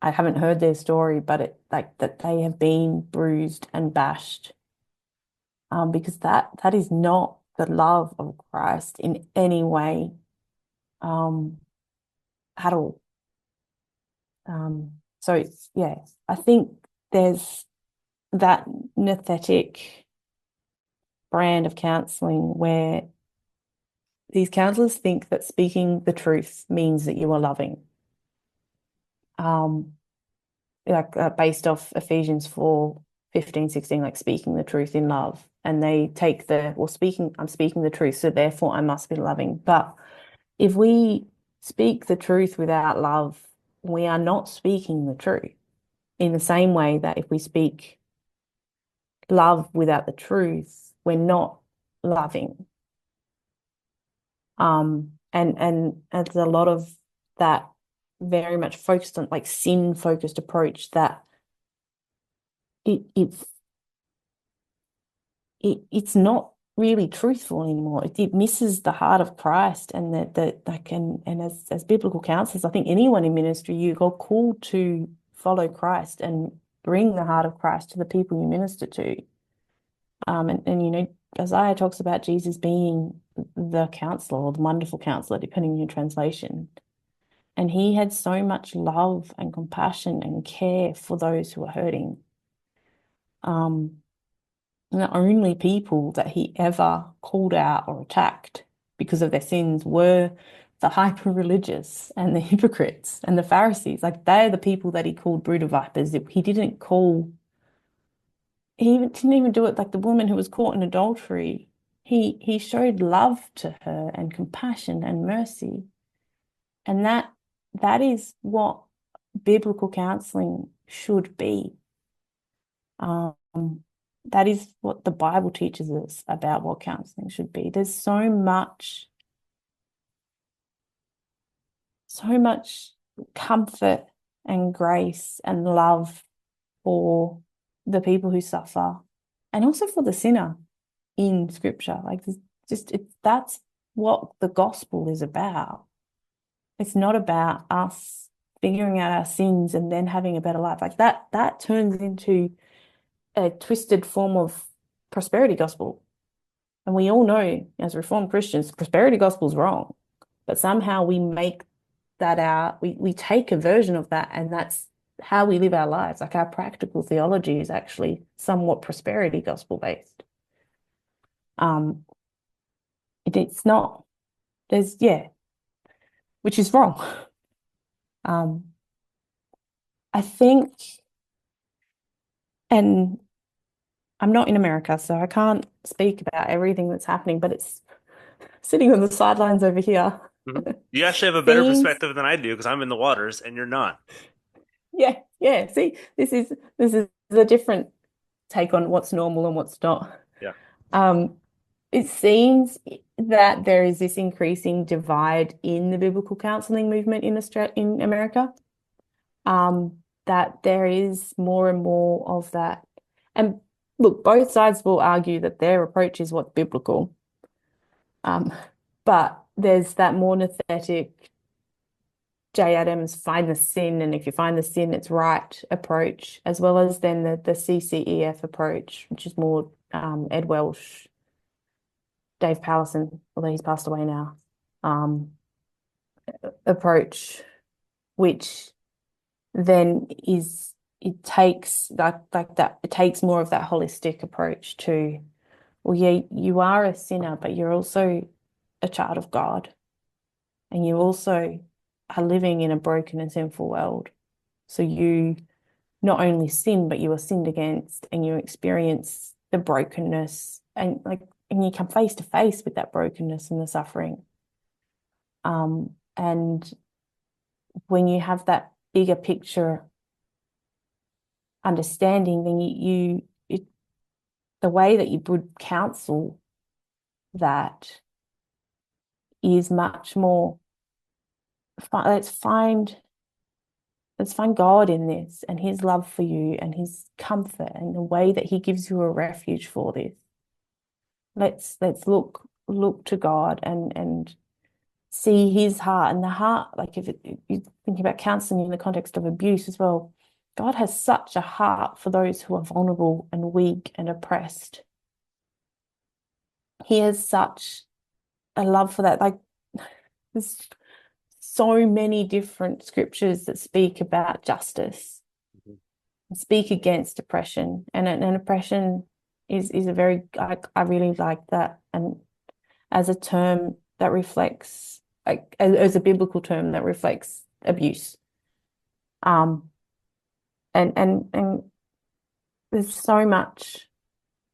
I haven't heard their story, but it like that they have been bruised and bashed. Because that is not the love of Christ in any way, um, at all. So yeah, I think there's that nathetic brand of counseling where these counselors think that speaking the truth means that you are loving. Um, based off Ephesians 4:15, 16, like speaking the truth in love. And they take I'm speaking the truth, so therefore I must be loving. But if we speak the truth without love, we are not speaking the truth. In the same way that if we speak love without the truth, we're not loving. And there's a lot of that very much focused on like sin-focused approach that it's it's not really truthful anymore. It misses the heart of Christ, and that can, and as biblical counselors, I think anyone in ministry, you are called to follow Christ and bring the heart of Christ to the people you minister to. And you know, Isaiah talks about Jesus being the counselor or the wonderful counselor, depending on your translation. And he had so much love and compassion and care for those who are hurting. And the only people that he ever called out or attacked because of their sins were the hyper religious and the hypocrites and the Pharisees. Like, they're the people that he called brood of vipers. He didn't call, didn't even do it like the woman who was caught in adultery. He showed love to her and compassion and mercy. And that is what biblical counseling should be. Um, that is what the Bible teaches us about what counseling should be. There's so much comfort and grace and love for the people who suffer, and also for the sinner in Scripture. Like, that's what the gospel is about. It's not about us figuring out our sins and then having a better life. Like, that turns into a twisted form of prosperity gospel. And we all know, as Reformed Christians, the prosperity gospel is wrong. But somehow we make that out, we take a version of that, and that's how we live our lives. Like our practical theology is actually somewhat prosperity gospel based. It's not, which is wrong. I think, and I'm not in America, so I can't speak about everything that's happening, but it's sitting on the sidelines over here. You actually have a better perspective than I do because I'm in the waters and you're not. Yeah. See, this is a different take on what's normal and what's not. Yeah. It seems that there is this increasing divide in the biblical counseling movement in America. That there is more and more of that. And look, both sides will argue that their approach is what's biblical. But there's that more nouthetic J. Adams, find the sin, and if you find the sin, it's right approach, as well as then the CCEF approach, which is more Ed Welsh, Dave Pallison, although he's passed away now, approach, which then it takes that it takes more of that holistic approach to, well, yeah, you are a sinner, but you're also a child of God, and you also are living in a broken and sinful world. So you not only sin, but you are sinned against, and you experience the brokenness, and you come face to face with that brokenness and the suffering. And when you have that bigger picture understanding, then the way that you would counsel that is much more, let's find God in this and his love for you and his comfort and the way that he gives you a refuge for this. Let's look to God and see his heart, and the heart, like if you think about counseling in the context of abuse as well, God has such a heart for those who are vulnerable and weak and oppressed. He has such a love for that. Like, there's so many different scriptures that speak about justice, speak against oppression, and oppression is a very, I really like that, and as a term that reflects, like as a biblical term that reflects abuse. And there's so much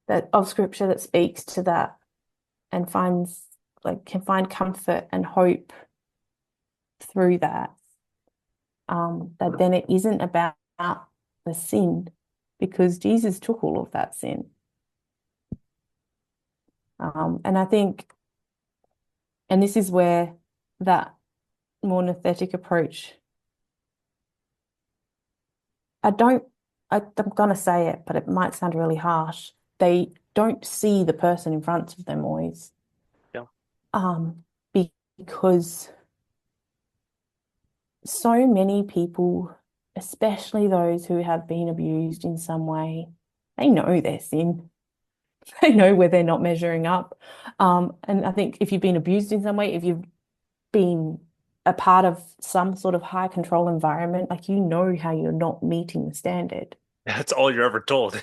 that of scripture that speaks to that and can find comfort and hope through that. That then it isn't about the sin, because Jesus took all of that sin. And I think, and this is where that more nouthetic approach, I'm going to say it, but it might sound really harsh. They don't see the person in front of them always. Yeah. Because so many people, especially those who have been abused in some way, they know their sin. They know where they're not measuring up. And I think if you've been abused in some way, if you've been a part of some sort of high control environment, like, you know how you're not meeting the standard. That's all you're ever told.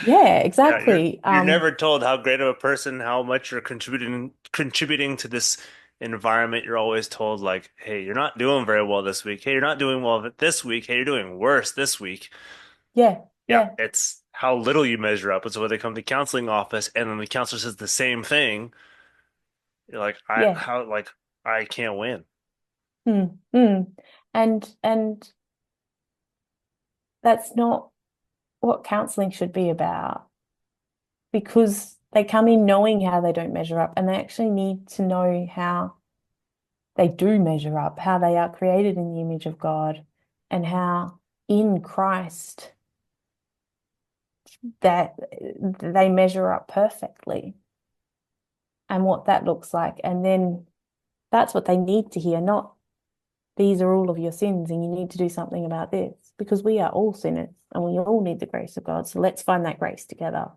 Yeah, exactly. You're never told how great of a person, how much you're contributing to this environment. You're always told, like, hey, you're not doing very well this week. Hey, you're not doing well this week. Hey, you're doing worse this week. Yeah. It's how little you measure up. It's where they come to the counseling office, and then the counselor says the same thing. You're like, I can't win. And that's not what counseling should be about, because they come in knowing how they don't measure up, and they actually need to know how they do measure up, how they are created in the image of God, and how in Christ that they measure up perfectly, and what that looks like. And then that's what they need to hear, not these are all of your sins and you need to do something about this, because we are all sinners and we all need the grace of God. So let's find that grace together.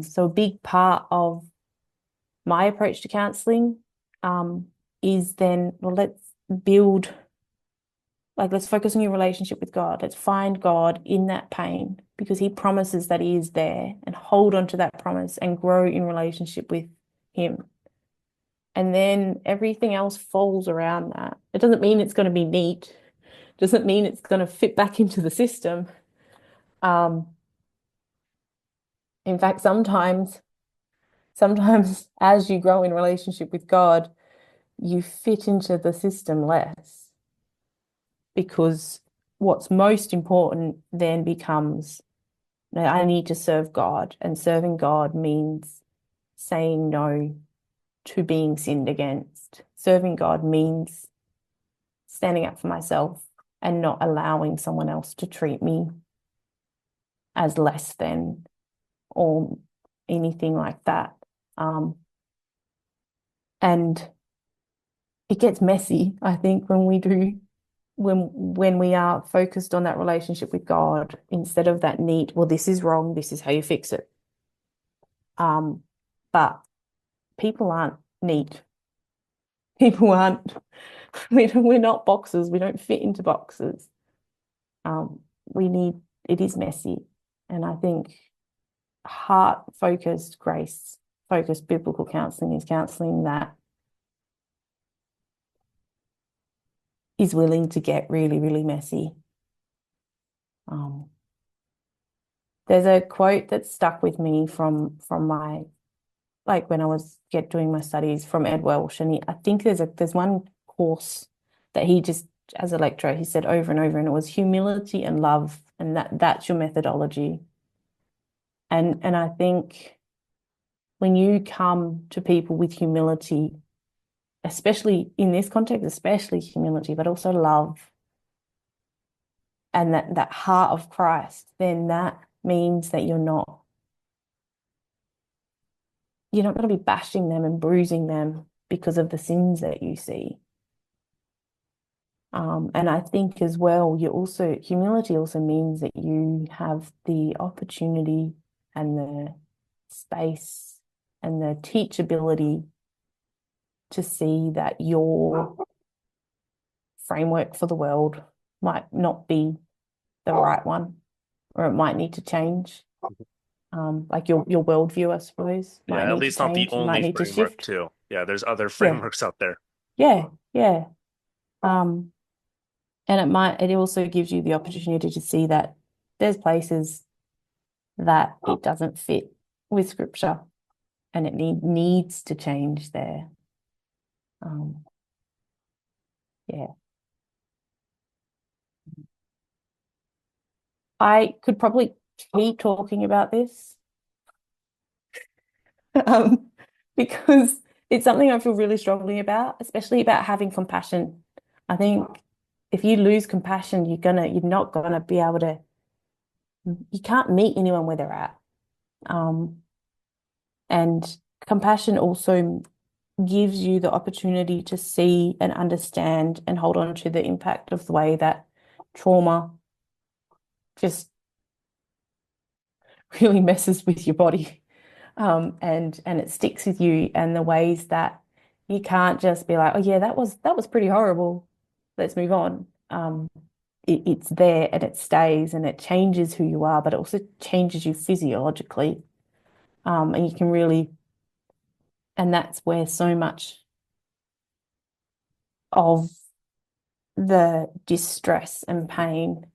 So a big part of my approach to counseling is then, well, let's focus on your relationship with God. Let's find God in that pain, because he promises that he is there, and hold on to that promise and grow in relationship with him. And then everything else falls around that. It doesn't mean it's going to be neat. It doesn't mean it's going to fit back into the system. In fact, sometimes as you grow in relationship with God, you fit into the system less, because what's most important then becomes, I need to serve God, and serving God means saying no to being sinned against. Serving God means standing up for myself and not allowing someone else to treat me as less than or anything like that. And it gets messy, I think, when we are focused on that relationship with God, instead of that neat, well, this is wrong, this is how you fix it. But people aren't neat. People aren't, we're not boxes. We don't fit into boxes. It is messy. And I think heart-focused, grace-focused biblical counseling is counseling that is willing to get really, really messy. There's a quote that stuck with me from my, when I was doing my studies, from Ed Welsh, and I think there's one course that he just, as a lecturer, he said over and over, and it was humility and love, and that's your methodology. And I think when you come to people with humility, especially in this context, especially humility, but also love, and that heart of Christ, then that means that you're not going to be bashing them and bruising them because of the sins that you see. And I think as well, humility also means that you have the opportunity and the space and the teachability to see that your framework for the world might not be the right one, or it might need to change. Like your worldview, I suppose, might Yeah, need at least to not the change. You might only need to framework shift. too. Yeah, there's other frameworks out there. Yeah. And it also gives you the opportunity to see that there's places that it doesn't fit with scripture, and it needs to change there. Yeah. I could probably keep talking about this, because it's something I feel really strongly about, especially about having compassion. I think if you lose compassion, you're not gonna be able to. You can't meet anyone where they're at. And compassion also gives you the opportunity to see and understand and hold on to the impact of the way that trauma just really messes with your body. And it sticks with you, and the ways that you can't just be like, oh yeah, that was pretty horrible, let's move on. It's there, and it stays, and it changes who you are, but it also changes you physiologically. And you can really, and that's where so much of the distress and pain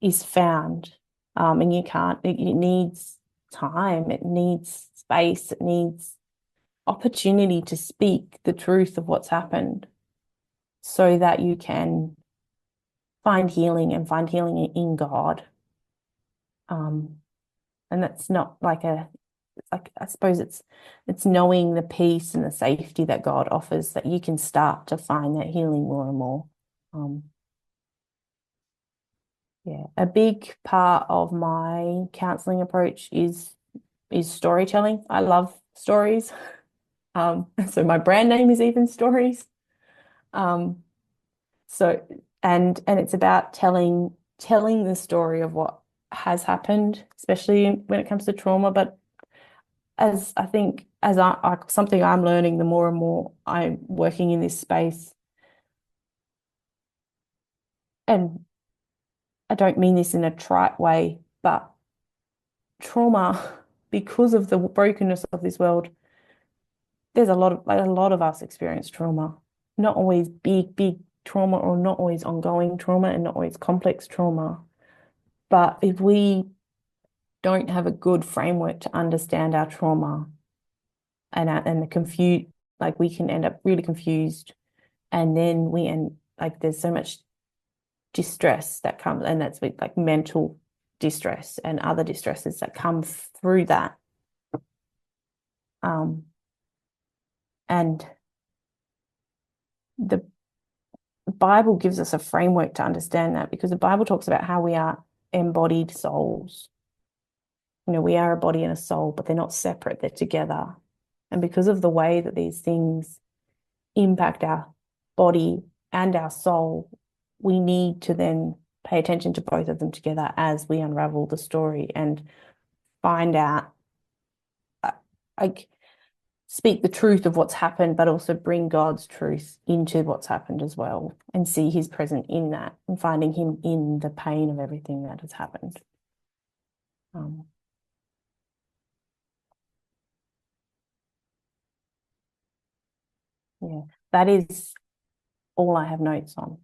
is found. And it needs time, it needs space, it needs opportunity to speak the truth of what's happened, so that you can find healing in God. And that's not I suppose it's knowing the peace and the safety that God offers, that you can start to find that healing more and more. Yeah, a big part of my counseling approach is storytelling. I love stories. So my brand name is even stories. So and it's about telling the story of what has happened, especially when it comes to trauma. But as I think, as something I'm learning, the more and more I'm working in this space, and I don't mean this in a trite way, but trauma, because of the brokenness of this world, there's a lot of us experience trauma, not always big trauma, or not always ongoing trauma, and not always complex trauma. But if we don't have a good framework to understand our trauma, and the confuse, like, we can end up really confused, and then we end, like, there's so much distress that comes, and that's like mental distress and other distresses that come through that. And the Bible gives us a framework to understand that, because the Bible talks about how we are embodied souls. We are a body and a soul, but they're not separate, they're together. And because of the way that these things impact our body and our soul, we need to then pay attention to both of them together as we unravel the story and find out, like, speak the truth of what's happened, but also bring God's truth into what's happened as well, and see his presence in that, and finding him in the pain of everything that has happened. Yeah, that is all I have notes on.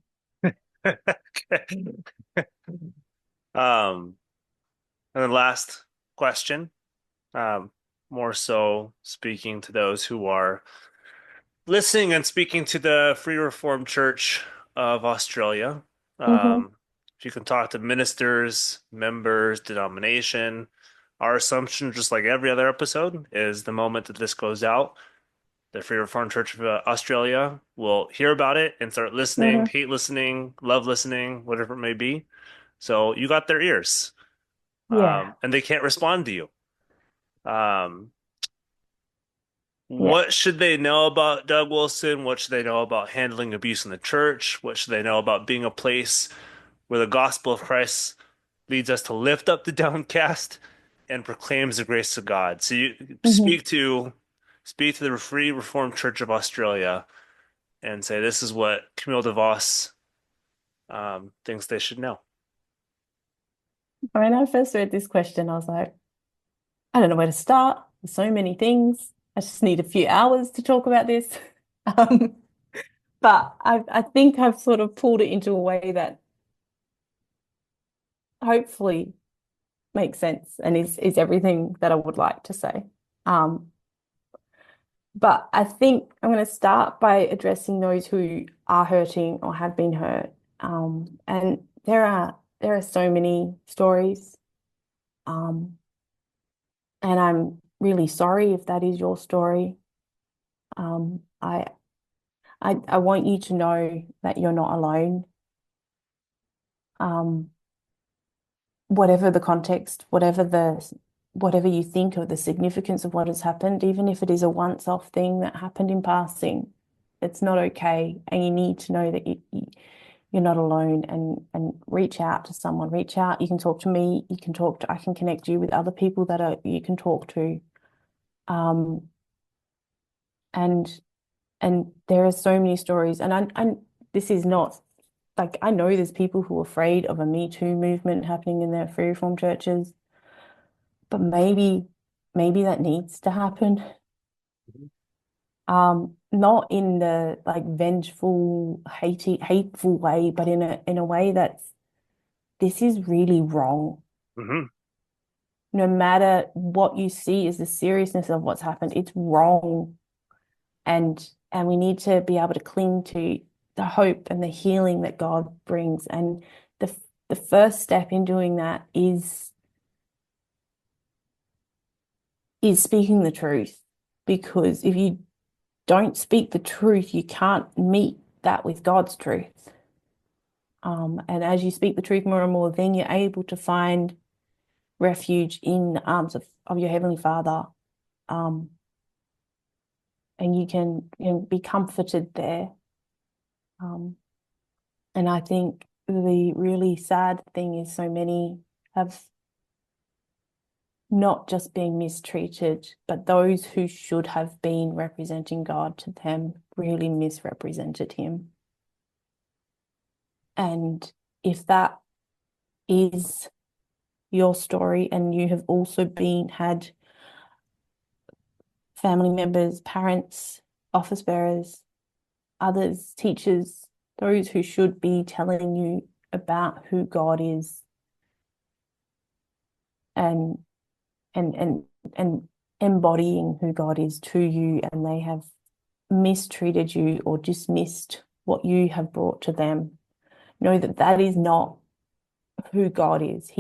And then last question, more so speaking to those who are listening and speaking to the Free Reformed Church of Australia. If you can talk to ministers, members, denomination, our assumption, just like every other episode, is the moment that this goes out, the Free Reformed Church of Australia will hear about it and start listening, hate listening, love listening, whatever it may be. So you got their ears, Yeah. and they can't respond to you. Yeah. What should they know about Doug Wilson? What should they know about handling abuse in the church? What should they know about being a place where the gospel of Christ leads us to lift up the downcast and proclaims the grace of God? So you speak to the Free Reformed Church of Australia and say, this is what Camille de Vos thinks they should know. When I first read this question, I was like, I don't know where to start. There's so many things. I just need a few hours to talk about this. But I think I've sort of pulled it into a way that hopefully makes sense and is everything that I would like to say. But I think I'm going to start by addressing those who are hurting or have been hurt. And there are so many stories. And I'm really sorry if that is your story. I want you to know that you're not alone. Whatever the context, whatever you think of the significance of what has happened, even if it is a once-off thing that happened in passing, it's not okay. And you need to know that you're not alone, and reach out to someone. Reach out. You can talk to me. I can connect you with other people that you can talk to. And there are so many stories, and this is not, like, I know there's people who are afraid of a Me Too movement happening in their Free Reform churches, but maybe that needs to happen. Not in the, like, vengeful, hateful way, but in a way this is really wrong. No matter what you see as the seriousness of what's happened, it's wrong. And we need to be able to cling to the hope and the healing that God brings. And the first step in doing that is speaking the truth. Because if you don't speak the truth, you can't meet that with God's truth. And as you speak the truth more and more, then you're able to find refuge in the arms of your Heavenly Father. And you can be comforted there. And I think the really sad thing is so many have not just being mistreated, but those who should have been representing God to them really misrepresented him. And if that is your story and you have also had family members, parents, office bearers, others, teachers, those who should be telling you about who God is and embodying who God is to you, and they have mistreated you or dismissed what you have brought to them, know that that is not who God is.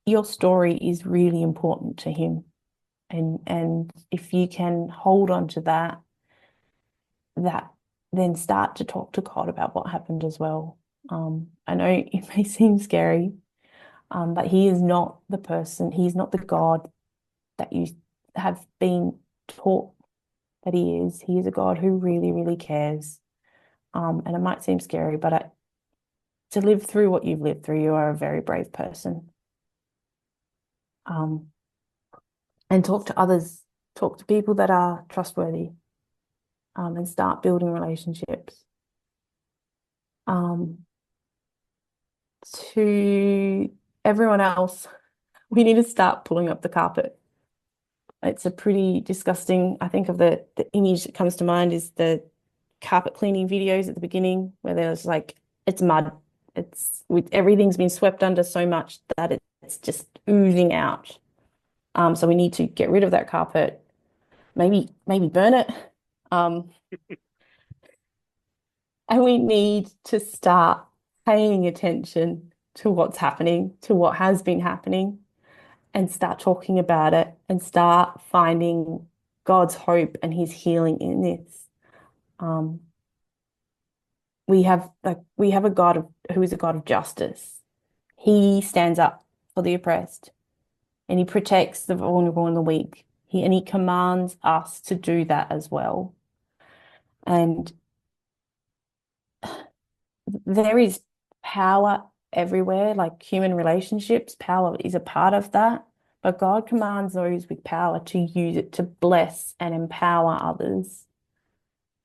Your story is really important to him. And if you can hold on to that then start to talk to God about what happened as well. I know it may seem scary, but he is not the person, he's not the God that you have been taught that he is. He is a God who really, really cares. And it might seem scary, but to live through what you've lived through, you are a very brave person. And talk to others, talk to people that are trustworthy, and start building relationships. To everyone else, we need to start pulling up the carpet. It's a pretty disgusting, I think of the image that comes to mind is the carpet cleaning videos at the beginning where there's like, it's mud. Everything's been swept under so much that it's just oozing out. So we need to get rid of that carpet, maybe burn it. And we need to start paying attention to what's happening, to what has been happening, and start talking about it and start finding God's hope and his healing in this. We have a God who is a God of justice. He stands up for the oppressed and he protects the vulnerable and the weak. He commands us to do that as well. And there is power everywhere, like human relationships, power is a part of that. But God commands those with power to use it to bless and empower others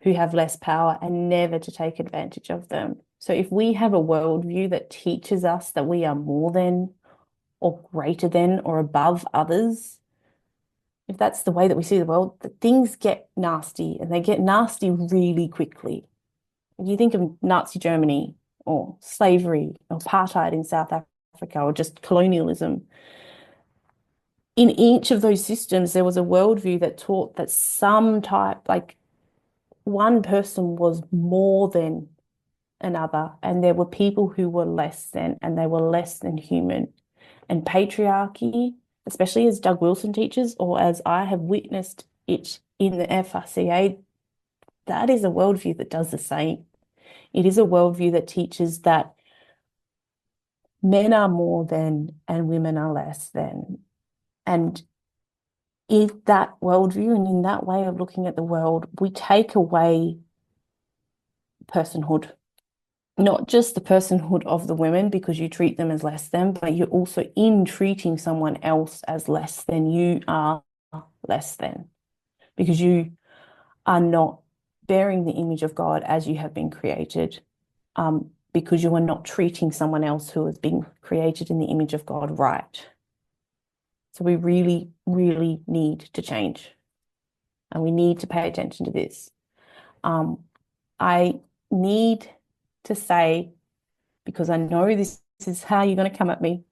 who have less power and never to take advantage of them. So if we have a worldview that teaches us that we are more than or greater than or above others, if that's the way that we see the world, things get nasty, and they get nasty really quickly. If you think of Nazi Germany or slavery or apartheid in South Africa or just colonialism, in each of those systems, there was a worldview that taught that like one person was more than another, and there were people who were less than, and they were less than human. And patriarchy, especially as Doug Wilson teaches, or as I have witnessed it in the FRCA, that is a worldview that does the same. It is a worldview that teaches that men are more than and women are less than. And in that worldview and in that way of looking at the world, we take away personhood. Not just the personhood of the women because you treat them as less than, but you're also in treating someone else as less than. You are less than because you are not bearing the image of God as you have been created, because you are not treating someone else who has been created in the image of God right. So we really, really need to change, and we need to pay attention to this. I need to say, because I know this is how you're going to come at me,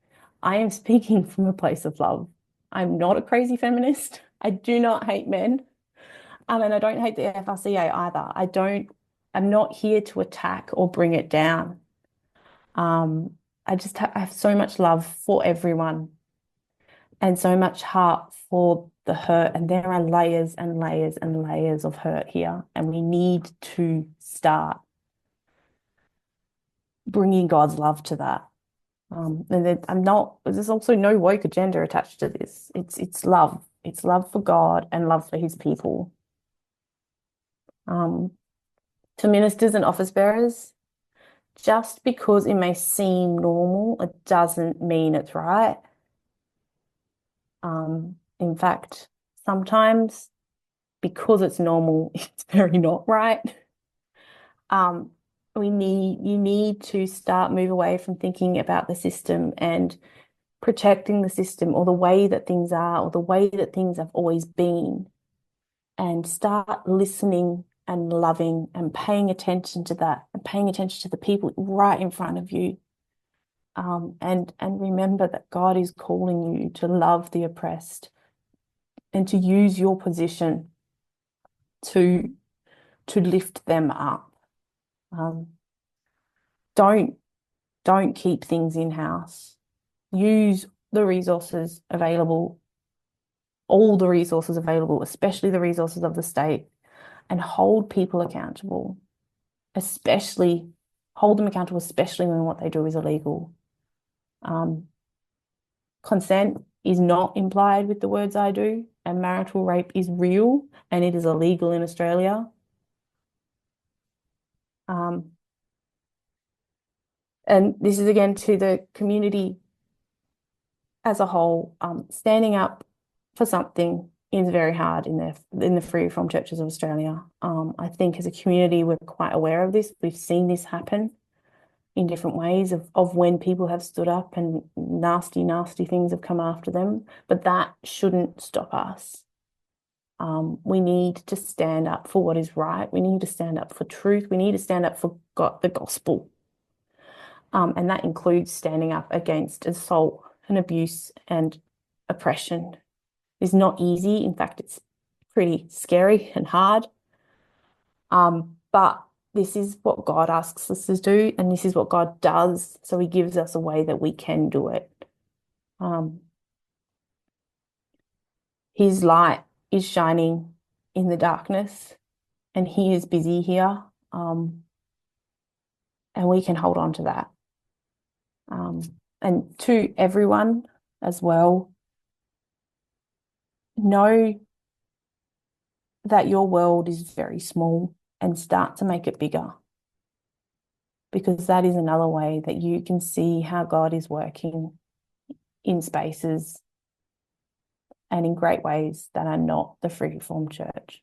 I am speaking from a place of love. I'm not a crazy feminist. I do not hate men. And I don't hate the FRCA either. I'm not here to attack or bring it down. I have so much love for everyone and so much heart for the hurt. And there are layers and layers and layers of hurt here. And we need to start bringing God's love to that. There's also no woke agenda attached to this. It's love. It's love for God and love for his people. To ministers and office bearers, just because it may seem normal, it doesn't mean it's right. In fact, sometimes because it's normal, it's very not right. You need to move away from thinking about the system and protecting the system or the way that things are or the way that things have always been, and start listening and loving and paying attention to that and paying attention to the people right in front of you. And remember that God is calling you to love the oppressed and to use your position to lift them up. Don't keep things in-house. Use the resources available, all the resources available, especially the resources of the state, and hold people accountable, especially when what they do is illegal. Consent is not implied with the words I do, and marital rape is real and it is illegal in Australia. And this is again to the community as a whole. Standing up for something is very hard in the Free Reformed Churches of Australia. I think as a community, we're quite aware of this. We've seen this happen in different ways of when people have stood up and nasty, nasty things have come after them. But that shouldn't stop us. We need to stand up for what is right. We need to stand up for truth. We need to stand up for God, the gospel. And that includes standing up against assault and abuse and oppression. It's not easy. In fact, it's pretty scary and hard. But this is what God asks us to do, and this is what God does. So he gives us a way that we can do it. His light is shining in the darkness, and he is busy here. And we can hold on to that. And to everyone as well, know that your world is very small and start to make it bigger, because that is another way that you can see how God is working in spaces and in great ways that are not the Free Reformed Church.